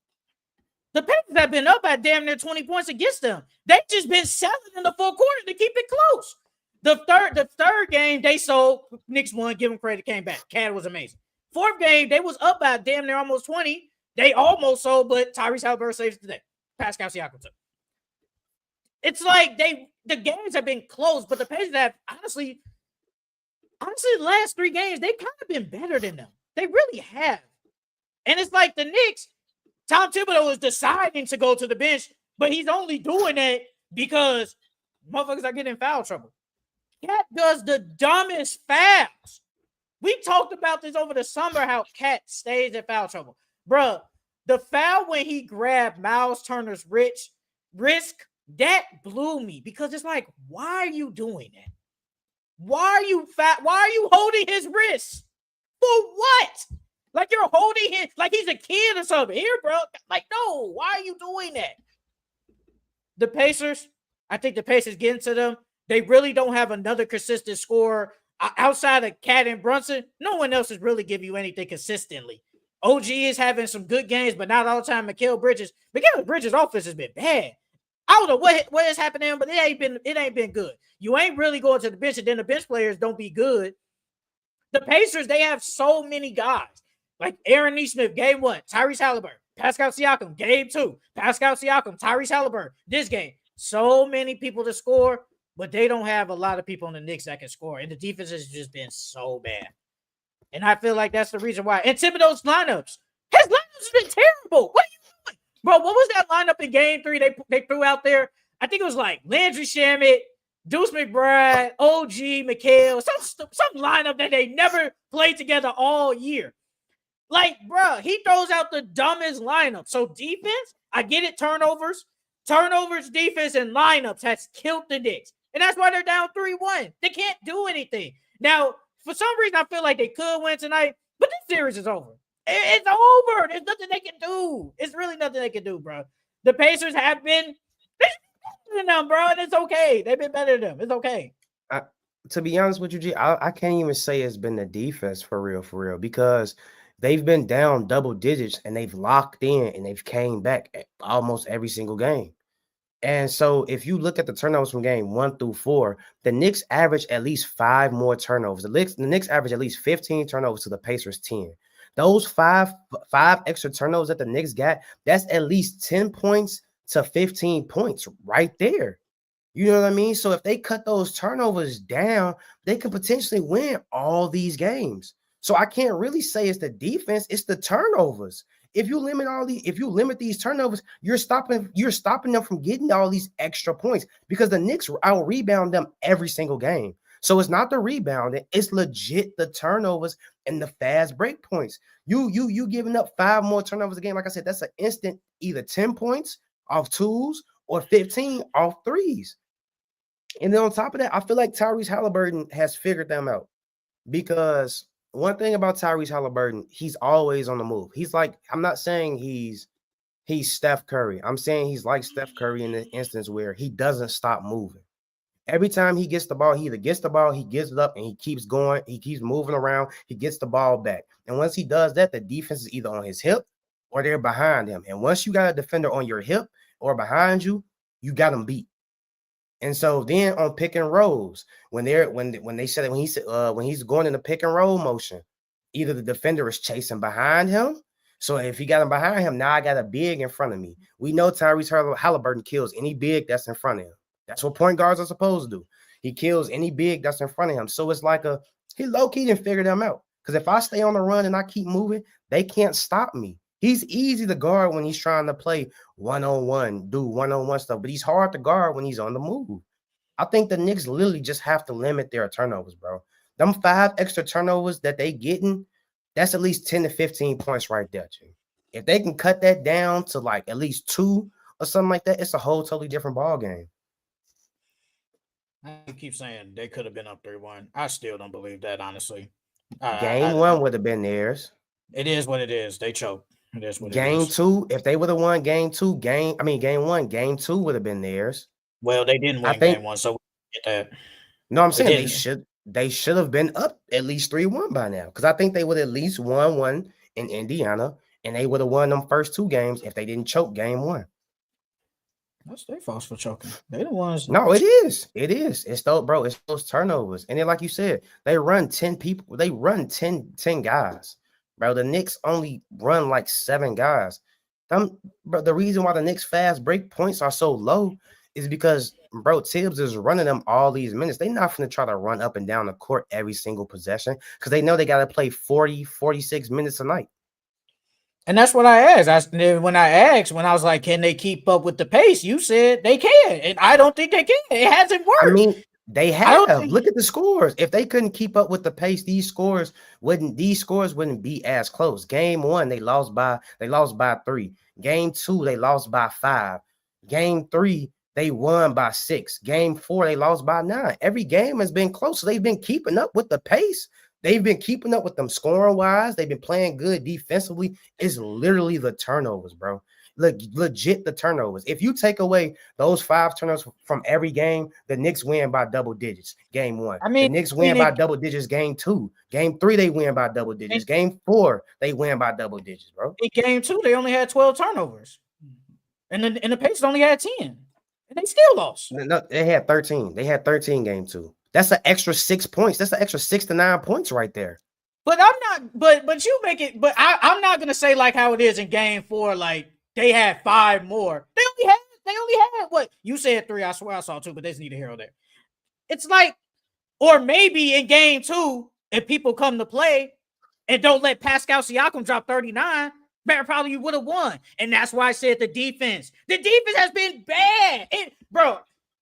The Pacers have been up at damn near 20 points against them. They've just been selling in the full quarter to keep it close. The third game they sold, Knicks won, give them credit, came back. Cat was amazing. 4th game, they was up by damn near almost 20. They almost sold, but Tyrese Halliburton saves the day. Pascal Siakam too. It's like the games have been close, but the Pacers have honestly, the last 3 games, they've kind of been better than them. They really have. And it's like the Knicks, Tom Thibodeau is deciding to go to the bench, but he's only doing it because motherfuckers are getting in foul trouble. Cat does the dumbest fouls. We talked about this over the summer, how Cat stays in foul trouble. Bruh, the foul when he grabbed Miles Turner's wrist, that blew me because it's like, why are you doing that? Why are you holding his wrist? For what? Like you're holding him like he's a kid or something. Here, bro. Like, no, why are you doing that? The Pacers, I think the Pacers getting to them. They really don't have another consistent scorer outside of Cat and Brunson. No one else is really giving you anything consistently. OG is having some good games, but not all the time. Mikal Bridges' offense has been bad. I don't know what is happening, but it ain't been good. You ain't really going to the bench, and then the bench players don't be good. The Pacers, they have so many guys. Like Aaron Nesmith, game 1, Tyrese Halliburton, Pascal Siakam, game 2, Pascal Siakam, Tyrese Halliburton, this game. So many people to score, but they don't have a lot of people on the Knicks that can score. And the defense has just been so bad. And I feel like that's the reason why. And Thibodeau's lineups. His lineups have been terrible. What are you doing? Bro, what was that lineup in game 3 they threw out there? I think it was like Landry Shamet, Deuce McBride, OG, McHale, some lineup that they never played together all year. Like, bro, he throws out the dumbest lineup. So defense, I get it, turnovers. Turnovers, defense, and lineups has killed the Knicks. And that's why they're down 3-1. They can't do anything. Now, for some reason, I feel like they could win tonight, but this series is over. It's over. There's nothing they can do. It's really nothing they can do, bro. The Pacers have been better than them, bro, and it's okay. They've been better than them. It's okay. To be honest with you, G, I can't even say it's been the defense for real, because they've been down double digits and they've locked in and they've came back almost every single game. And so if you look at the turnovers from game 1 through 4, the Knicks average at least 5 more turnovers. The Knicks average at least 15 turnovers to the Pacers 10. Those five extra turnovers that the Knicks got, that's at least 10 points to 15 points right there. You know what I mean? So if they cut those turnovers down, they could potentially win all these games. So I can't really say it's the defense, it's the turnovers. If you limit these turnovers, you're stopping them from getting all these extra points because the Knicks out rebound them every single game. So it's not the rebounding, it's legit the turnovers and the fast break points. You giving up 5 more turnovers a game. Like I said, that's an instant either 10 points off twos or 15 off threes. And then on top of that, I feel like Tyrese Halliburton has figured them out because one thing about Tyrese Halliburton, he's always on the move. He's like, I'm not saying he's Steph Curry. I'm saying he's like Steph Curry in the instance where he doesn't stop moving. Every time he gets the ball, he either gets the ball, he gives it up, and he keeps going. He keeps moving around. He gets the ball back. And once he does that, the defense is either on his hip or they're behind him. And once you got a defender on your hip or behind you, you got him beat. And so then on pick and rolls, when he's going in the pick and roll motion, either the defender is chasing behind him. So if he got him behind him, now I got a big in front of me. We know Tyrese Halliburton kills any big that's in front of him. That's what point guards are supposed to do. He kills any big that's in front of him. So it's like he low-key didn't figure them out. Because if I stay on the run and I keep moving, they can't stop me. He's easy to guard when he's trying to play one-on-one, do one-on-one stuff, but he's hard to guard when he's on the move. I think the Knicks literally just have to limit their turnovers, bro. Them 5 extra turnovers that they getting, that's at least 10 to 15 points right there, G. If they can cut that down to like at least 2 or something like that, it's a whole totally different ball game. I keep saying they could have been up 3-1. I still don't believe that, honestly. Game 1 would have been theirs. It is what it is. They choked. It is what game it is. 2, if they would have won game 1, game 2 would have been theirs. Well, they didn't win game 1, so we get that. No, I'm saying they should have been up at least 3-1 by now. Because I think they would at least won 1 in Indiana, and they would have won them first 2 games if they didn't choke game 1. That's their fault for choking. They the ones. No, it is. It is. It's those turnovers. And then, like you said, they run 10 people. They run 10 guys. Bro, the Knicks only run like 7 guys. Bro, the reason why the Knicks fast break points are so low is because, bro, Tibbs is running them all these minutes. They're not going to try to run up and down the court every single possession because they know they got to play 40, 46 minutes a night. And that's what I asked. When I was like, can they keep up with the pace? You said they can. And I don't think they can. It hasn't worked. I mean, they have. Look at the scores. If they couldn't keep up with the pace, these scores wouldn't be as close. Game 1, they lost by 3. Game 2, they lost by 5. Game 3, they won by 6. Game 4, they lost by 9. Every game has been close. So they've been keeping up with the pace. They've been keeping up with them scoring wise. They've been playing good defensively. It's literally the turnovers, bro. Legit the turnovers. If you take away those 5 turnovers from every game, the Knicks win by double digits. Game 1. The Knicks win by double digits. Game 2. Game 3, they win by double digits. Game 4, they win by double digits, bro. In game 2, they only had 12 turnovers. And the Pacers only had 10. And they still lost. No, they had 13. They had 13 game 2. That's an extra 6 points. That's an extra 6 to 9 points right there. But I'm not. But you make it. But I'm not gonna say like how it is in game 4. Like they had 5 more. They only had what you said 3. I swear I saw 2, but there's neither here or there. It's like, or maybe in game 2, if people come to play and don't let Pascal Siakam drop 39, probably you would have won. And that's why I said the defense. The defense has been bad, bro.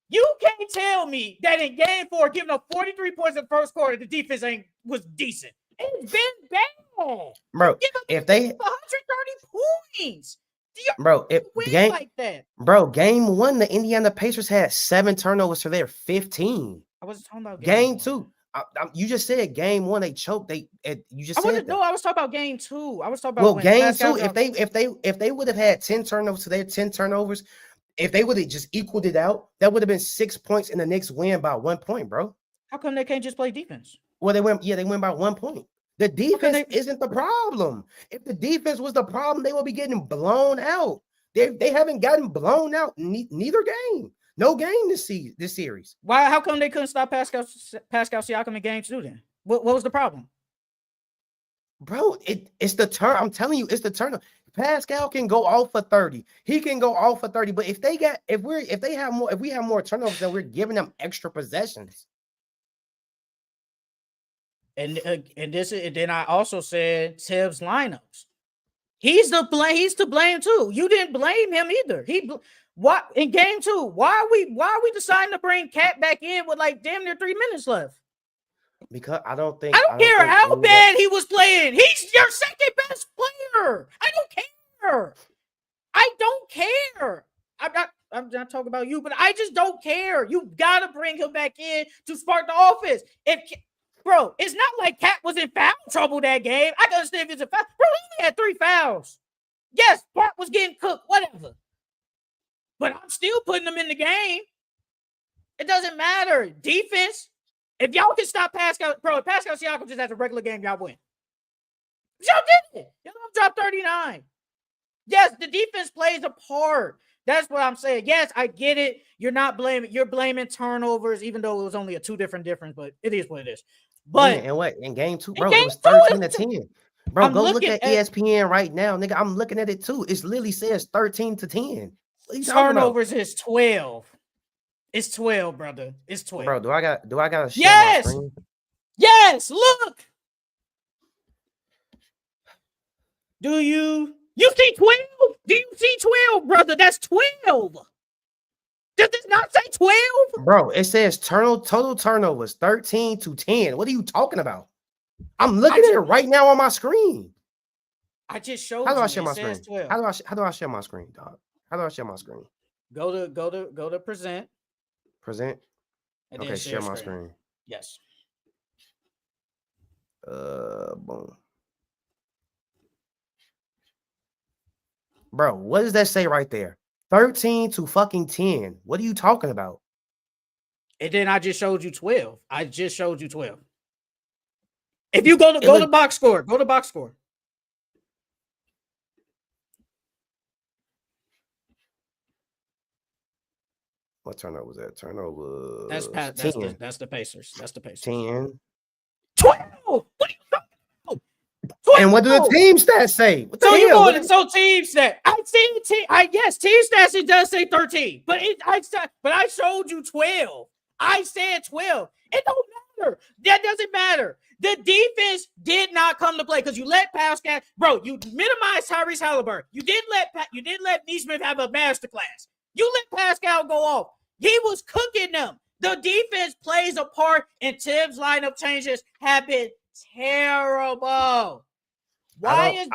You can't tell me that in game 4, giving up 43 points in the first quarter, the defense was decent. It's been bad. Bro, if they 130 points. Bro, Win like that. Bro, game 1, the Indiana Pacers had 7 turnovers to their 15. I wasn't talking about game 2. You just said game 1 they choked. You just said that. No, I was talking about game 2. I was talking about well, when game Pascal 2. If they would have had 10 turnovers to their 10 turnovers, if they would have just equaled it out, that would have been 6 points, and the Knicks win by 1 point, bro. How come they can't just play defense? Well, they win by 1 point. The defense isn't the problem. If the defense was the problem, they would be getting blown out. They haven't gotten blown out neither game. No game this series. Why? How come they couldn't stop Pascal Siakam in game 2 then? What was the problem? Bro, it's the turn. I'm telling you, it's the turn. Pascal can go off for 30. He can go off for 30. But if we have more turnovers, then we're giving them extra possessions. And then I also said Tibbs lineups. He's to blame too. You didn't blame him either. What in game 2? Why are we deciding to bring Cat back in with like damn near 3 minutes left? Because I don't care how bad he was playing. He's your second best player. I don't care. I'm not talking about you, but I just don't care. You gotta bring him back in to spark the offense. Bro, it's not like Cat was in foul trouble that game. I can understand if it's a foul. Bro, he only had 3 fouls. Yes, Bart was getting cooked, whatever. But I'm still putting them in the game. It doesn't matter. Defense. If y'all can stop Pascal, bro, if Pascal Siakam just has a regular game, y'all win. Y'all did it. Y'all dropped 39. Yes, the defense plays a part. That's what I'm saying. Yes, I get it. You're blaming turnovers, even though it was only a 2 difference, but it is what it is. But in game 2, bro, it was 13-10. Bro, go look at ESPN right now, nigga. I'm looking at it too. It literally says 13-10. Turnovers is 12. It's 12, brother. It's 12. Bro, do I gotta share my screen? Yes, look. Do you see 12? Do you see 12, brother? That's 12. Does this not say 12? Bro, it says total turnovers 13-10. What are you talking about? I'm looking at it right now on my screen. I just showed you. How do I share my screen? How do I share my screen, dog? How do I share my screen? Go to present. Present. And okay, share my screen. Yes. Boom. Bro, what does that say right there? 13-10. What are you talking about? And then I just showed you 12. If you go to box score, go to box score. What turnover was that? Turnover. That's the Pacers. That's the Pacers. 10. 12. What are you talking about? 12. And what do the team stats say? What the so hell? you going so team stat? I see team. Team stats. It does say 13, but I showed you 12. I said 12. It don't matter. That doesn't matter. The defense did not come to play because you let Pascal, bro. You minimized Tyrese Halliburton. You didn't let Neesmith have a masterclass. You let Pascal go off. He was cooking them. The defense plays a part, and Tibbs' lineup changes have been terrible. Why?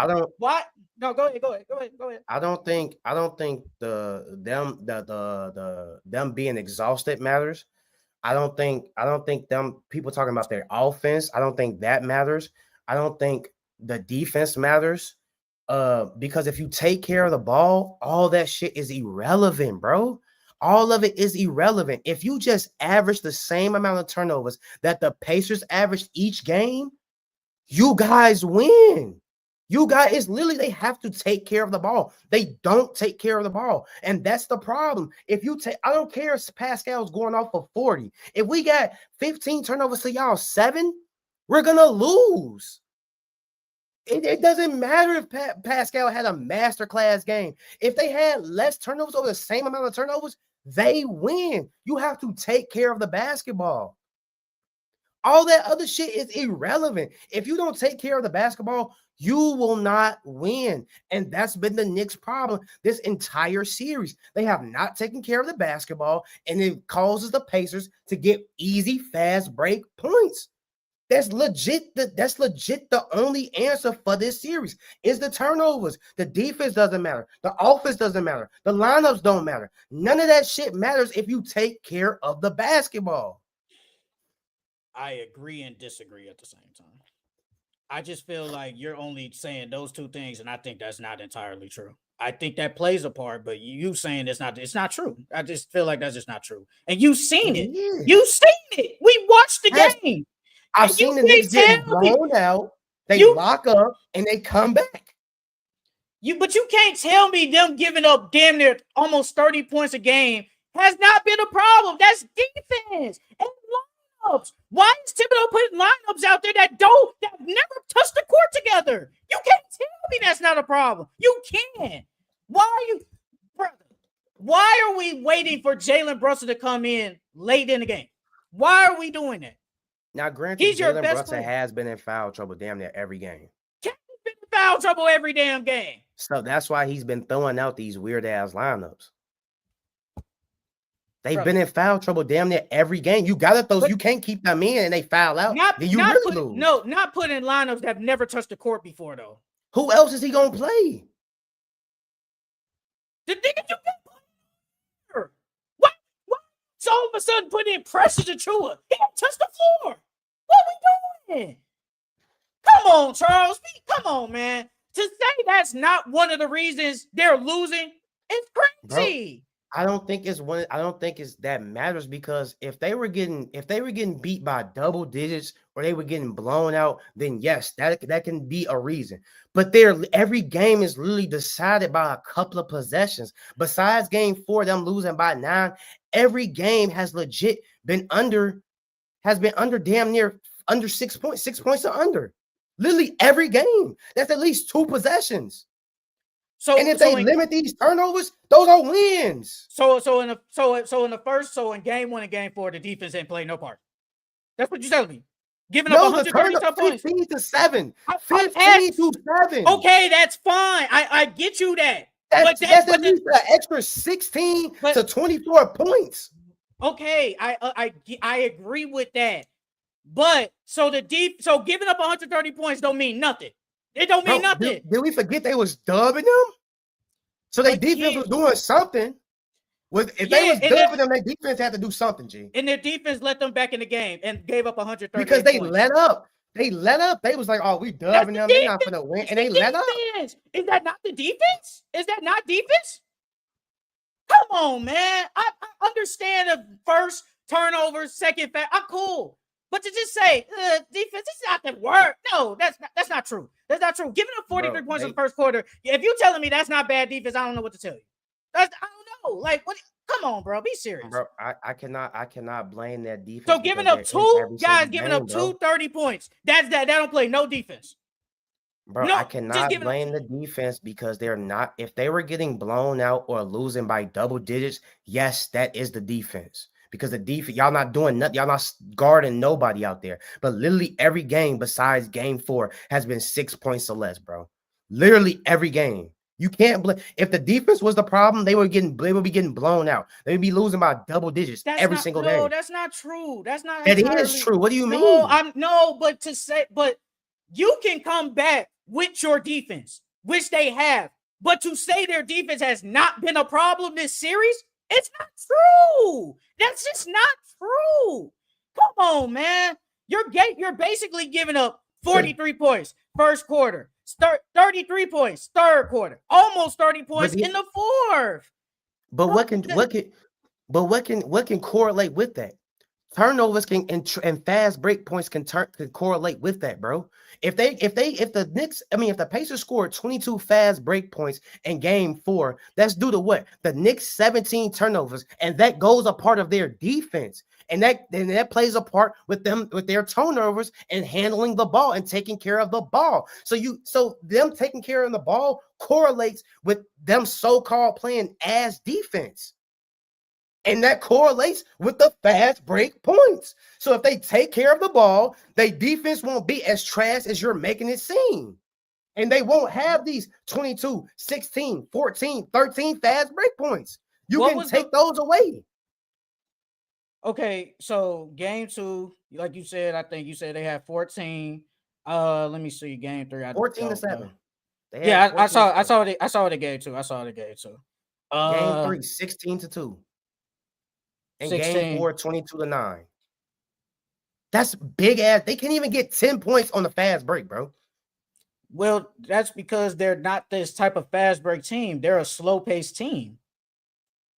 No, go ahead. I don't think them being exhausted matters. I don't think them people talking about their offense. I don't think that matters. I don't think the defense matters. Because if you take care of the ball, all that shit is irrelevant, bro. All of it is irrelevant. If you just average the same amount of turnovers that the Pacers averaged each game, you guys win. It's literally they have to take care of the ball. They don't take care of the ball. And that's the problem. I don't care if Pascal's going off for 40. If we got 15 turnovers to y'all 7, we're going to lose. It doesn't matter if Pascal had a masterclass game. If they had less turnovers over the same amount of turnovers, they win. You have to take care of the basketball. All that other shit is irrelevant. If you don't take care of the basketball, you will not win. And that's been the Knicks' problem this entire series. They have not taken care of the basketball, and it causes the Pacers to get easy, fast break points. That's legit. That's legit. The only answer for this series is the turnovers. The defense doesn't matter. The offense doesn't matter. The lineups don't matter. None of that shit matters if you take care of the basketball. I agree and disagree at the same time. I just feel like you're only saying those two things, and I think that's not entirely true. I think that plays a part, but you saying it's not true. I just feel like that's just not true. And you seen it. You seen it. We watched the game. I've And seen the you Knicks can't getting tell me blown out. They you lock up and they come back. but you can't tell me them giving up damn near almost 30 points a game has not been a problem. That's defense and lineups. Why is Thibodeau putting lineups out there that never touched the court together? You can't tell me that's not a problem. You can. Why are you, brother? Why are we waiting for Jalen Brunson to come in late in the game? Why are we doing that? Now, granted, He's your Jalen best Brunson player. has been in foul trouble damn near every game. He's been in foul trouble every damn game. So that's why he's been throwing out these weird ass lineups. They've been in foul trouble damn near every game. You gotta throw. You can't keep them in and they foul out. Then you really lose. No, not putting lineups that have never touched the court before though. Who else is he gonna play? The nigga you can play. What? So all of a sudden put in pressure to Chua. He didn't touch the floor. What we doing? Come on, Charles. Come on, man. To say that's not one of the reasons they're losing is crazy. Bro, I don't think it's that matters, because if they were getting beat by double digits or they were getting blown out, then yes, that can be a reason. But every game is literally decided by a couple of possessions. Besides game 4, them losing by 9, every game has legit been under damn near under 6 points, 6 points or under. Literally every game. That's at least 2 possessions. And if they limit these turnovers, those are wins. So in game 1 and game 4, the defense ain't played no part. That's what you're telling me. Giving up 130 points. 15 to 7. 15 to 7. Okay, that's fine. I get you that. That's at least an extra 16 to 24 points. Okay, I agree with that. But so giving up 130 points don't mean nothing. It don't mean nothing. Did we forget they was dubbing them? So their defense was doing something. If they was dubbing them, their defense had to do something, G. And their defense let them back in the game and gave up 130 because they points. let up. They let up. They was like, "Oh, we dubbing them. They're not gonna win," and they let up. Is that not the defense? Is that not defense? Come on, man. I understand the first turnover, second I'm cool. But to just say defense, it's not the word. No, that's not true. That's not true. Giving up 43 points in the first quarter. If you're telling me that's not bad defense, I don't know what to tell you. I don't know. Like, what? Come on, bro. Be serious. Bro, I cannot blame that defense. So giving up two 30 points. That don't play no defense. Bro, no, I cannot blame the defense because they're not. If they were getting blown out or losing by double digits, yes, that is the defense. Because the defense, y'all not doing nothing. Y'all not guarding nobody out there. But literally every game besides game 4 has been 6 points or less, bro. Literally every game. You can't blame. If the defense was the problem, they would be getting blown out. They would be losing by double digits every single game. No, that's not true. That's not. That is true. What do you mean? But you can come back with your defense, which they have. But to say their defense has not been a problem this series, it's not true. That's just not true. Come on, man. You're basically giving up 43 points first quarter, 33 points third quarter, almost 30 points in the fourth. But what can correlate with that? Turnovers and fast break points can correlate with that, bro. If the Pacers scored 22 fast break points in game 4, that's due to what? The Knicks 17 turnovers, and that goes a part of their defense. And that plays a part with their turnovers and handling the ball and taking care of the ball. So them taking care of the ball correlates with them so-called playing as defense. And that correlates with the fast break points. So if they take care of the ball, their defense won't be as trash as you're making it seem. And they won't have these 22, 16, 14, 13 fast break points. You can take those away. Okay, so game 2, like you said, I think you said they had 14. Let me see. Game 3, I 14 to don't know. 7. They had Yeah, 14 to 7. I saw it in game 2. I saw it in game 2. Game 3, 16 to 2. And game 16. 4, 22 to 9. That's big ass. They can't even get 10 points on the fast break, bro. Well, that's because they're not this type of fast break team. They're a slow paced team.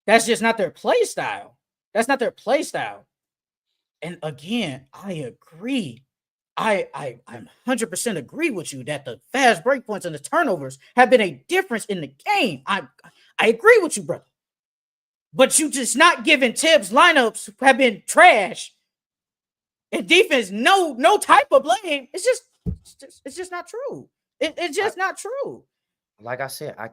That's just not their play style. That's not their play style. And again, I agree. I'm 100% agree with you that the fast break points and the turnovers have been a difference in the game. I agree with you, brother. But you just not giving Tibbs lineups have been trash. And defense, no type of blame. It's just not true. It's just not true. Like I said, I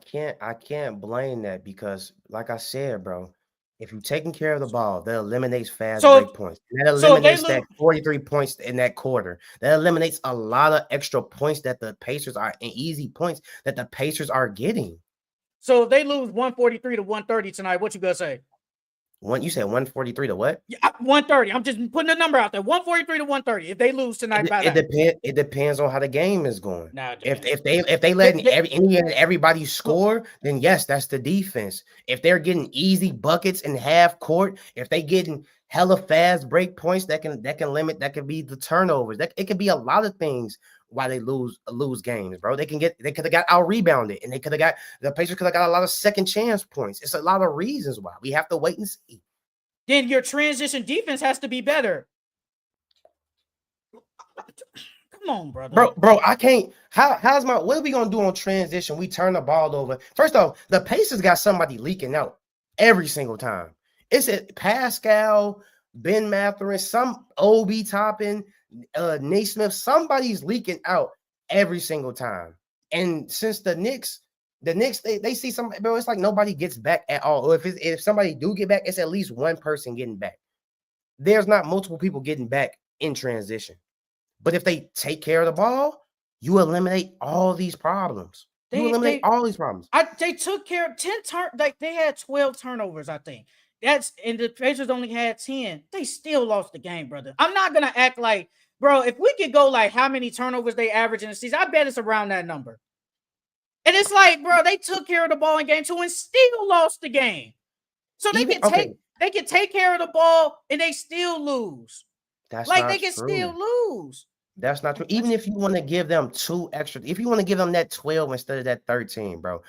can't blame that because, like I said, bro, if you're taking care of the ball, that eliminates fast break points. That So if they eliminates that lose, 43 points in that quarter. That eliminates a lot of extra points that the Pacers are and easy points that the Pacers are getting. so if they lose 143 to 130 tonight, what you gonna say? You said 143 to what? Yeah, 130. I'm just putting a number out there. 143 to 130. If they lose tonight by that. It depends on how the game is going. Nah, If they letting everybody score, then yes, that's the defense. If they're getting easy buckets in half court, if they getting hella fast break points, that can be the turnovers. That it could be a lot of things why they lose games, bro. They could have got out rebounded, and the Pacers could have got a lot of second chance points. It's a lot of reasons why. We have to wait and see. Then your transition defense has to be better. Come on, brother. Bro, I can't. What are we gonna do on transition? We turn the ball over. First off, the Pacers got somebody leaking out every single time. It's Pascal, Ben Mathurin, some Obi Toppin, Naismith. Somebody's leaking out every single time. And since the Knicks they see some, bro, it's like nobody gets back at all. Or if somebody do get back, it's at least one person getting back. There's not multiple people getting back in transition. But if they take care of the ball, you eliminate all these problems. All these problems. They took care of 10 turn. They had 12 turnovers, I think. And the Pacers only had 10. They still lost the game, brother. I'm not gonna act like, bro, if we could go like how many turnovers they average in the season, I bet it's around that number. And it's like, bro, they took care of the ball in game 2 and still lost the game. So they can take care of the ball and they still lose. That's like not they can true. Still lose. That's not true. Even if you want to give them 2 extra, if you want to give them that 12 instead of that 13, bro,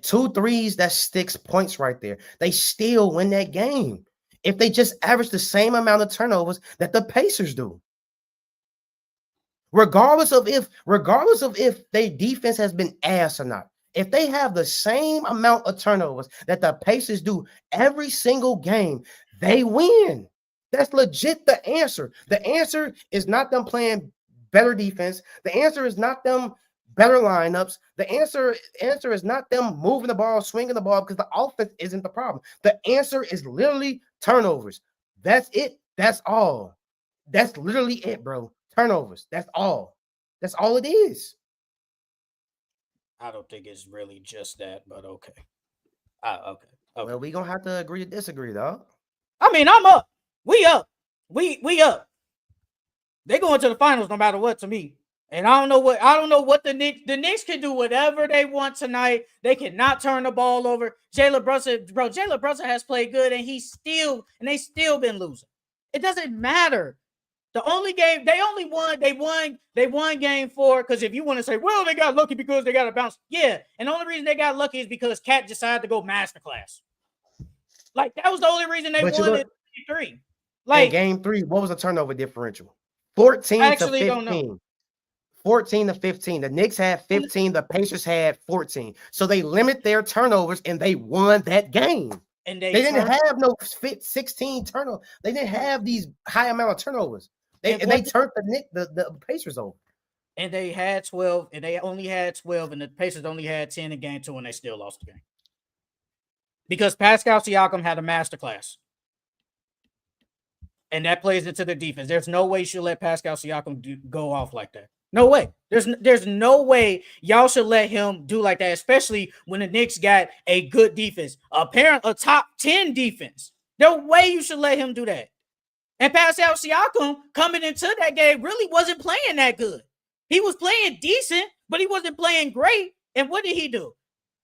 2 threes, that's 6 points right there. They still win that game if they just average the same amount of turnovers that the Pacers do. Regardless of if their defense has been ass or not. If they have the same amount of turnovers that the Pacers do every single game, they win. That's legit the answer. The answer is not them playing better defense. The answer is not them better lineups. The answer is not them moving the ball, swinging the ball, because the offense isn't the problem. The answer is literally turnovers. That's it. That's all. That's literally it, bro. Turnovers. That's all. That's all it is. I don't think it's really just that, but okay. Okay. Well, we gonna have to agree to disagree, though. I mean, I'm up. We up. We up. They going to the finals no matter what to me. And I don't know what the Knicks can do whatever they want tonight. They cannot turn the ball over. Jalen Brunson has played good, and they still been losing. It doesn't matter. The only game they won game 4, because if you want to say, well, they got lucky because they got a bounce. Yeah. And the only reason they got lucky is because Cat decided to go masterclass. Like, that was the only reason they won it 3. Like, in game 3, what was the turnover differential? 14 to 15. Don't know. 14 to 15. The Knicks had 15. The Pacers had 14. So they limit their turnovers and they won that game. And they didn't have no 16 turnovers. They didn't have these high amount of turnovers. They turned the Pacers over. And they had 12, and they only had 12, and the Pacers only had 10 in game 2, and they still lost the game. Because Pascal Siakam had a masterclass. And that plays into the defense. There's no way you should let Pascal Siakam go off like that. No way. There's no way y'all should let him do like that, especially when the Knicks got a good defense, a top 10 defense. No way you should let him do that. And Pascal Siakam coming into that game really wasn't playing that good. He was playing decent, but he wasn't playing great. And what did he do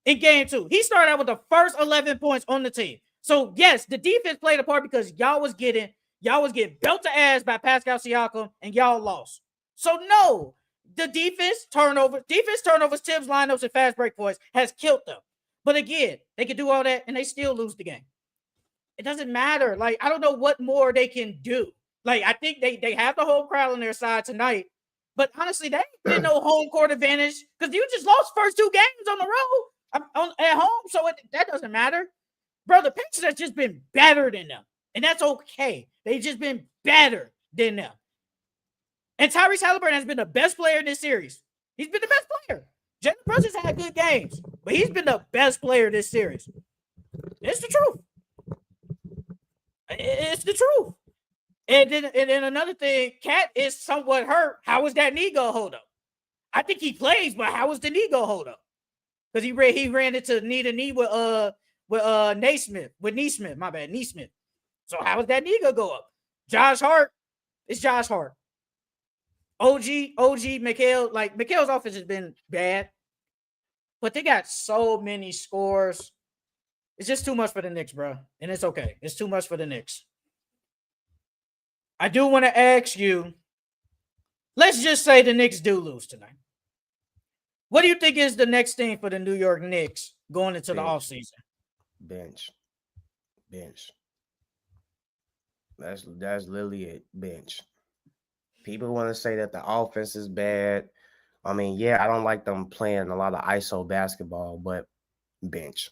in game 2? He started out with the first 11 points on the team. So yes, the defense played a part because y'all was getting belt to ass by Pascal Siakam and y'all lost. So no, the defense turnovers, Tibbs lineups, and fast break points has killed them. But again, they can do all that and they still lose the game. It doesn't matter. Like, I don't know what more they can do. Like, I think they have the whole crowd on their side tonight. But honestly, they ain't been no home court advantage because you just lost first 2 games on the road at home. So that doesn't matter. Bro, the Pacers have just been better than them. And that's okay. They've just been better than them. And Tyrese Halliburton has been the best player in this series. He's been the best player. Jalen Brunson's had good games, but he's been the best player this series. It's the truth. It's the truth. And then another thing, Cat is somewhat hurt. How is that knee gonna hold up? I think he plays, but how is the knee gonna hold up? Because he ran into knee to knee with Naismith. My bad, Naismith. So how is that knee gonna go up? Josh Hart, it's Josh Hart. OG, Mikal, like Mikal's offense has been bad, but they got so many scores. It's just too much for the Knicks, bro. And it's okay. It's too much for the Knicks. I do want to ask you, let's just say the Knicks do lose tonight. What do you think is the next thing for the New York Knicks going into the offseason? Bench. That's literally it. Bench. People want to say that the offense is bad. I mean, yeah, I don't like them playing a lot of ISO basketball, but bench.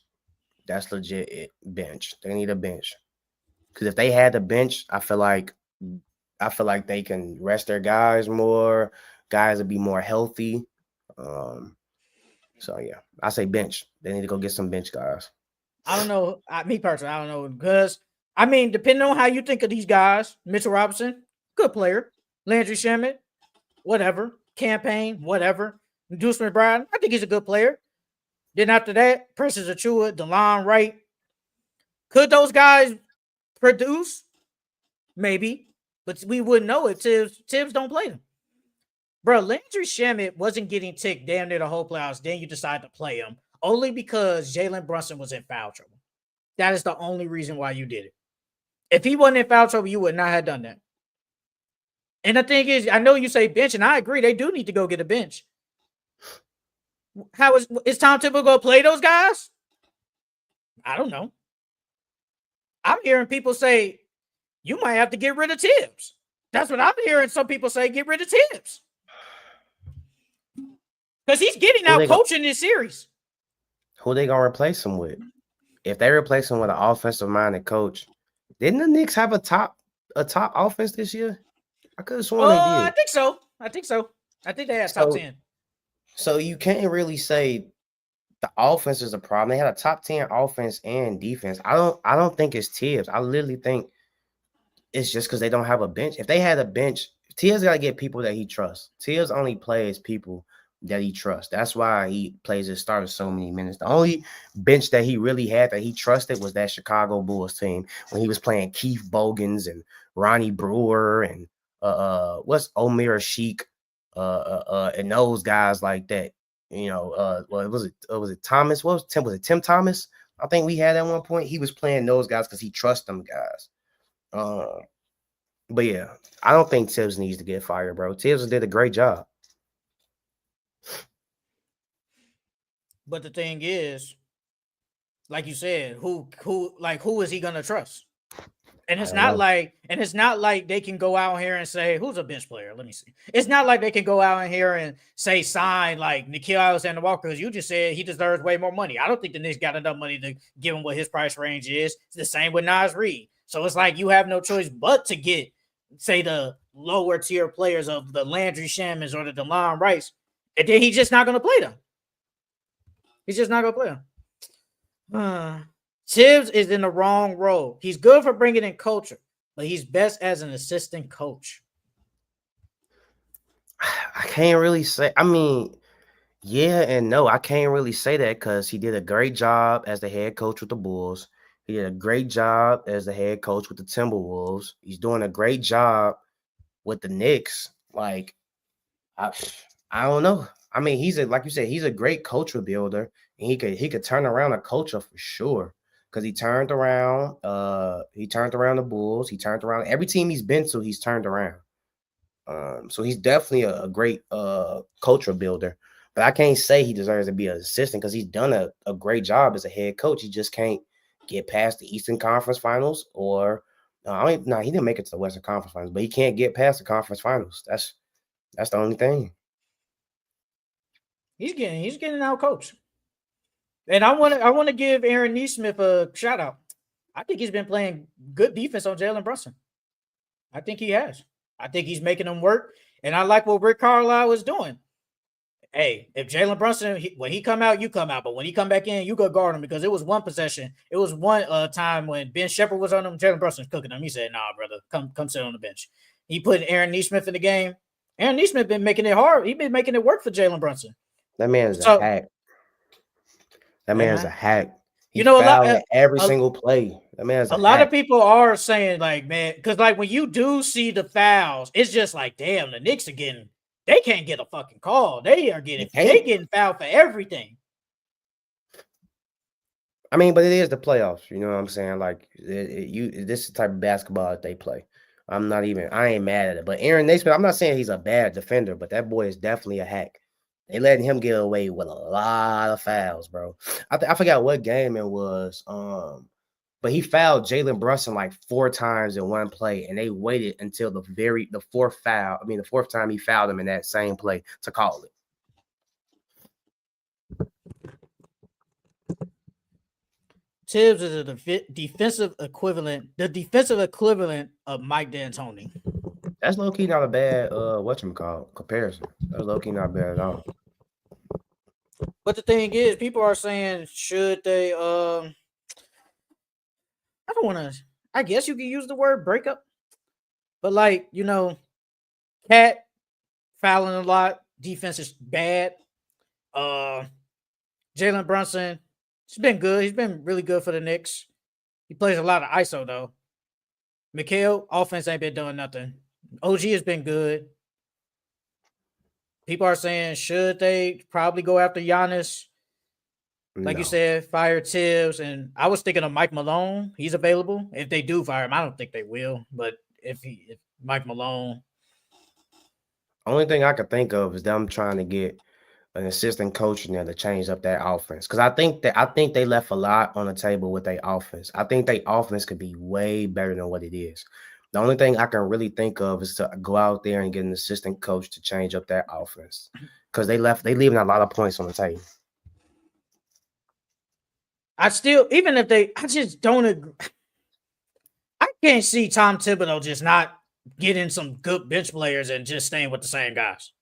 That's legit it. Bench. They need a bench. Because if they had the bench, I feel like they can rest their guys more. Guys would be more healthy. So yeah, I say bench. They need to go get some bench guys. I don't know. Me personally, I don't know. Because I mean, depending on how you think of these guys, Mitchell Robinson, good player. Landry Shamet, whatever. Campaign, whatever. Deuce McBride, I think he's a good player. Then after that, Precious Achua, DeLon Wright. Could those guys produce? Maybe. But we wouldn't know if Tibbs don't play them. Bro, Landry Shamet wasn't getting ticked damn near the whole playoffs. Then you decide to play him only because Jalen Brunson was in foul trouble. That is the only reason why you did it. If he wasn't in foul trouble, you would not have done that. And the thing is, I know you say bench, and I agree. They do need to go get a bench. How is Tom Thibodeau going to play those guys? I don't know. I'm hearing people say, you might have to get rid of Tibbs. That's what I'm hearing some people say, get rid of Tibbs. Because he's getting out coaching this series. Who they going to replace him with? If they replace him with an offensive-minded coach, didn't the Knicks have a top offense this year? I could have sworn they did. I think so. I think they had top 10. So you can't really say the offense is a problem. They had a top 10 offense and defense. I don't think it's Tibbs. I literally think it's just because they don't have a bench. If they had a bench, Tibbs got to get people that he trusts. Tibbs only plays people that he trusts. That's why he plays his starters so many minutes. The only bench that he really had that he trusted was that Chicago Bulls team when he was playing Keith Bogans and Ronnie Brewer and what's Omer Sheik and those guys like that. You know, was it Thomas? Was it Tim Thomas? I think we had at one point. He was playing those guys because he trusts them guys. But yeah, I don't think Tibbs needs to get fired, bro. Tibbs did a great job. But the thing is, like you said, who is he gonna trust? And it's not like they can go out here and say, who's a bench player? Let me see. It's not like they can go out in here and say sign like Nickeil Alexander-Walker, because you just said he deserves way more money. I don't think the Knicks got enough money to give him what his price range is. It's the same with Naz Reid. So it's like you have no choice but to get, say, the lower tier players of the Landry Shamans or the DeLon Wrights. And then he's just not going to play them. He's just not going to play them. Tibbs is in the wrong role. He's good for bringing in culture, but he's best as an assistant coach. I can't really say. I mean, yeah and no. I can't really say that because he did a great job as the head coach with the Bulls. He did a great job as the head coach with the Timberwolves. He's doing a great job with the Knicks. Like, I, I don't know. I mean, like you said, he's a great culture builder, and he could turn around a culture for sure. Because he turned around the Bulls. He turned around every team he's been to. He's turned around. So he's definitely a great culture builder. But I can't say he deserves to be an assistant because he's done a great job as a head coach. He just can't get past the Eastern Conference Finals, or he didn't make it to the Western Conference Finals, but he can't get past the Conference Finals. That's the only thing. He's getting out coached. And I want to give Aaron Neesmith a shout out. I think he's been playing good defense on Jalen Brunson. I think he has. I think he's making them work. And I like what Rick Carlisle is doing. Hey, if Jalen Brunson, when he come out, you come out. But when he come back in, you go guard him, because it was one possession. It was one time when Ben Shepherd was on him. Jalen Brunson's cooking him. He said, "Nah, brother, come sit on the bench." He put Aaron Neesmith in the game. Aaron Neesmith been making it hard. He's been making it work for Jalen Brunson. That man is a hack. That man is a hack. He fouled at every single play. That man's a lot of people are saying, like, man, because like when you do see the fouls, it's just like, damn, the Knicks are getting, they can't get a fucking call. They getting fouled for everything. I mean, but it is the playoffs. You know what I'm saying? Like, this is the type of basketball that they play. I ain't mad at it. But Aaron Naismith, I'm not saying he's a bad defender, but that boy is definitely a hack. They letting him get away with a lot of fouls, bro. I forgot what game it was. But he fouled Jalen Brunson like 4 times in one play, and they waited until the fourth time he fouled him in that same play to call it. Tibbs is the defensive equivalent of Mike D'Antoni. That's low key not a bad comparison. That's low key not bad at all. But the thing is, people are saying, should they I don't want to, I guess you could use the word breakup, but like, Cat fouling a lot, defense is bad. Jalen Brunson, he's been good. He's been really good for the Knicks. He plays a lot of ISO though. Mikal, offense ain't been doing nothing. OG has been good. People are saying, should they probably go after Giannis? Like you said, fire Tibbs. And I was thinking of Mike Malone. He's available. If they do fire him, I don't think they will. But if Mike Malone. Only thing I could think of is them trying to get an assistant coach in there to change up that offense. Because I think they left a lot on the table with their offense. I think their offense could be way better than what it is. The only thing I can really think of is to go out there and get an assistant coach to change up that offense, because they leaving a lot of points on the table. I just don't agree. I can't see Tom Thibodeau just not getting some good bench players and just staying with the same guys.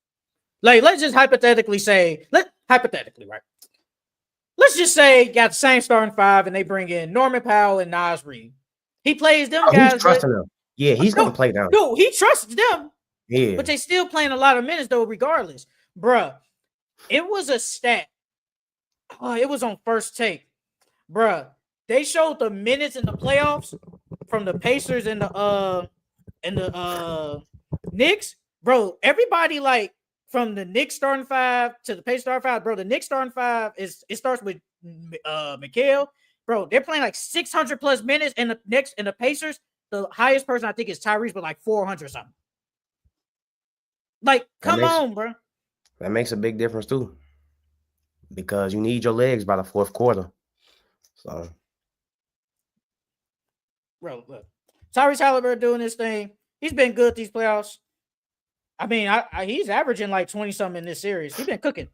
Like, let's just hypothetically say, right? Let's just say you got the same starting 5 and they bring in Norman Powell and Naz Reid. He plays them guys. He's trusting them. Yeah, he's going to play down. No, he trusts them. Yeah. But they still playing a lot of minutes, though, regardless. Bruh, it was a stat. It was on First Take. Bruh, they showed the minutes in the playoffs from the Pacers and the Knicks. Bro, everybody, like, from the Knicks starting 5 to the Pacers starting 5, bro, the Knicks starting 5, it starts with Mikal. Bro, they're playing like 600 plus minutes, and the Pacers, the highest person I think is Tyrese, but like 400 something. Like, come on, bro. That makes a big difference too, because you need your legs by the fourth quarter. So, bro, look, Tyrese Halliburton doing this thing. He's been good these playoffs. I mean, he's averaging like 20 something in this series. He's been cooking.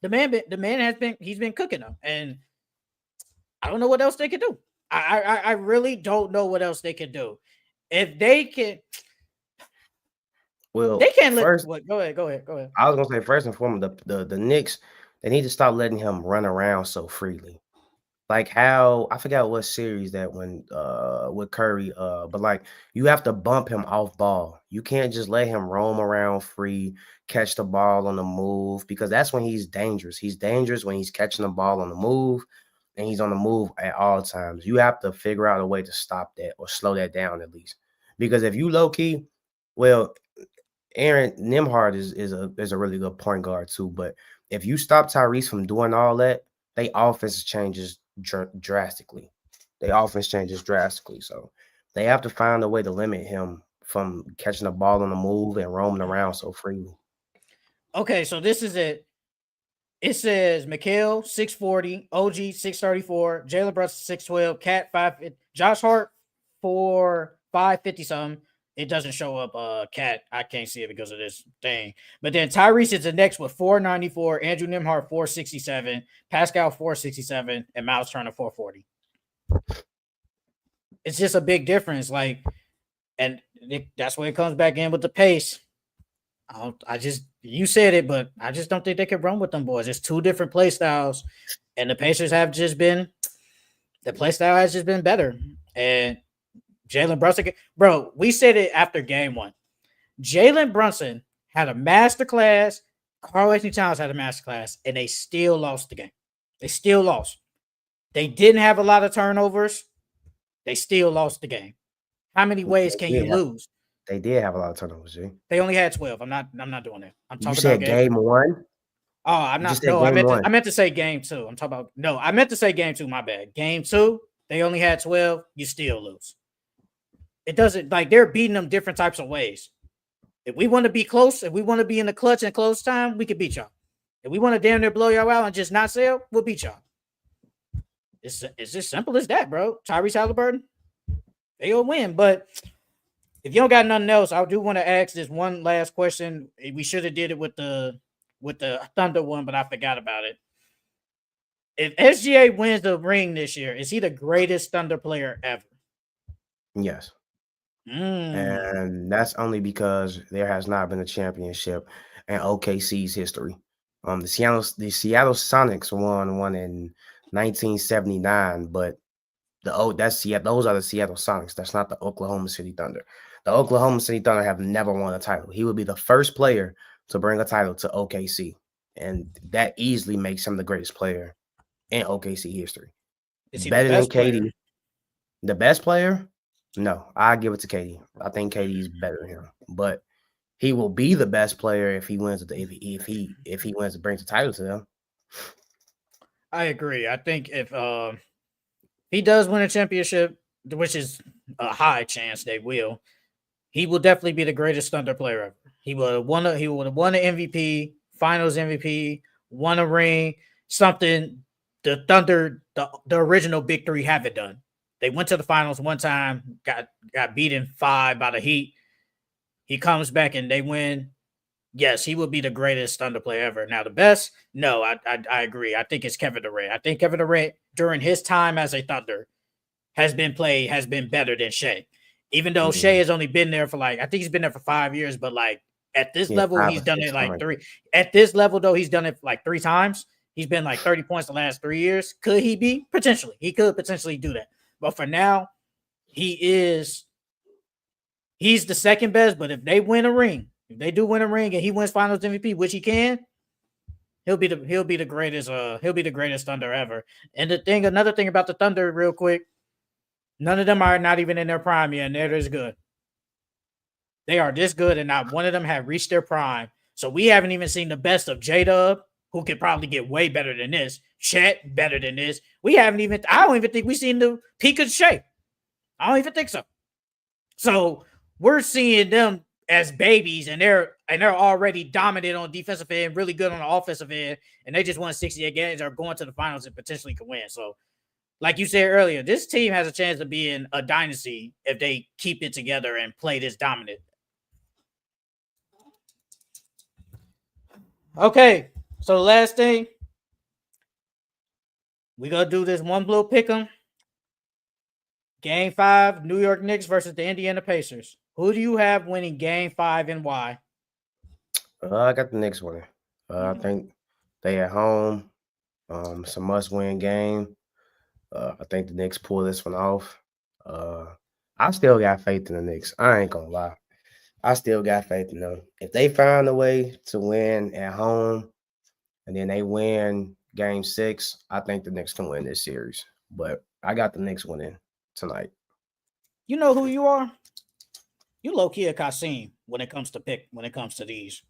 The man he's been cooking them, and I don't know what else they could do. I really don't know what else they can do. If they can, well, they can't let. What? Go ahead. I was gonna say, first and foremost, the Knicks, they need to stop letting him run around so freely. Like how, I forgot what series that when with Curry, but like you have to bump him off ball. You can't just let him roam around free, catch the ball on the move, because that's when he's dangerous. He's dangerous when he's catching the ball on the move. and he's on the move at all times. You have to figure out a way to stop that or slow that down at least. Because if you low key, well, Aaron Nimhard is a really good point guard too. But if you stop Tyrese from doing all that, they offense changes drastically. They offense changes drastically. So they have to find a way to limit him from catching the ball on the move and roaming around so freely. Okay, so this is it. It says Mikhail 640, OG 634, Jalen Brunson 612, Cat 5, Josh Hart for 550 something. It doesn't show up Cat. I can't see it because of this thing. But then Tyrese is the next with 494, Andrew Nimhart 467, Pascal 467, and Miles Turner 440. It's just a big difference. And that's where it comes back in with the pace. You said it, but I just don't think they could run with them boys. It's two different play styles, and the Pacers have just been the play style has just been better. And Jalen Brunson, bro, we said it after game one. Jalen Brunson had a masterclass. Karl Anthony Towns had a masterclass, and they still lost the game. They still lost. They didn't have a lot of turnovers. They still lost the game. How many ways can you lose? They did have a lot of turnovers, G. They only had 12. I'm not doing that. I'm talking you said about game one. Oh, I'm not. No, I meant to say game two. I'm talking about no. I meant to say game two. My bad. Game two. They only had 12. You still lose. It doesn't like they're beating them different types of ways. If we want to be close, if we want to be in the clutch and close time, we could beat y'all. If we want to damn near blow y'all out and just not sell, we'll beat y'all. It's just simple as that, bro. Tyrese Halliburton, they'll win. But if you don't got nothing else, I do want to ask this one last question. We should have did it with the Thunder one, but I forgot about it. If SGA wins the ring this year, is he the greatest Thunder player ever? Yes. And that's only because there has not been a championship in OKC's history. The Seattle Sonics won one in 1979, but those are the Seattle Sonics. That's not the Oklahoma City Thunder. The Oklahoma City Thunder have never won a title. He would be the first player to bring a title to OKC, and that easily makes him the greatest player in OKC history. Is he better than KD? Player? The best player? No, I give it to KD. I think KD is better than him, but he will be the best player if he wins. If he wins to bring the title to them. I agree. I think if he does win a championship, which is a high chance they will, he will definitely be the greatest Thunder player ever. He would have won an MVP, Finals MVP, won a ring, something the Thunder, the original Big Three haven't done. They went to the finals one time, got beaten 5 by the Heat. He comes back and they win. Yes, he will be the greatest Thunder player ever. Now, the best, no, I agree. I think it's Kevin Durant. I think Kevin Durant, during his time as a Thunder, has been better than Shea. Even though Shea has only been there for I think he's been there for 5 years, but at this level, he's done it 3. At this level, though, he's done it 3 times. He's been 30 points the last 3 years. Could he be? Potentially. He could potentially do that. But for now, he's the second best. But if they win a ring, if they do win a ring and he wins Finals MVP, which he can, he'll be the greatest Thunder ever. And another thing about the Thunder, real quick, none of them are not even in their prime yet, and they're this good. They are this good, and not one of them have reached their prime. So we haven't even seen the best of J-Dub, who could probably get way better than this. Chet, better than this. I don't even think we've seen the peak of Shea. I don't even think so. So we're seeing them as babies, and they're already dominant on defensive end, really good on the offensive end, and they just won 68 games, are going to the finals and potentially can win. So, like you said earlier, this team has a chance of being a dynasty if they keep it together and play this dominant. Okay, so the last thing, we're going to do this one blue pick'em. Game 5, New York Knicks versus the Indiana Pacers. Who do you have winning Game 5 and why? I got the Knicks winning. I think they at home. It's a must-win game. I think the Knicks pull this one off. I still got faith in the Knicks. I ain't gonna lie. I still got faith in them. If they find a way to win at home and then they win Game 6. I think the Knicks can win this series, but I got the Knicks winning tonight. You know who you are? You low key a Kasim when it comes to these.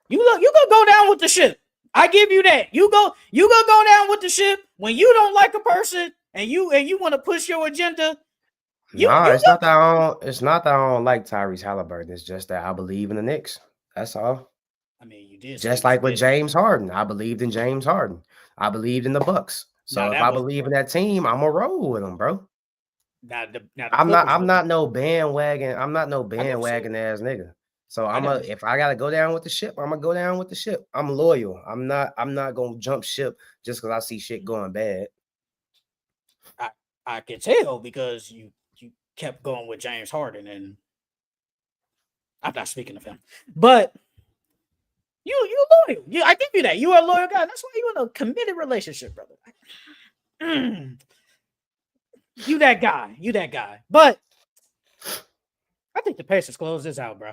You gonna go down with the ship. I give you that. You go down with the ship when you don't like a person and you want to push your agenda. It's not that I don't like Tyrese Halliburton. It's just that I believe in the Knicks. That's all. I mean, you did just like with James Harden. I believed in James Harden. I believed in the Bucks. So if I believe in that team, I'm gonna roll with them, bro. I'm not no bandwagon. I'm not no bandwagon ass nigga. So if I gotta go down with the ship, I'm gonna go down with the ship. I'm loyal. I'm not gonna jump ship just because I see shit going bad. I can tell because you kept going with James Harden, and I'm not speaking of him, but you loyal. I give you that. You are a loyal guy. That's why you in a committed relationship, brother. You that guy. But I think the Pacers close this out, bro.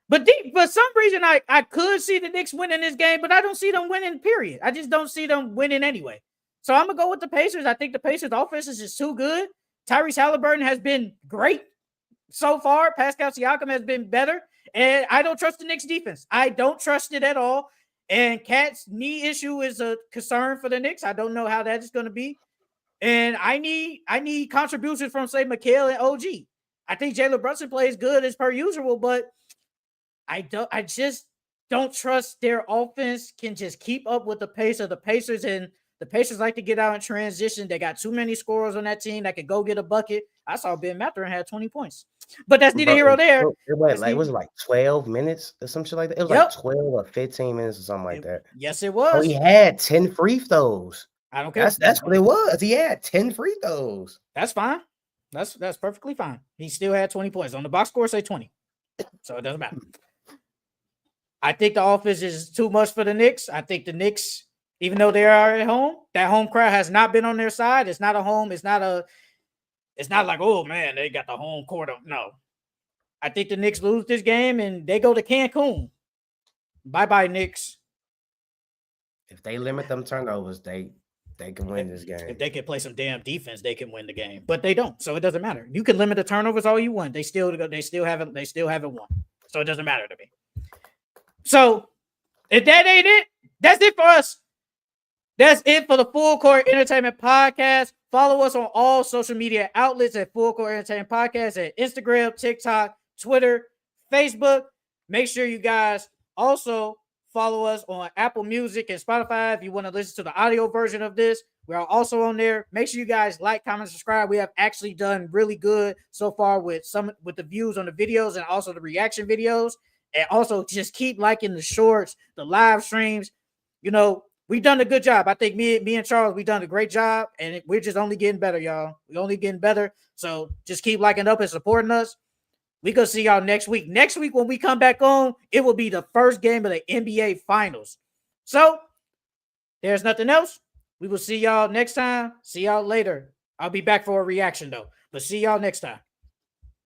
But for some reason, I could see the Knicks winning this game, but I don't see them winning, period. I just don't see them winning anyway. So I'm going to go with the Pacers. I think the Pacers' offense is just too good. Tyrese Halliburton has been great so far. Pascal Siakam has been better. And I don't trust the Knicks' defense. I don't trust it at all. And Cat's knee issue is a concern for the Knicks. I don't know how that is going to be. And I need contributions from, say, Mikal and OG. I think Jalen Brunson plays good as per usual, but I just don't trust their offense can just keep up with the pace of the Pacers, and the Pacers like to get out in transition. They got too many scorers on that team that could go get a bucket. I saw Ben Mathurin had 20 points, but that's neither here or there. Was it like 12 minutes or some shit like that? It was like 12 or 15 minutes or something like that. Yes, it was. Oh, he had 10 free throws. I don't care. That's what it was. He had 10 free throws. That's fine. That's perfectly fine. He still had 20 points. On the box score, say 20. So it doesn't matter. I think the offense is too much for the Knicks. I think the Knicks, even though they are at home, that home crowd has not been on their side. It's not a home. It's not like, oh man, they got the home court. No. I think the Knicks lose this game and they go to Cancun. Bye-bye, Knicks. If they limit them turnovers, they can win this game. If they can play some damn defense, they can win the game. But they don't, so it doesn't matter. You can limit the turnovers all you want. They still haven't won. So it doesn't matter to me. So if that ain't it, that's it for us. That's it for the Full Court Entertainment Podcast. Follow us on all social media outlets at Full Court Entertainment Podcast at Instagram, TikTok, Twitter, Facebook. Make sure you guys also follow us on Apple Music and Spotify if you want to listen to the audio version of this. We are also on there. Make sure you guys like, comment, subscribe. We have actually done really good so far with the views on the videos and also the reaction videos. And also just keep liking the shorts, the live streams. You know, we've done a good job. I think me and Charles, we've done a great job. And we're just only getting better, y'all. We're only getting better. So just keep liking up and supporting us. We gonna see y'all next week. Next week, when we come back on, it will be the first game of the NBA Finals. So there's nothing else. We will see y'all next time. See y'all later. I'll be back for a reaction, though. But see y'all next time.